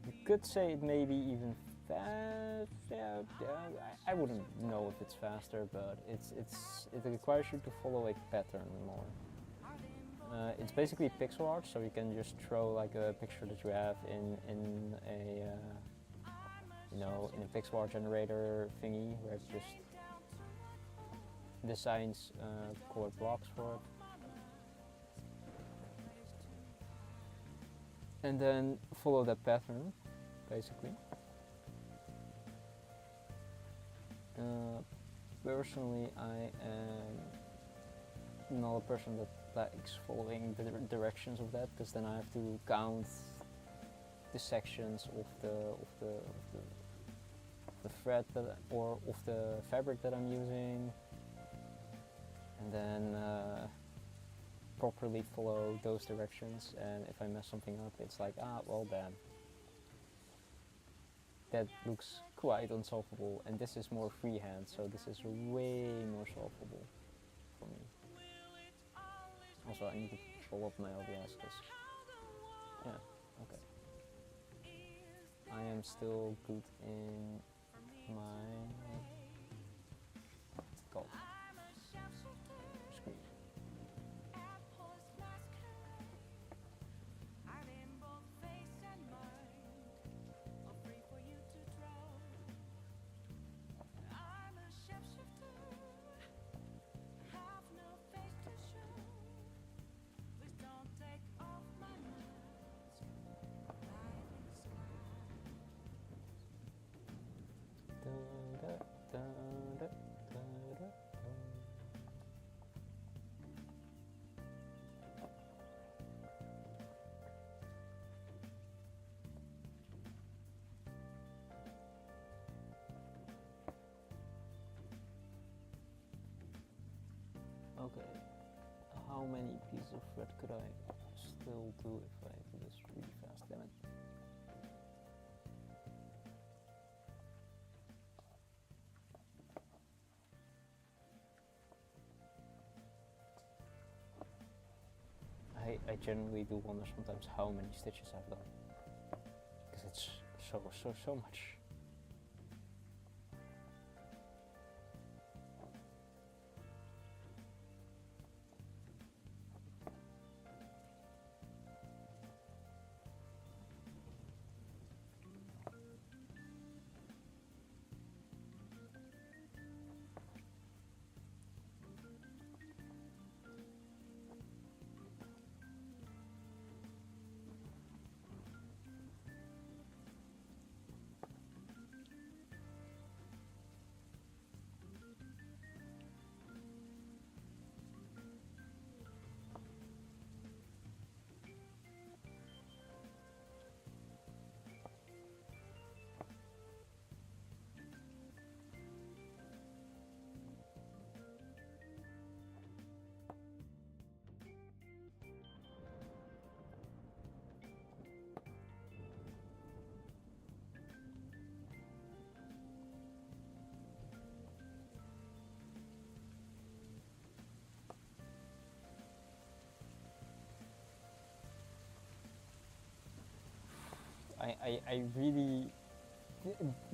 S1: You could say it may be even fast. Yeah, I wouldn't know if it's faster, but it requires you to follow a pattern more. It's basically pixel art, so you can just throw like a picture that you have in a in a pixel art generator thingy, where it just designs colored blocks for it. And then follow that pattern, basically. Personally, I am not a person that likes following the directions of that, because then I have to count the sections of the thread or of the fabric that I'm using, and then properly follow those directions. And if I mess something up, it's like, well, bad. That looks quite unsolvable, and this is more freehand, so this is way more solvable for me. Also, I need to pull up my OBS, because, yeah, okay. I am still good in my, what's it called? Screen. Okay, how many pieces of thread could I still do if I do this really fast? Damn it. I generally do wonder sometimes how many stitches I've done, because it's so much. I really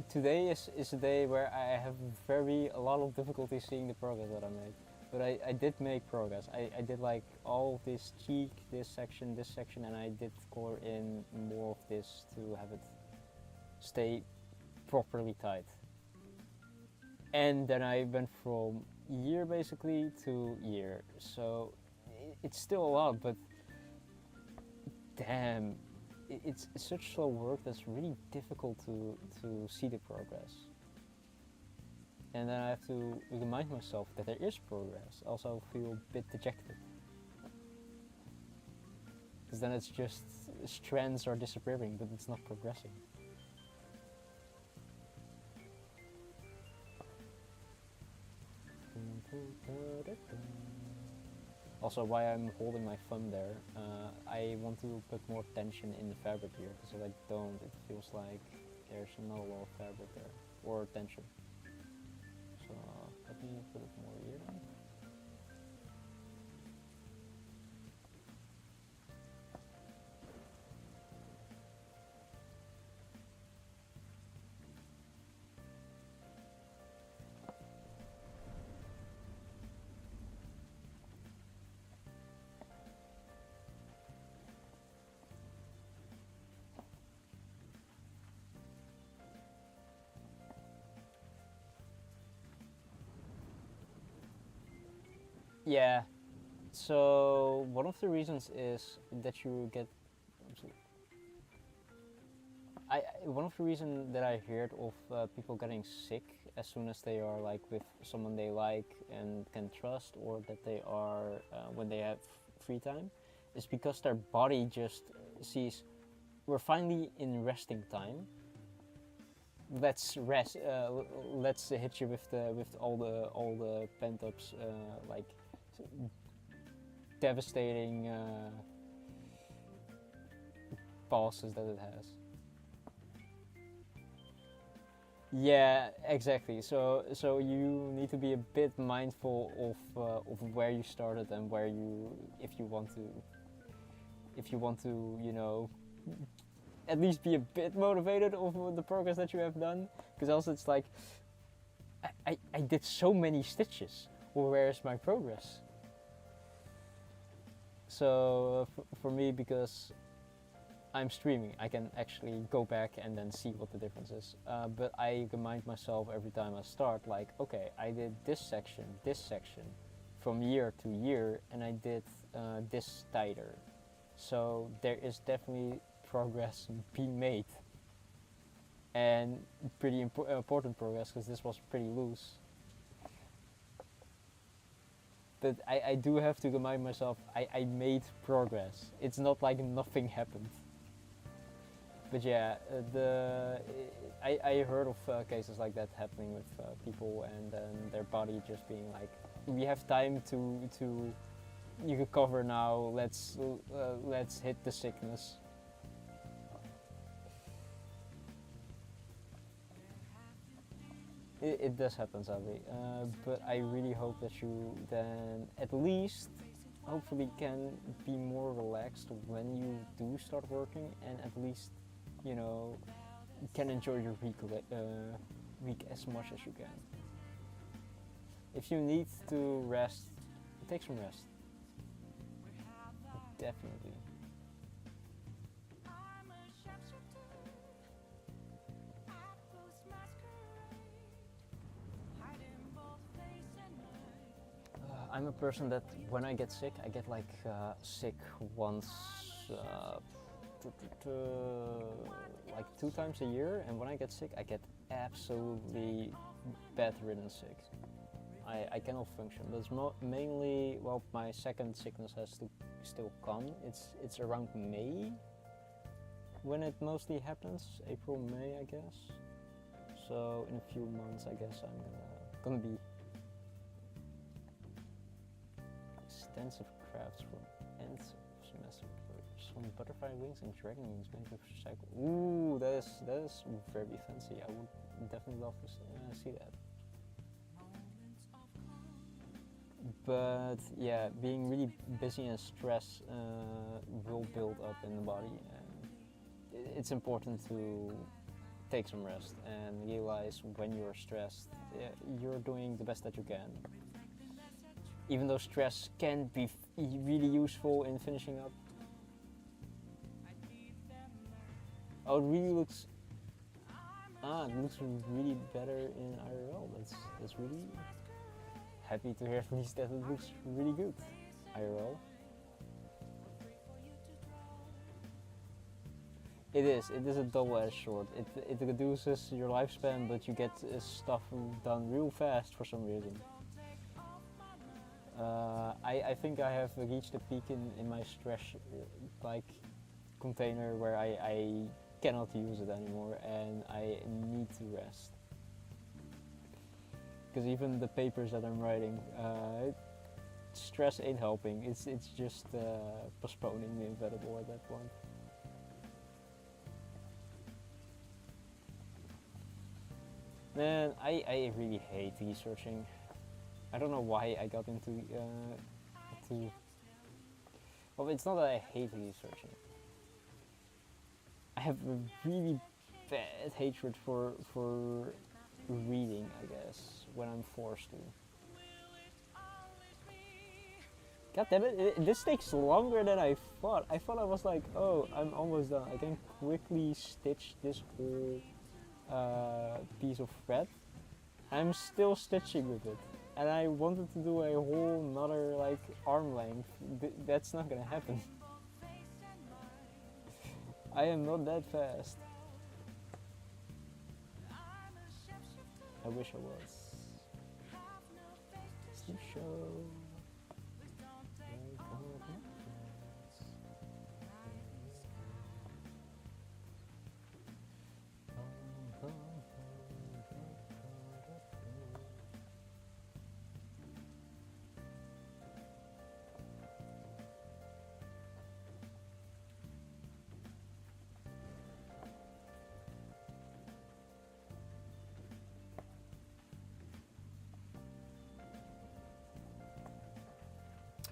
S1: today is a day where I have a lot of difficulty seeing the progress that I made. But I did make progress. I did like all of this cheek, this section, and I did color in more of this to have it stay properly tight. And then I went from year basically to year. So it's still a lot, but damn, it's such slow work that's really difficult to see the progress. And then I have to remind myself that there is progress. Also feel a bit dejected. Because then it's just strands are disappearing, but it's not progressing. Also, why I'm holding my thumb there, I want to put more tension in the fabric here, because if I don't, it feels like there's not a lot of fabric there, or tension. So let me put it more here then. Yeah, so one of the reasons is that you get. One of the reasons that I heard of people getting sick as soon as they are like with someone they like and can trust, or that they are when they have free time, is because their body just sees we're finally in resting time. Let's rest. Let's hit you with all the pent ups like devastating bosses that it has. Yeah, exactly. So you need to be a bit mindful of where you started and where you if you want to at least be a bit motivated of the progress that you have done, because also it's like I did so many stitches. Well, where is my progress? So for me, because I'm streaming, I can actually go back and then see what the difference is. But I remind myself every time I start, like, okay, I did this section, from year to year, and I did this tighter. So there is definitely progress being made. And pretty important progress, because this was pretty loose. But I do have to remind myself, I made progress. It's not like nothing happened. But yeah, I heard of cases like that happening with people, and then their body just being like, we have time to you recover now. Let's hit the sickness. It does happen, sadly, but I really hope that you then at least hopefully can be more relaxed when you do start working, and at least can enjoy your week as much as you can. If you need to rest, take some rest. Definitely. I'm a person that when I get sick, I get like sick once, like 2 times a year, and when I get sick, I get absolutely bedridden sick. I cannot function. But it's mainly, well, my second sickness has to still come. It's around May when it mostly happens, April, May, I guess. So in a few months, I guess I'm gonna be extensive crafts from end of semester. Some butterfly wings and dragon wings made with recycle. Ooh, that is very fancy. I would definitely love to see that. But yeah, being really busy and stress will build up in the body, and it's important to take some rest and realize when you're stressed, you're doing the best that you can. Even though stress can be really useful in finishing up. Oh, it really looks. It looks really better in IRL. That's really happy to hear at least that it looks really good. IRL. It is a double-edged sword. It reduces your lifespan, but you get stuff done real fast for some reason. I think I have reached a peak in my stress like container where I cannot use it anymore and I need to rest. Because even the papers that I'm writing, stress ain't helping. It's just postponing the inevitable at that point. Man, I really hate researching. I don't know why I got into well, it's not that I hate researching. I have a really bad hatred for reading, I guess, when I'm forced to. God damn it, this takes longer than I thought. I thought I was like, oh, I'm almost done. I can quickly stitch this whole piece of thread. I'm still stitching with it. And I wanted to do a whole nother like arm length. That's not gonna happen. I am not that fast. I wish I was. Sleep show.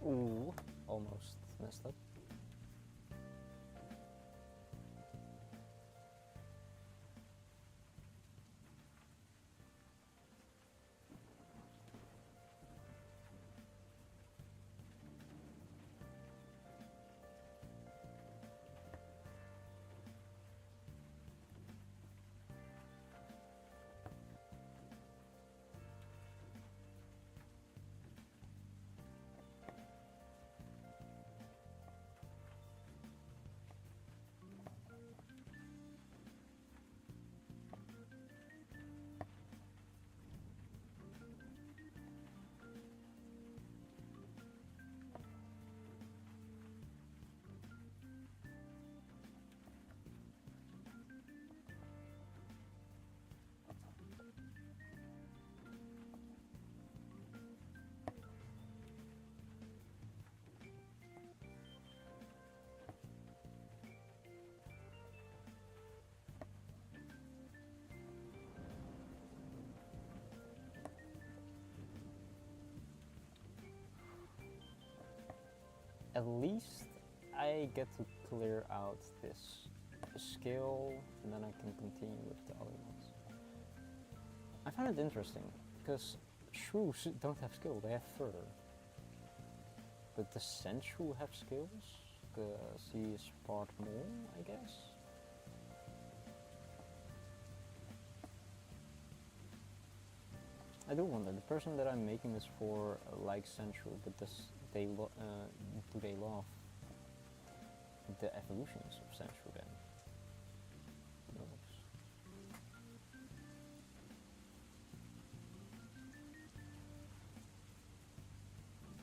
S1: Ooh, almost messed up. At least I get to clear out this skill and then I can continue with the other ones. I find it interesting because shrews don't have skill, they have fur. But the sand shrew have skills because he is part mole, I guess. I do wonder, the person that I'm making this for likes sand shrew, but do they love the evolutions of sand shrew then?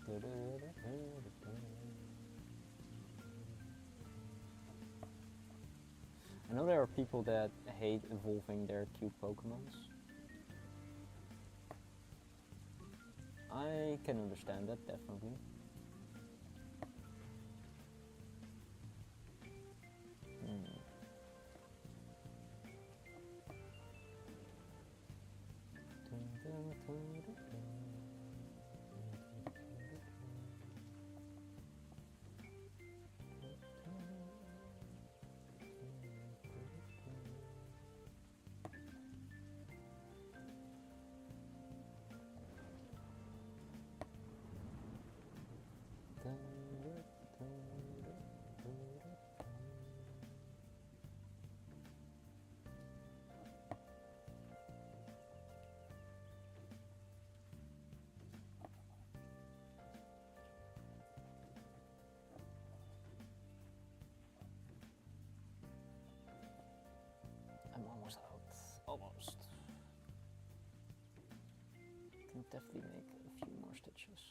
S1: Who knows? I know there are people that hate evolving their cute Pokemons. I can understand that, definitely. almost. Can definitely make a few more stitches.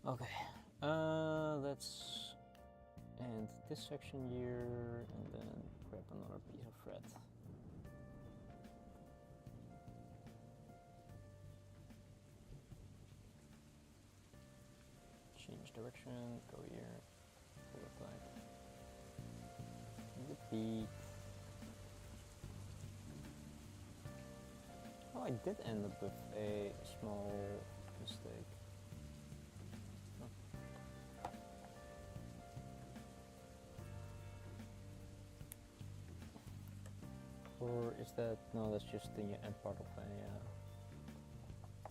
S1: Okay, let's end this section here and then grab another piece of thread. Change direction, go here, pull it back. Repeat. Oh, I did end up with a small mistake. Or is that, no, that's just the end part of a,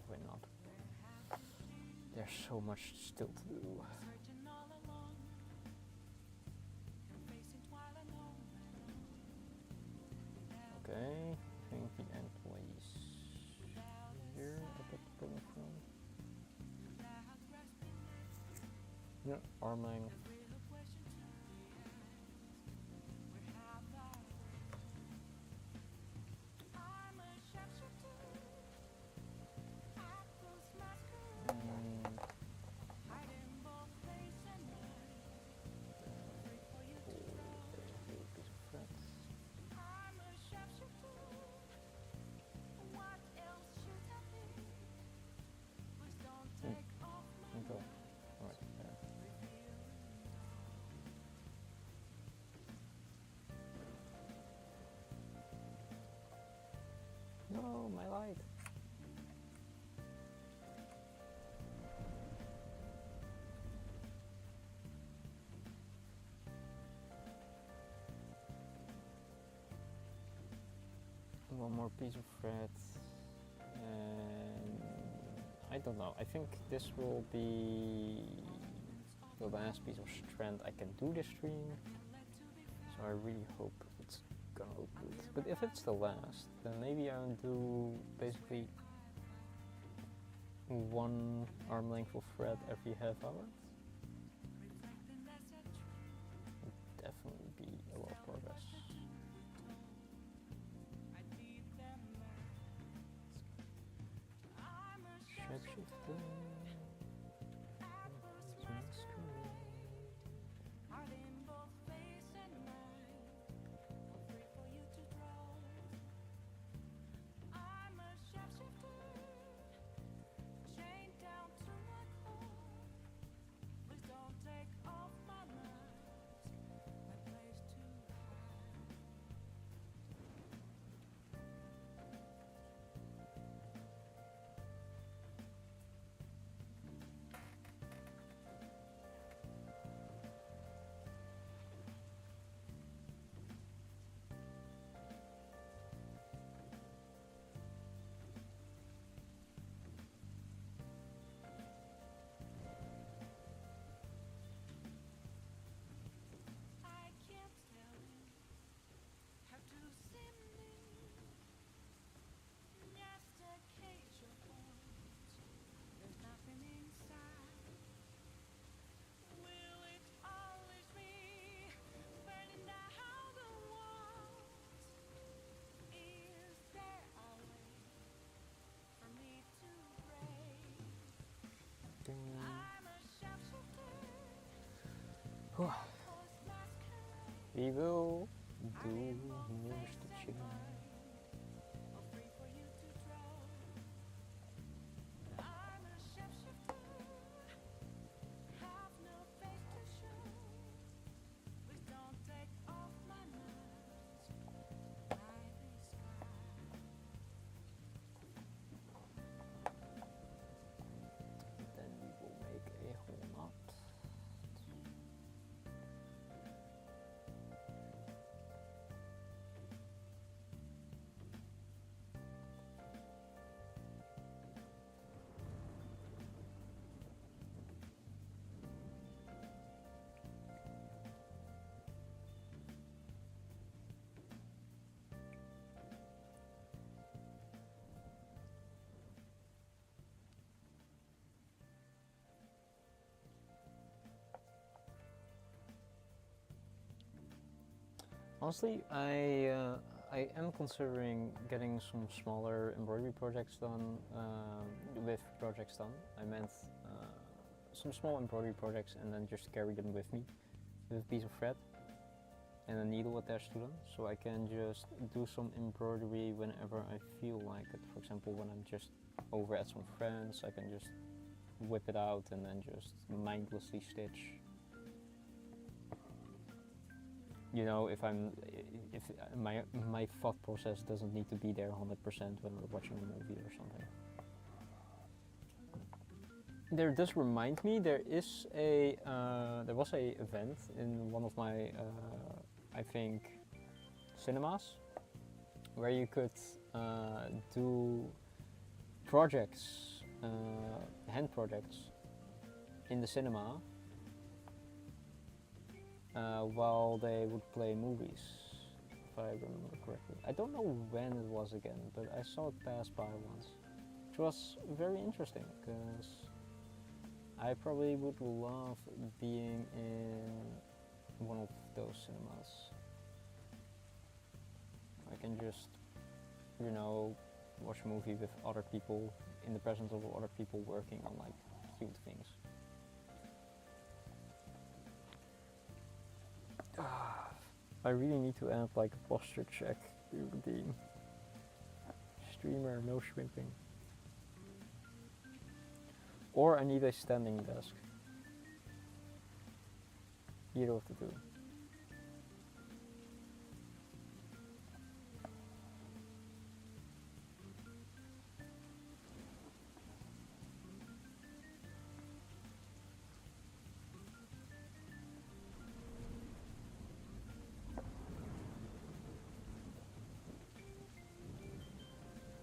S1: why not? There's so much still to do. Okay, I think the end lays here, I got the problem from. Yeah, arm length. No, my light. One more piece of thread, and I don't know, I think this will be the last piece of strand I can do this stream, so I really hope it's gonna look good. But if it's the last, then maybe I'll do basically one arm length of thread every half hour. Would definitely be a lot of progress. Shapeshifter. We will do more stitching. Then we will make a whole knot. Honestly, I am considering getting some smaller embroidery projects done. With projects done, I meant some small embroidery projects, and then just carry them with me with a piece of thread and a needle attached to them, so I can just do some embroidery whenever I feel like it. For example, when I'm just over at some friends, I can just whip it out and then just mindlessly stitch. You know, if my thought process doesn't need to be there 100% when we're watching a movie or something. There does remind me, there was a event in one of my I think cinemas where you could do projects, hand projects in the cinema while they would play movies, if I remember correctly. I don't know when it was again, but I saw it pass by once, which was very interesting because I probably would love being in one of those cinemas. I can just, you know, watch a movie with other people, in the presence of other people working on like cute things. I really need to add like a posture check routine. Streamer, no shrimping. Or I need a standing desk. Either of the two.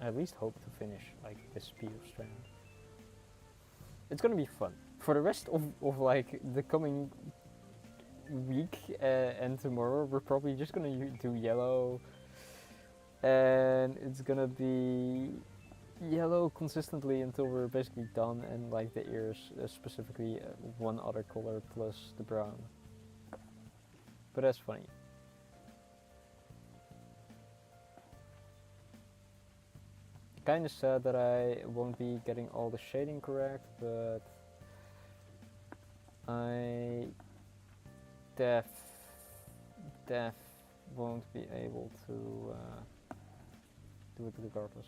S1: I at least hope to finish like this speed of strand. It's gonna be fun. For the rest of like the coming week and tomorrow, we're probably just gonna do yellow, and it's gonna be yellow consistently until we're basically done, and like the ears specifically one other color plus the brown. But that's funny. Kinda sad that I won't be getting all the shading correct, but I def won't be able to do it regardless.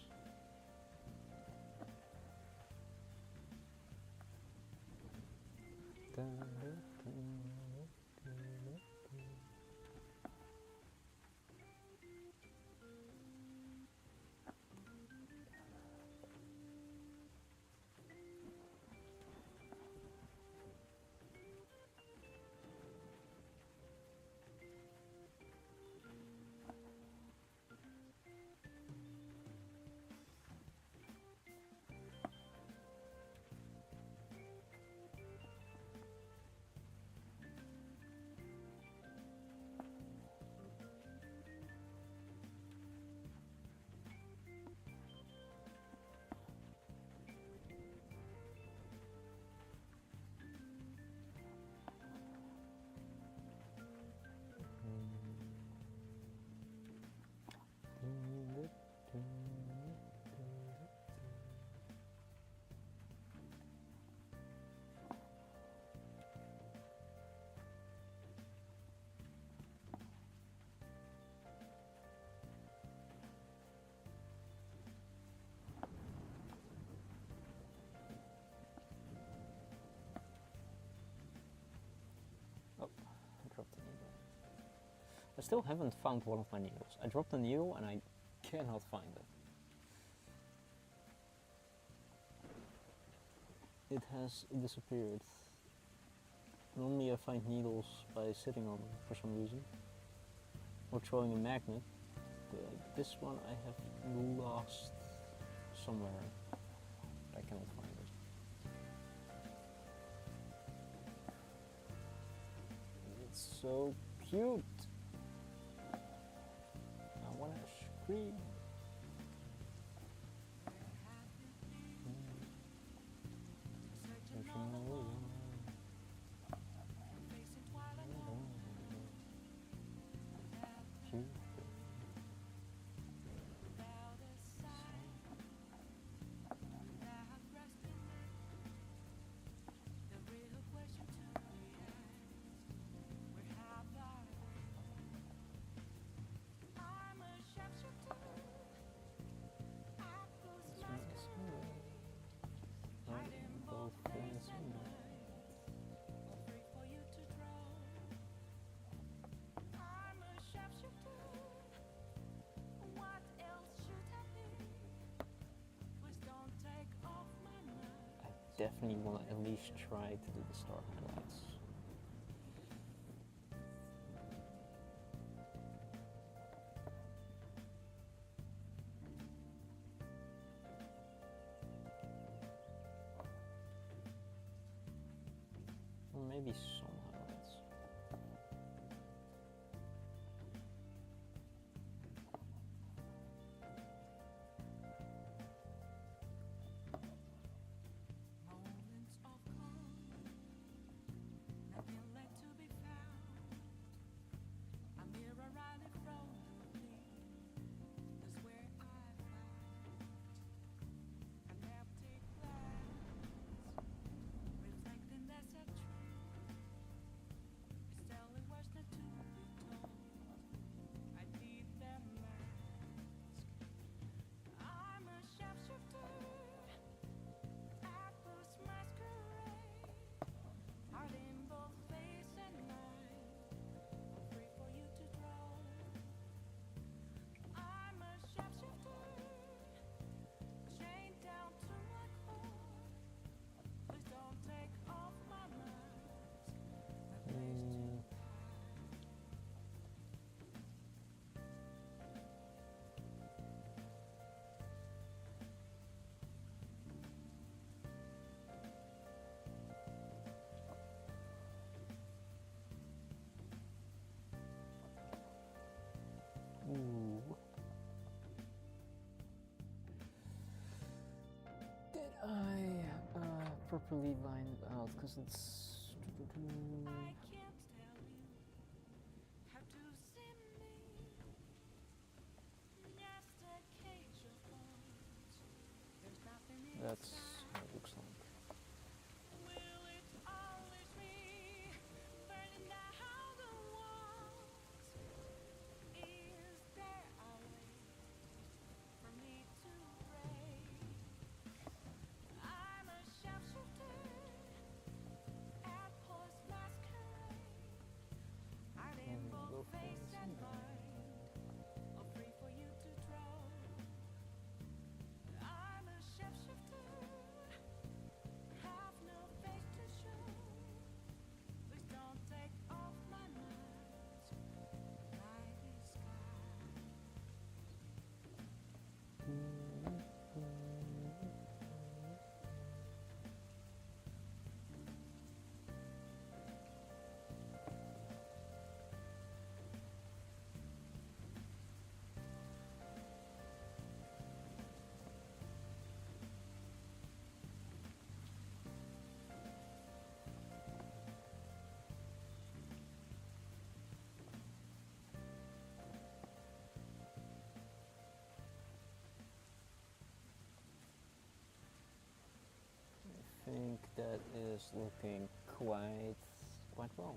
S1: Oh, I dropped the needle. I still haven't found one of my needles. I dropped the needle and I cannot find it. It has disappeared. Normally I find needles by sitting on them for some reason. Or throwing a magnet. But this one I have lost somewhere. I cannot find it. It's so cute. I wanna scream. Definitely want to at least try to do the star highlights. Or maybe some highlights. Ooh. Did I properly line it out? Because it's... That's how it looks like. I think that is looking quite well.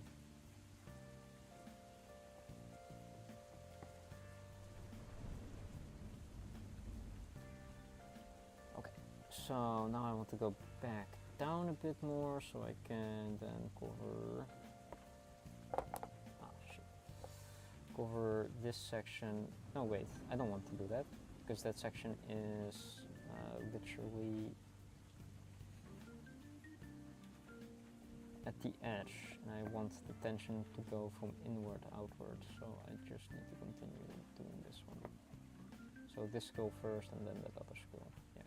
S1: Okay, so now I want to go back down a bit more so I can then cover over this section. No, wait, I don't want to do that, because that section is literally at the edge, and I want the tension to go from inward outward, so I just need to continue doing this one. So this go first and then that other scroll, yeah.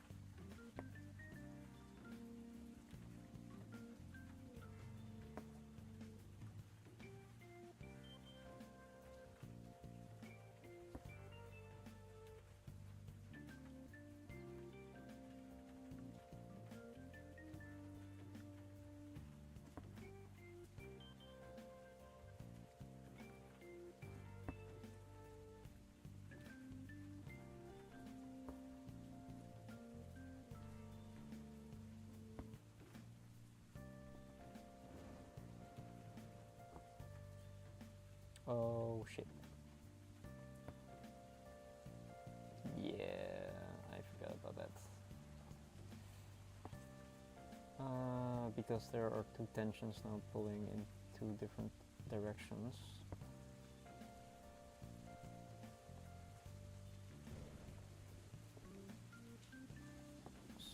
S1: Oh shit. Yeah, I forgot about that. Because there are two tensions now pulling in two different directions.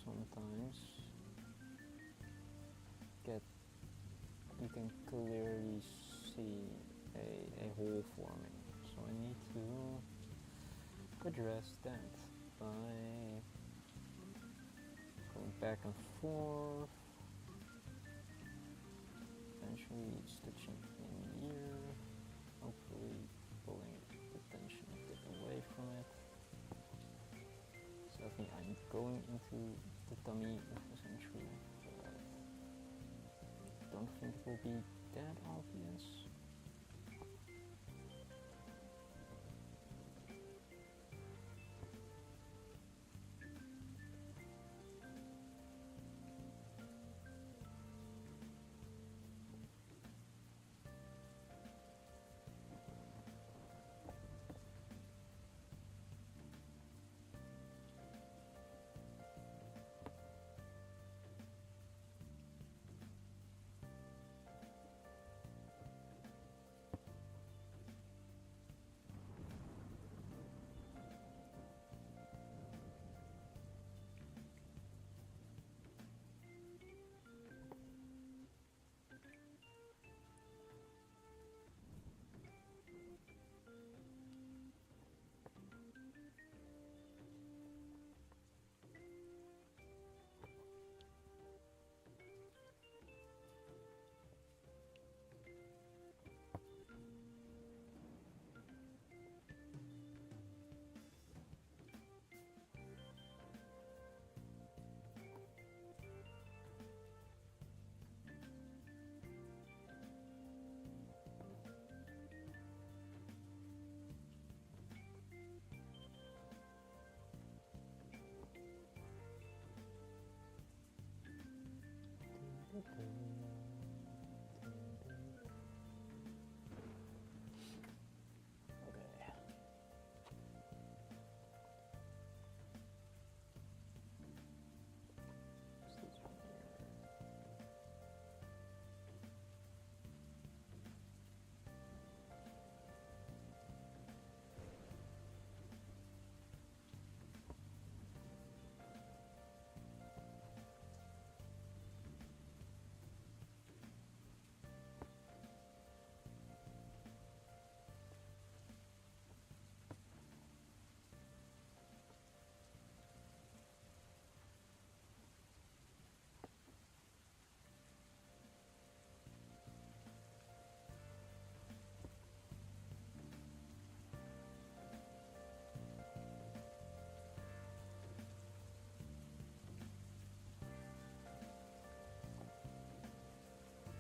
S1: Sometimes you can clearly see a hole forming, so I need to address that by going back and forth, eventually stitching in here, hopefully pulling the tension a bit away from it. So I think I'm going into the tummy of the century, but I don't think it will be that obvious.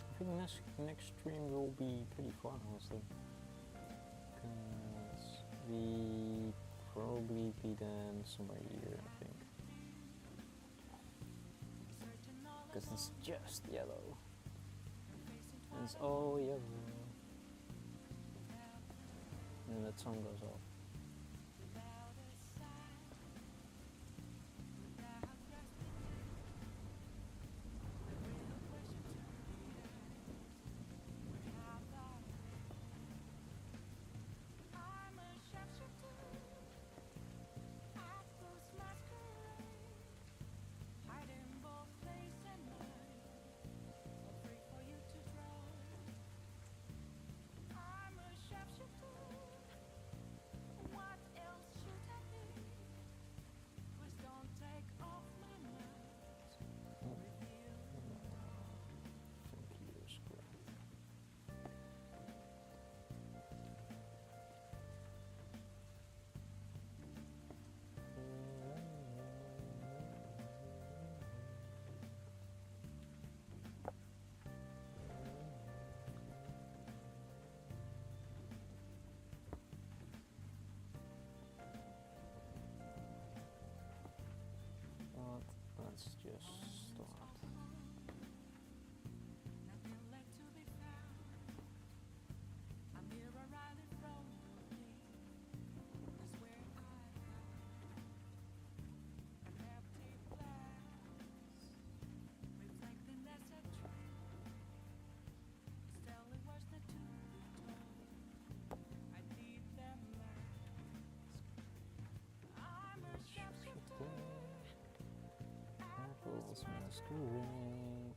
S1: I think next stream will be pretty fun, honestly, because we probably be done somewhere here, I think, because it's just yellow, and it's all yellow, and then that song goes off. masquerade.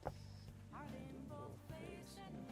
S1: Rainbow face and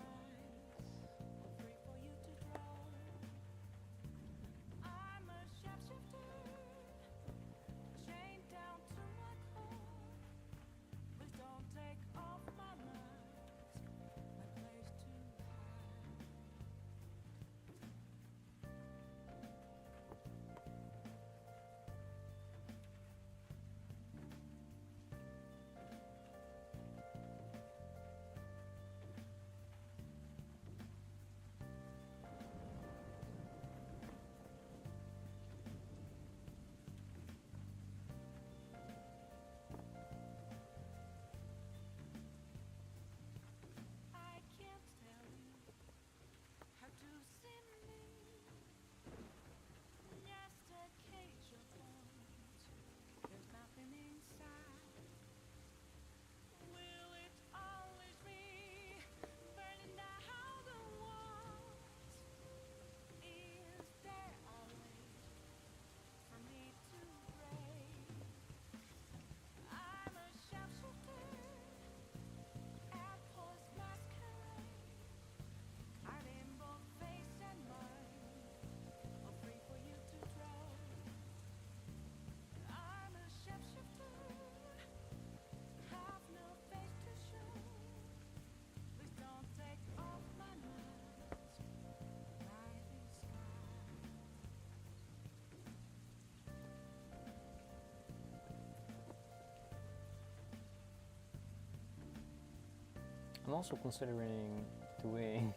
S1: I'm also considering doing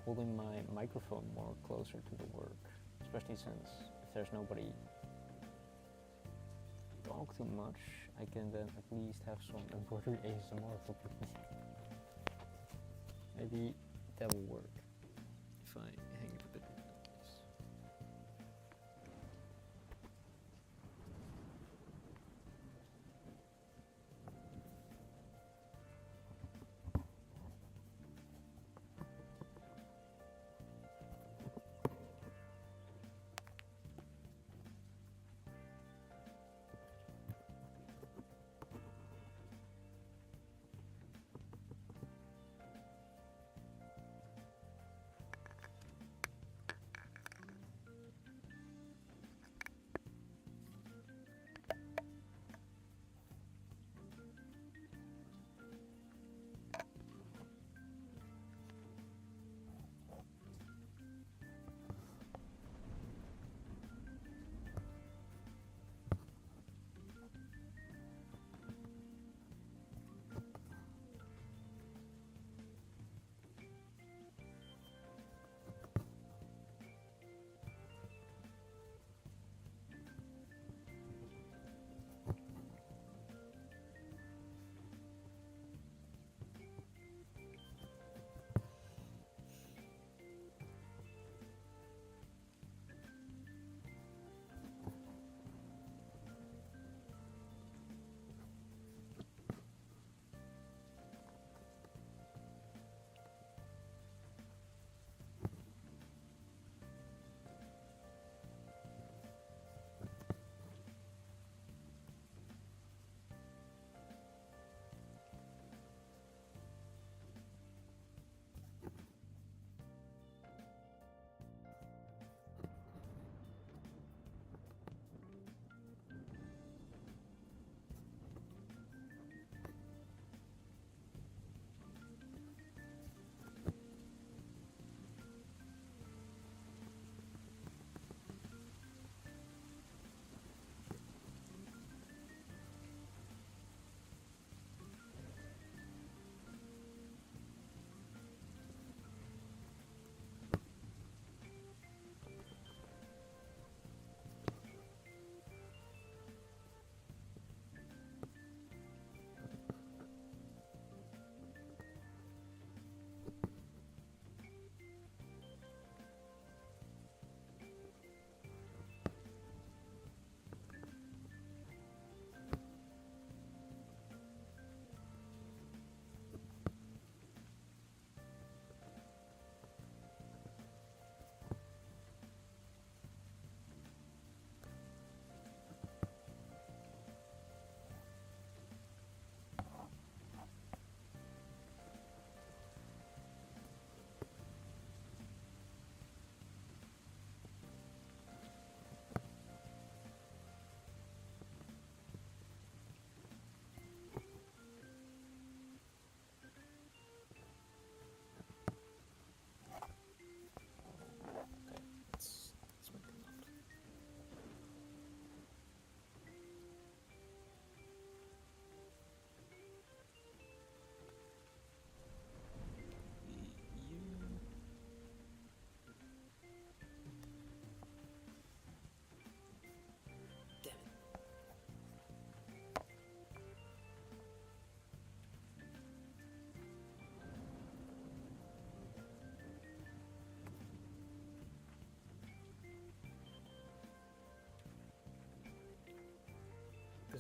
S1: holding my microphone more closer to the work, especially since if there's nobody talk too much, I can then at least have some embroidery ASMR for people. Maybe that will work if I hang it a bit like this.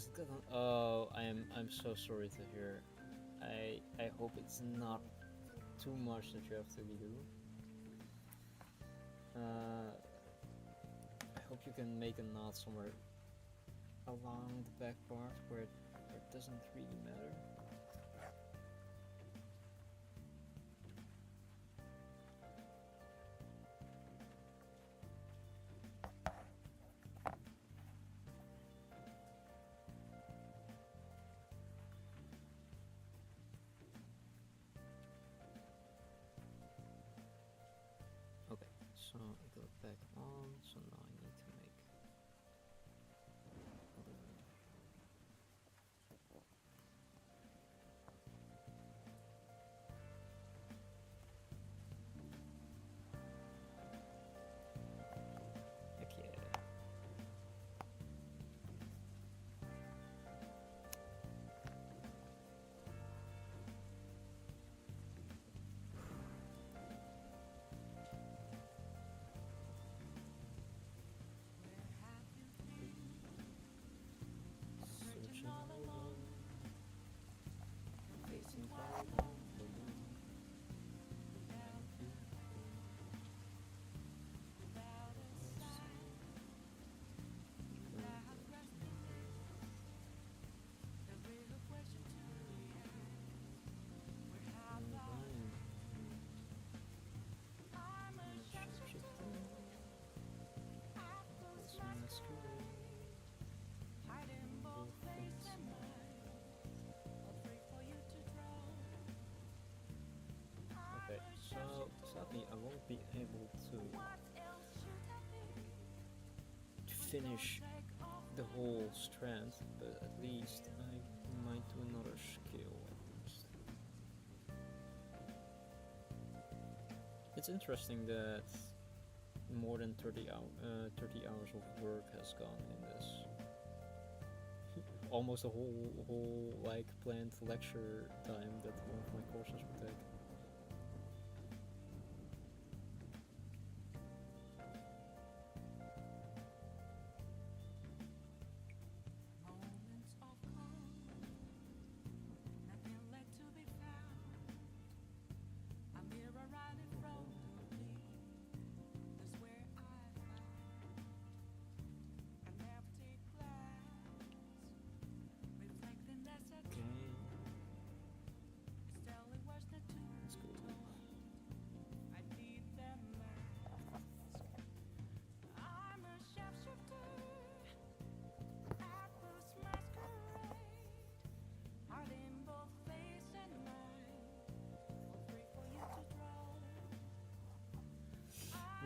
S1: Has it gotten? Oh, I'm so sorry to hear. I hope it's not too much that you have to redo. I hope you can make a knot somewhere along the back part where it doesn't really matter. Okay, so I got it back on, so now I need to make heck yeah. Searching alone, facing cloud on the moon. Okay, so sadly I won't be able to finish the whole strand, but at least I might do another scale at least. It's interesting that more than 30 hours of work has gone in this. Almost a whole like planned lecture time that one of my courses would take.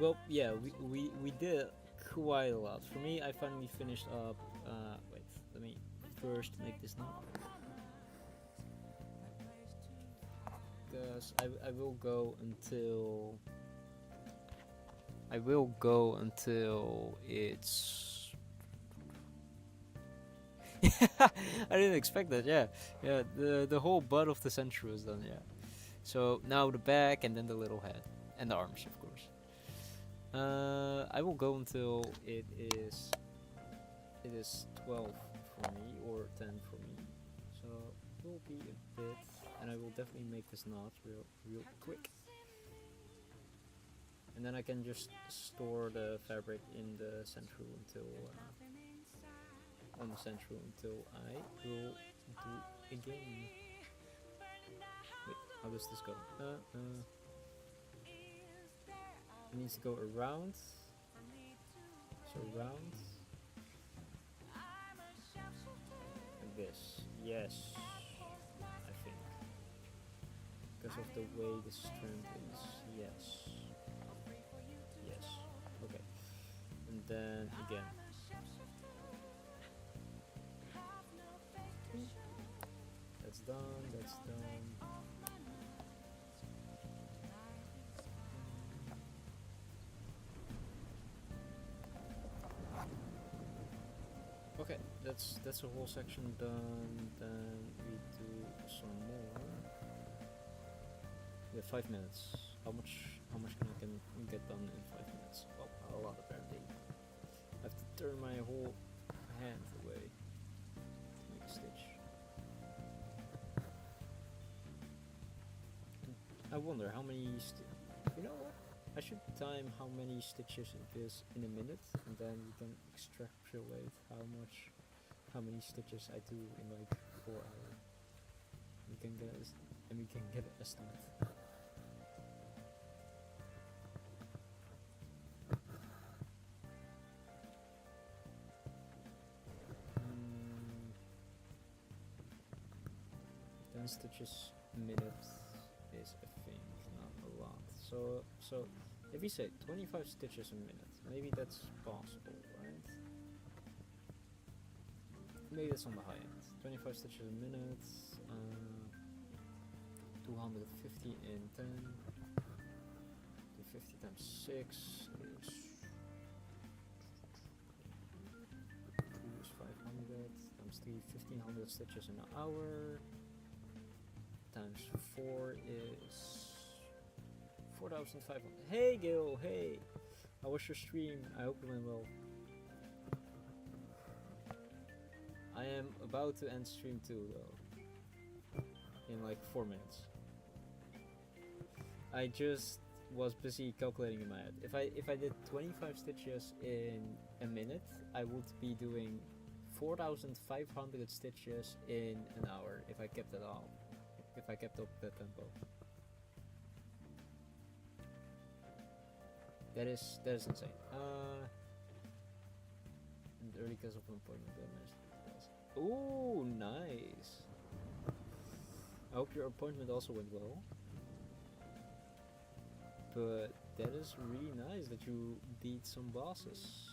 S1: Well, yeah, we did quite a lot. For me, I finally finished up. Wait, let me first make this note. Because I will go until. I will go until it's. I didn't expect that. Yeah, yeah. The whole butt of the century was done. Yeah. So now the back and then the little head and the arms, of course. I will go until it is 12 for me or 10 for me. So it will be a bit, and I will definitely make this knot real quick. And then I can just store the fabric in the central until on the central until I will do again. Wait, how does this go? It needs to go around. So round. Like this. Yes. I think. Because of the way the strand is. Yes. Yes. Okay. And then again. That's done. That's done. Okay, that's a whole section done. Then we do some more. We have 5 minutes. How much can I get done in 5 minutes? Well, a lot apparently. I have to turn my whole hand away. wonder how many. You know what? I should time how many stitches it is in a minute, and then we can extrapolate how many stitches I do in like 4 hours. We can get an estimate. Ten stitches a minute is, I think, not a lot. So if we say 25 stitches a minute, maybe that's possible, right? Maybe that's on the high end. 25 stitches a minute, 250 in 10, 250 times 6 is 2 is 500 times 3, 1500 stitches an hour, times 4 is 4,500. Hey Gil, hey! How was your stream? I hope it went well. I am about to end stream 2 though, in like 4 minutes. I just was busy calculating in my head. If I did 25 stitches in a minute, I would be doing 4,500 stitches in an hour if I kept it all. If I kept up that tempo. That is insane. The early cause of an appointment. Ooh, nice. I hope your appointment also went well. But that is really nice that you beat some bosses.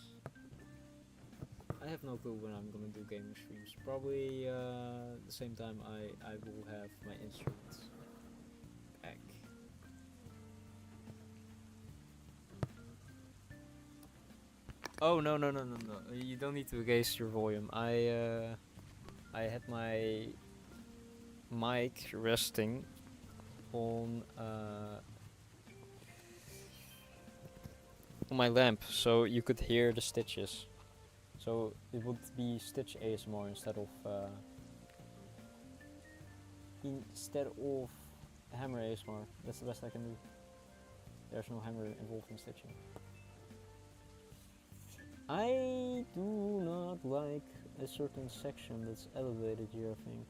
S1: I have no clue when I'm gonna do gaming streams. Probably the same time I will have my instruments back. Oh no. You don't need to raise your volume. I had my mic resting on my lamp, so you could hear the stitches. So it would be stitch ASMR instead of hammer ASMR. That's the best I can do. There's no hammer involved in stitching. I do not like a certain section that's elevated here, I think.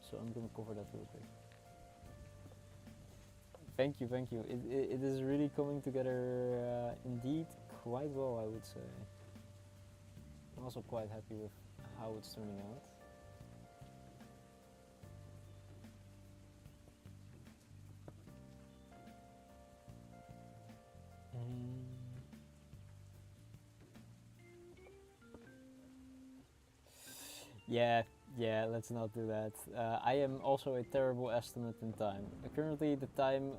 S1: So I'm gonna cover that real quick. Thank you. It is really coming together indeed quite well, I would say. I'm also quite happy with how it's turning out. Yeah, let's not do that. I am also a terrible estimate in time. Currently the time,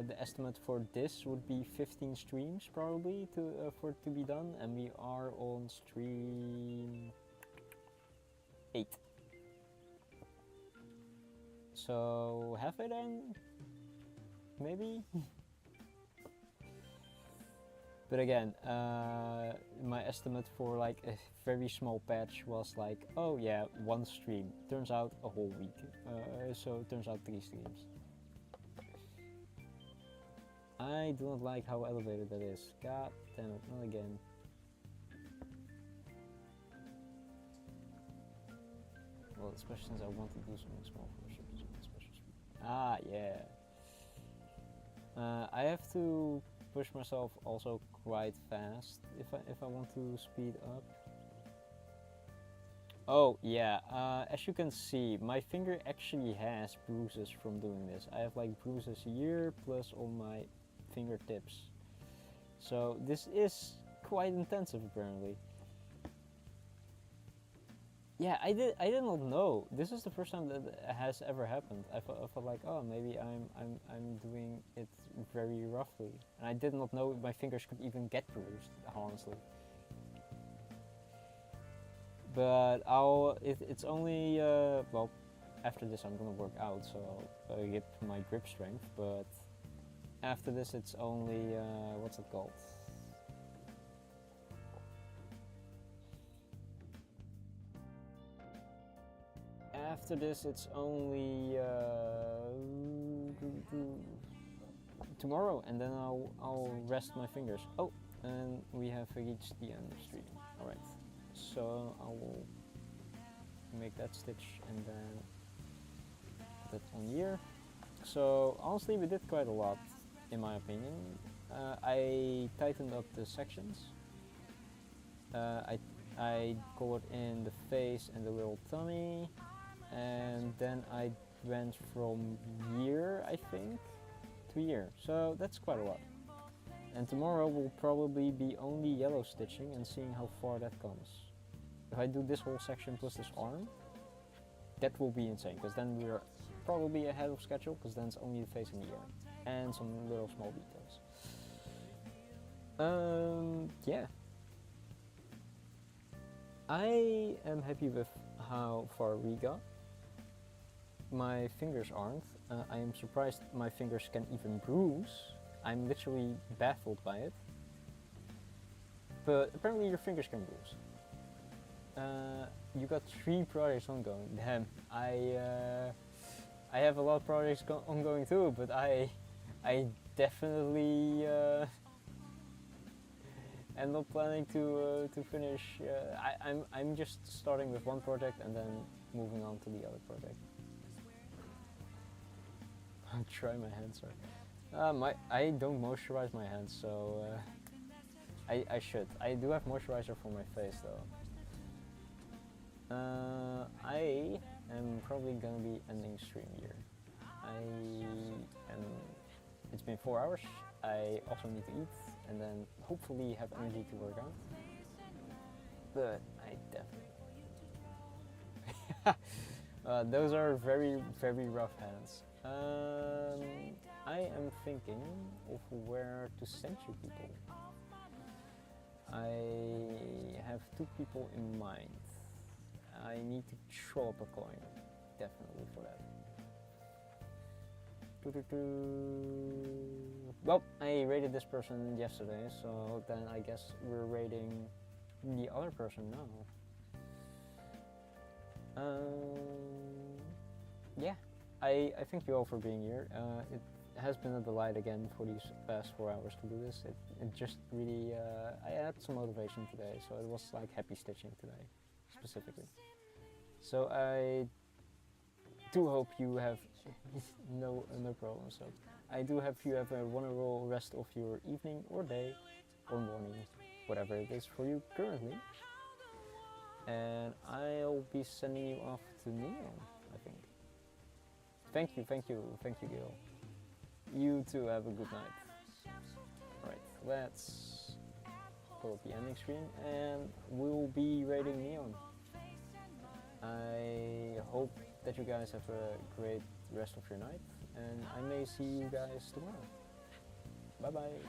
S1: the estimate for this would be 15 streams probably for it to be done, and we are on stream 8. So halfway done? Maybe? But again, my estimate for like a very small patch was like, oh yeah, 1 stream. Turns out a whole week. So it turns out 3 streams. I do not like how elevated that is. God damn it, not again. Well, especially since I want to do something small for a special stream. Ah, yeah. I have to push myself also quite fast if I want to speed up. Oh yeah, as you can see, my finger actually has bruises from doing this. I have like bruises here plus on my fingertips. So this is quite intensive apparently. Yeah, I did not know. This is the first time that has ever happened. I felt like, oh, maybe I'm doing it very roughly, and I did not know my fingers could even get bruised, honestly. But it's only well, after this I'm gonna work out, so I'll get my grip strength. But after this, it's only what's it called? after this it's only tomorrow, and then I'll rest my fingers. Oh, and we have reached the end of stream. Alright, so I will make that stitch and then put it on here. So honestly we did quite a lot in my opinion. I tightened up the sections. I colored in the face and the little tummy, and then I went from year, I think, to year. So that's quite a lot. And tomorrow will probably be only yellow stitching and seeing how far that comes. If I do this whole section plus this arm, that will be insane, because then we're probably ahead of schedule, because then it's only the face and the ear and some little small details. Yeah. I am happy with how far we got. My fingers aren't. I am surprised my fingers can even bruise. I'm literally baffled by it. But apparently your fingers can bruise. You got 3 projects ongoing. Damn, I have a lot of projects ongoing too, but I definitely am not planning to finish. I'm just starting with one project and then moving on to the other project. I'll try my hands, sorry. I don't moisturize my hands, so I should. I do have moisturizer for my face though. I am probably gonna be ending stream here. It's been 4 hours. I also need to eat and then hopefully have energy to work out. But I definitely. Those are very, very rough hands. I am thinking of where to send you people. I have 2 people in mind. I need to throw up a coin, definitely for that. Well, I rated this person yesterday, so then I guess we're rating the other person now. Yeah, I thank you all for being here. It has been a delight again for these past 4 hours to do this. It just really, I had some motivation today, so it was like happy stitching today, specifically. So I do hope you have no problem. So I do hope you have a wonderful rest of your evening or day or morning, whatever it is for you currently. And I'll be sending you off to Neon, I think. Thank you, Gil. You too, have a good night. Alright, let's pull up the ending screen and we'll be rating Neon. I hope that you guys have a great rest of your night, and I may see you guys tomorrow. Bye bye.